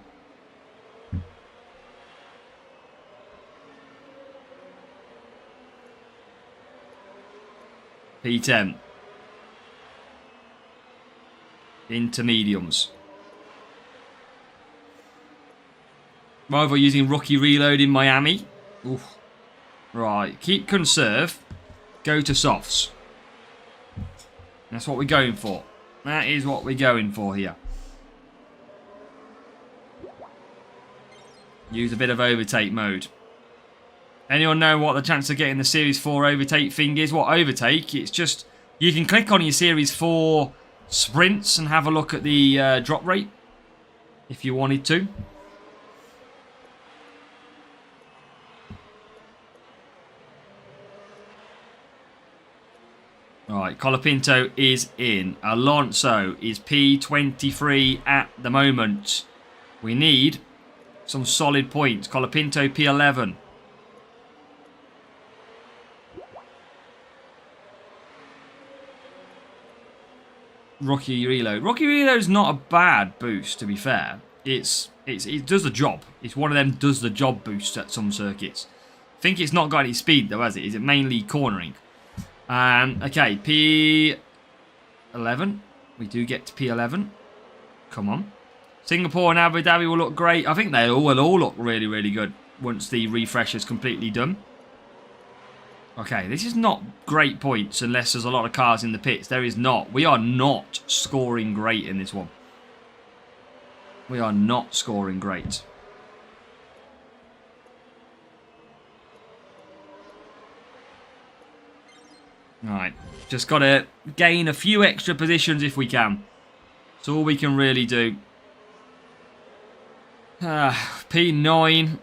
P10. Into mediums. Rival using rookie reload in Miami. Oof. Right, keep conserve. Go to softs. That's what we're going for. That is what we're going for here. Use a bit of overtake mode. Anyone know what the chance of getting the Series 4 overtake thing is? What overtake? It's just, you can click on your Series 4 sprints and have a look at the drop rate. If you wanted to. Alright, Colapinto is in. Alonso is P23 at the moment. We need some solid points. Colapinto P11. Rookie reload. Rookie reload is not a bad boost, to be fair. It does the job. It's one of them does the job boosts at some circuits. I think it's not got any speed though, has it? Is it mainly cornering? Okay, P11. We do get to P11. Come on. Singapore and Abu Dhabi will look great. I think they will all look really, really good once the refresh is completely done. Okay, this is not great points unless there's a lot of cars in the pits. There is not. We are not scoring great in this one. We are not scoring great. Alright, just got to gain a few extra positions if we can. That's all we can really do. P9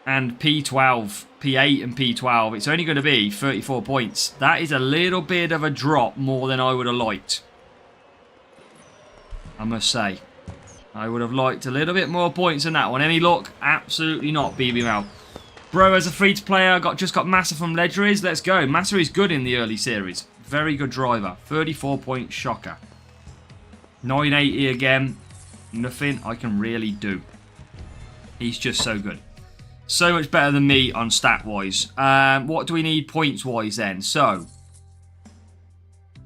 and P12. P8 and P12. It's only going to be 34 points. That is a little bit of a drop more than I would have liked. I must say. I would have liked a little bit more points than that one. Any luck? Absolutely not, BBML. Bro, as a free-to-player, just got Massa from Ledgers. Let's go. Massa is good in the early series. Very good driver. 34-point shocker. 980 again. Nothing I can really do. He's just so good. So much better than me on stat-wise. What do we need points-wise then? So,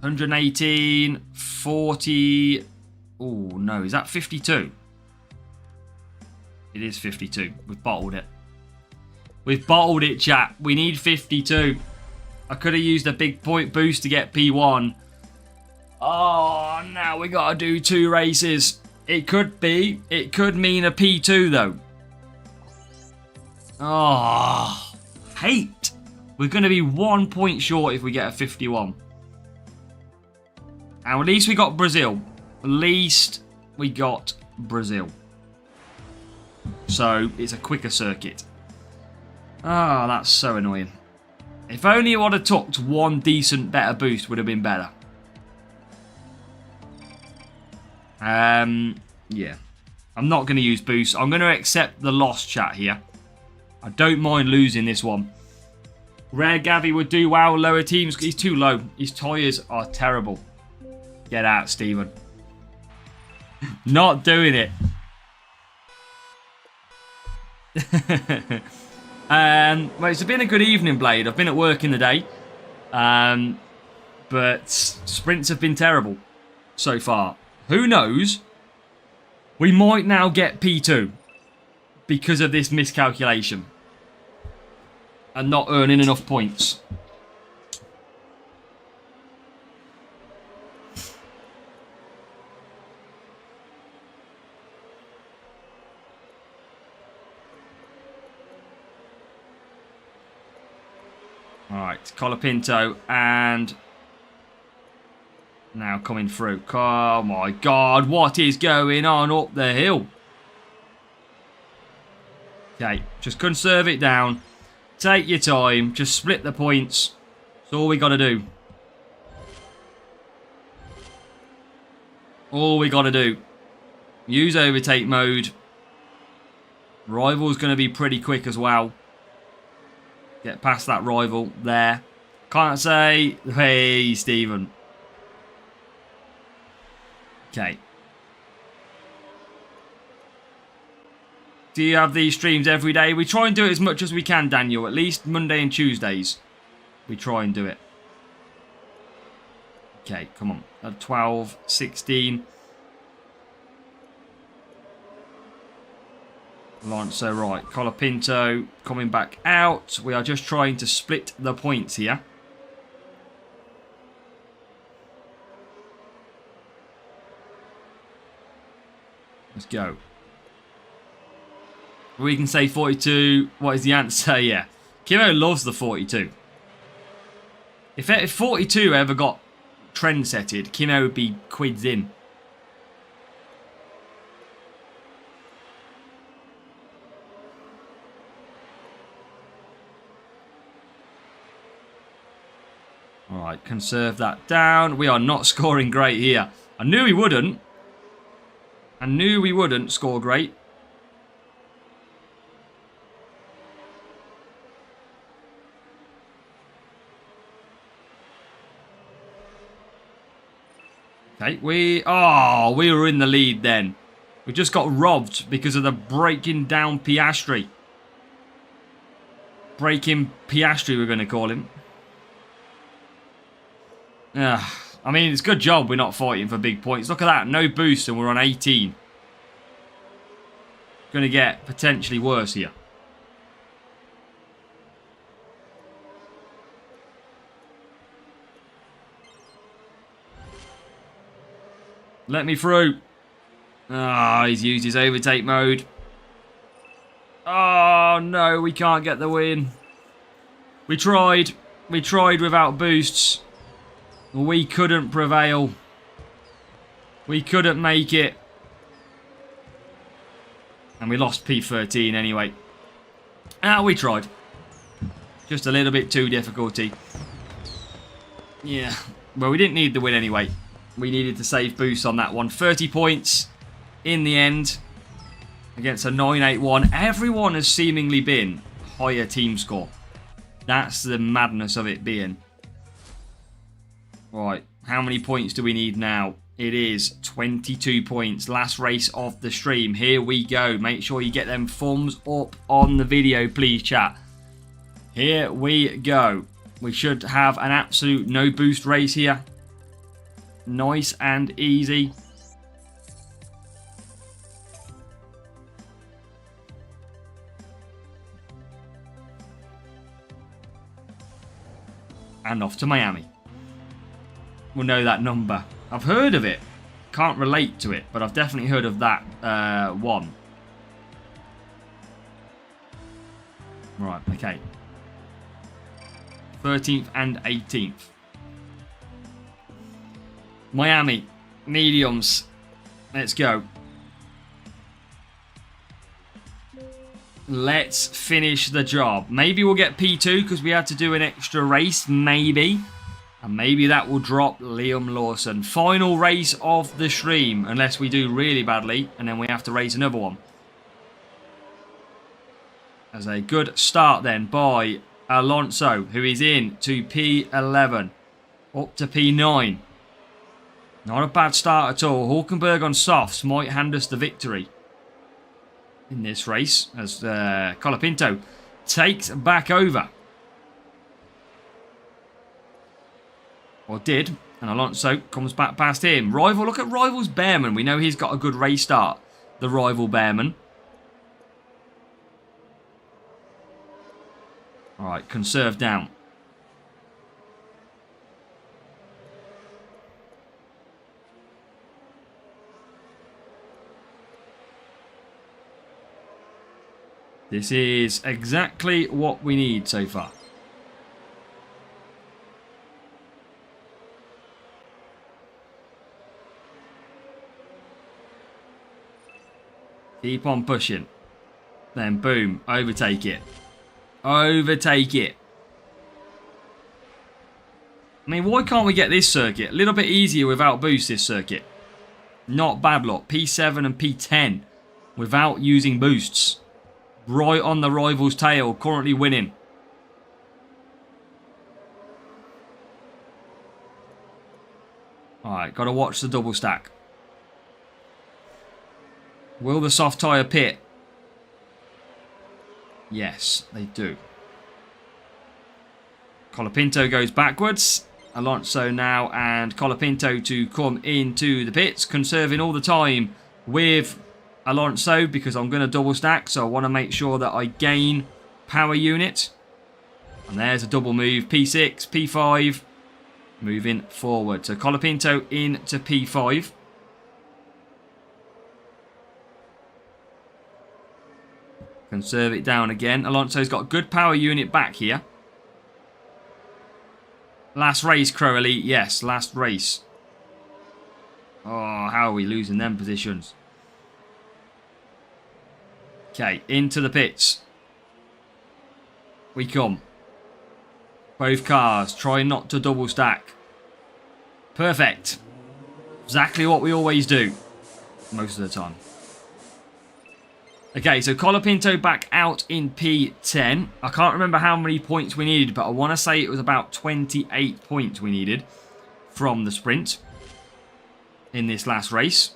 118, 40... Oh, no. Is that 52? It is 52. We've bottled it. We've bottled it, chat. We need 52. I could have used a big point boost to get P1. Oh, now we got to do 2 races. It could be. It could mean a P2, though. Oh, hate. We're going to be 1 point short if we get a 51. And at least we got Brazil. At least we got Brazil. So, it's a quicker circuit. Ah, that's so annoying. If only it would have took one decent, better boost would have been better. Yeah. I'm not going to use boost. I'm going to accept the loss, chat, here. I don't mind losing this one. Rare Gavi would do well. Lower teams. He's too low. His tyres are terrible. Get out, Stephen. Not doing it. Well, it's been a good evening, Blade. I've been at work in the day. But sprints have been terrible so far. Who knows? We might now get P2 because of this miscalculation and not earning enough points. Alright, Colapinto and now coming through. Oh my god, what is going on up the hill? Okay, just conserve it down. Take your time. Just split the points. That's all we got to do. All we got to do. Use overtake mode. Rival's going to be pretty quick as well. Get past that rival there. Can't say, hey, Stephen. Okay. Do you have these streams every day? We try and do it as much as we can, Daniel. At least Monday and Tuesdays. We try and do it. Okay, come on. 12, 16. Alonso, right. Colapinto coming back out. We are just trying to split the points here. Let's go. We can say 42. What is the answer? Yeah. Kimo loves the 42. If 42 ever got trend setted, Kimo would be quids in. Alright, conserve that down. We are not scoring great here. I knew we wouldn't. I knew we wouldn't score great. Okay, we were in the lead then. We just got robbed because of the breaking down Piastri. Breaking Piastri, we're going to call him. I mean, it's a good job we're not fighting for big points. Look at that, no boost and we're on 18. Going to get potentially worse here. Let me through. Ah, he's used his overtake mode. Oh, no, we can't get the win. We tried. We tried without boosts. We couldn't prevail. We couldn't make it. And we lost P13 anyway. We tried. Just a little bit too difficulty. Yeah. Well, we didn't need the win anyway. We needed to save boost on that one. 30 points in the end against a 981. Everyone has seemingly been higher team score. That's the madness of it being. Right, how many points do we need now? It is 22 points. Last race of the stream. Here we go. Make sure you get them thumbs up on the video, please, chat. Here we go. We should have an absolute no boost race here. Nice and easy. And off to Miami. We'll know that number. I've heard of it. Can't relate to it, but I've definitely heard of that one. Right, okay. 13th and 18th. Miami. Mediums. Let's go. Let's finish the job. Maybe we'll get P2 because we had to do an extra race. Maybe. And maybe that will drop Liam Lawson. Final race of the stream. Unless we do really badly. And then we have to race another one. As a good start then by Alonso. Who is in to P11. Up to P9. Not a bad start at all. Hulkenberg on softs might hand us the victory in this race. As Colapinto takes back over. Or did. And Alonso comes back past him. Rival, look at Rival's Bearman. We know he's got a good race start. The Rival Bearman. Alright, conserve down. This is exactly what we need so far. Keep on pushing. Then boom, overtake it. Overtake it. I mean, why can't we get this circuit? A little bit easier without boost, this circuit. Not bad lot. P7 and P10 without using boosts. Right on the rival's tail, currently winning. Alright, got to watch the double stack. Will the soft tyre pit? Yes, they do. Colapinto goes backwards. Alonso now and Colapinto to come into the pits, conserving all the time with Alonso because I'm going to double stack, so I want to make sure that I gain power unit. And there's a double move, P6, P5, moving forward. So Colapinto into P5. Conserve it down again. Alonso's got a good power unit back here. Last race, Crow Elite. Yes, last race. Oh, how are we losing them positions? Okay, into the pits. We come. Both cars. Try not to double stack. Perfect. Exactly what we always do. Most of the time. Okay, so Colapinto back out in P10. I can't remember how many points we needed, but I want to say it was about 28 points we needed from the sprint in this last race.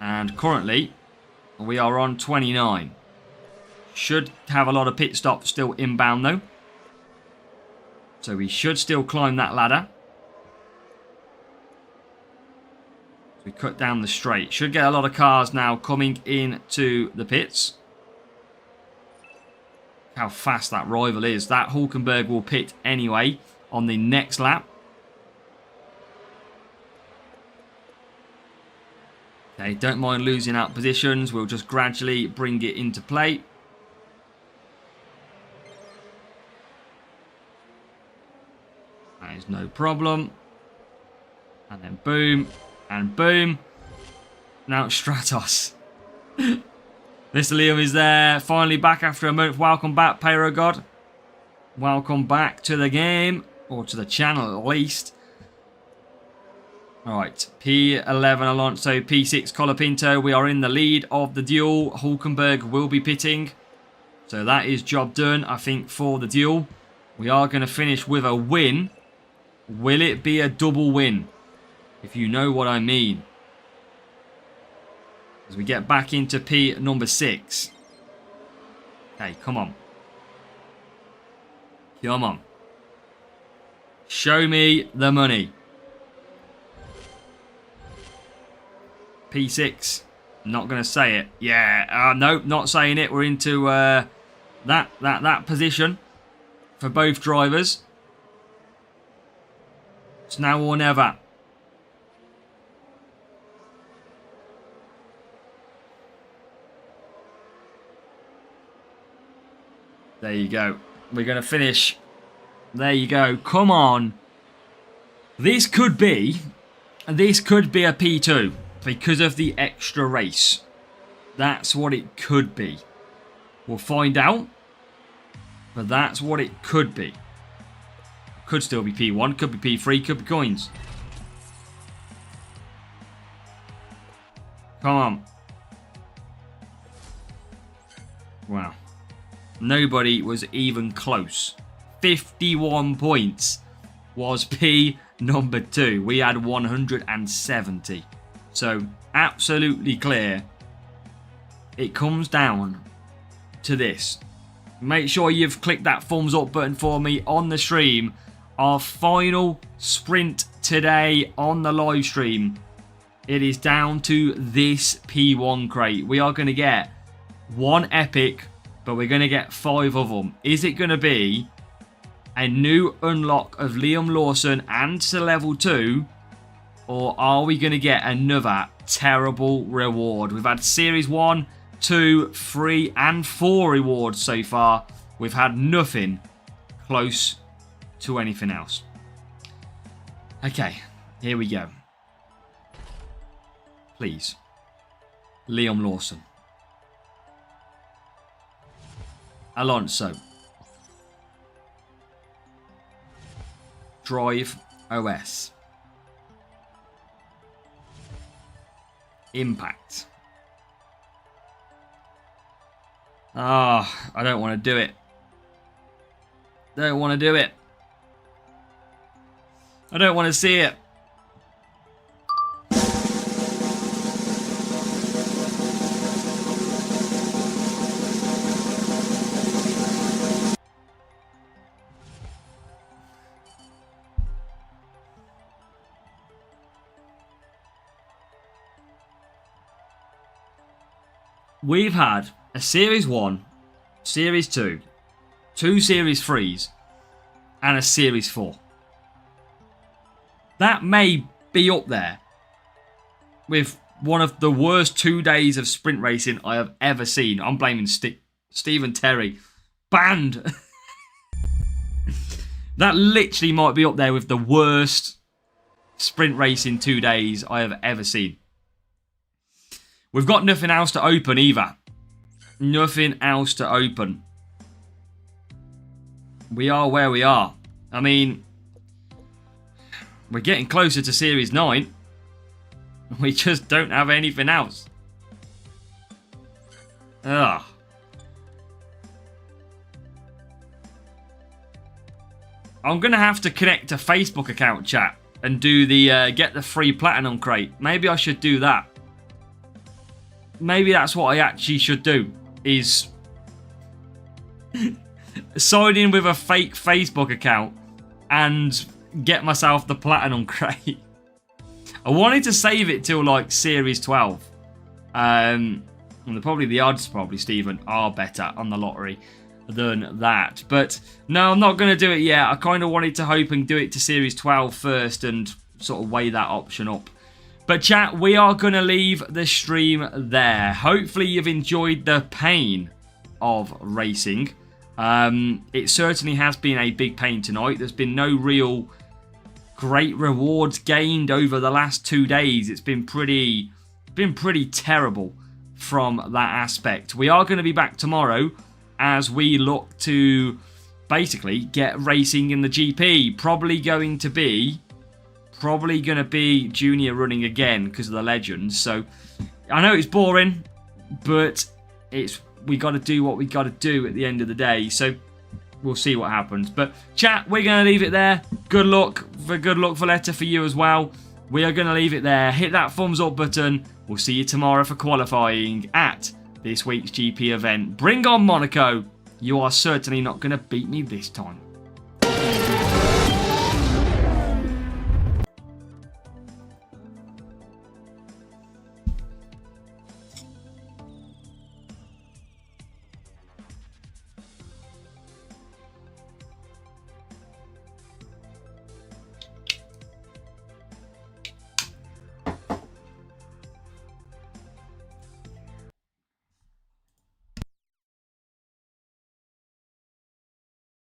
And currently, we are on 29. Should have a lot of pit stops still inbound, though. So we should still climb that ladder. We cut down the straight. Should get a lot of cars now coming into the pits. How fast that rival is. That Hulkenberg will pit anyway on the next lap. Okay, don't mind losing out positions. We'll just gradually bring it into play. That is no problem. And then boom. And boom. Now Stratos. Mr. Liam is there. Finally back after a month. Welcome back, Pyro God. Welcome back to the game. Or to the channel at least. Alright. P11 Alonso. P6 Colapinto. We are in the lead of the duel. Hulkenberg will be pitting. So that is job done, I think, for the duel. We are going to finish with a win. Will it be a double win? If you know what I mean. As we get back into P number 6. Okay, come on. Come on. Show me the money. P6. Not going to say it. Yeah. Nope, not saying it. We're into that position for both drivers. It's now or never. There you go. We're going to finish. There you go. Come on. This could be a P2 because of the extra race. That's what it could be. We'll find out. But that's what it could be. Could still be P1, could be P3, could be coins. Come on. Wow. Nobody was even close. 51 points was P number 2. We had 170. So, absolutely clear. It comes down to this. Make sure you've clicked that thumbs up button for me on the stream. Our final sprint today on the live stream. It is down to this P1 crate. We are going to get one epic, but we're going to get 5 of them. Is it going to be a new unlock of Liam Lawson and to level 2? Or are we going to get another terrible reward? We've had Series 1, 2, 3 and 4 rewards so far. We've had nothing close to anything else. Okay, here we go. Please. Liam Lawson. Alonso. Drive OS. Impact. I don't want to do it. Don't want to do it. I don't want to see it. We've had a Series 1, Series 2, 2 Series 3s, and a Series 4. That may be up there with one of the worst 2 days of sprint racing I have ever seen. I'm blaming Stephen Terry. Banned. That literally might be up there with the worst sprint racing 2 days I have ever seen. We've got nothing else to open either. Nothing else to open. We are where we are. I mean, we're getting closer to Series 9. We just don't have anything else. Ugh. I'm going to have to connect a Facebook account, chat, and do the get the free platinum crate. Maybe I should do that. Maybe that's what I actually should do, is sign in with a fake Facebook account and get myself the platinum crate. I wanted to save it till like Series 12. And probably the odds, Stephen, are better on the lottery than that. But no, I'm not going to do it yet. I kind of wanted to hope and do it to Series 12 first and sort of weigh that option up. But chat, we are going to leave the stream there. Hopefully you've enjoyed the pain of racing. It certainly has been a big pain tonight. There's been no real great rewards gained over the last 2 days. It's been pretty terrible from that aspect. We are going to be back tomorrow as we look to basically get racing in the GP. Probably going to be Junior running again because of the legends. So I know it's boring, but we got to do what we got to do at the end of the day. So we'll see what happens. But chat, we're going to leave it there. Good luck for Letter for you as well. We are going to leave it there. Hit that thumbs up button. We'll see you tomorrow for qualifying at this week's GP event. Bring on Monaco. You are certainly not going to beat me this time.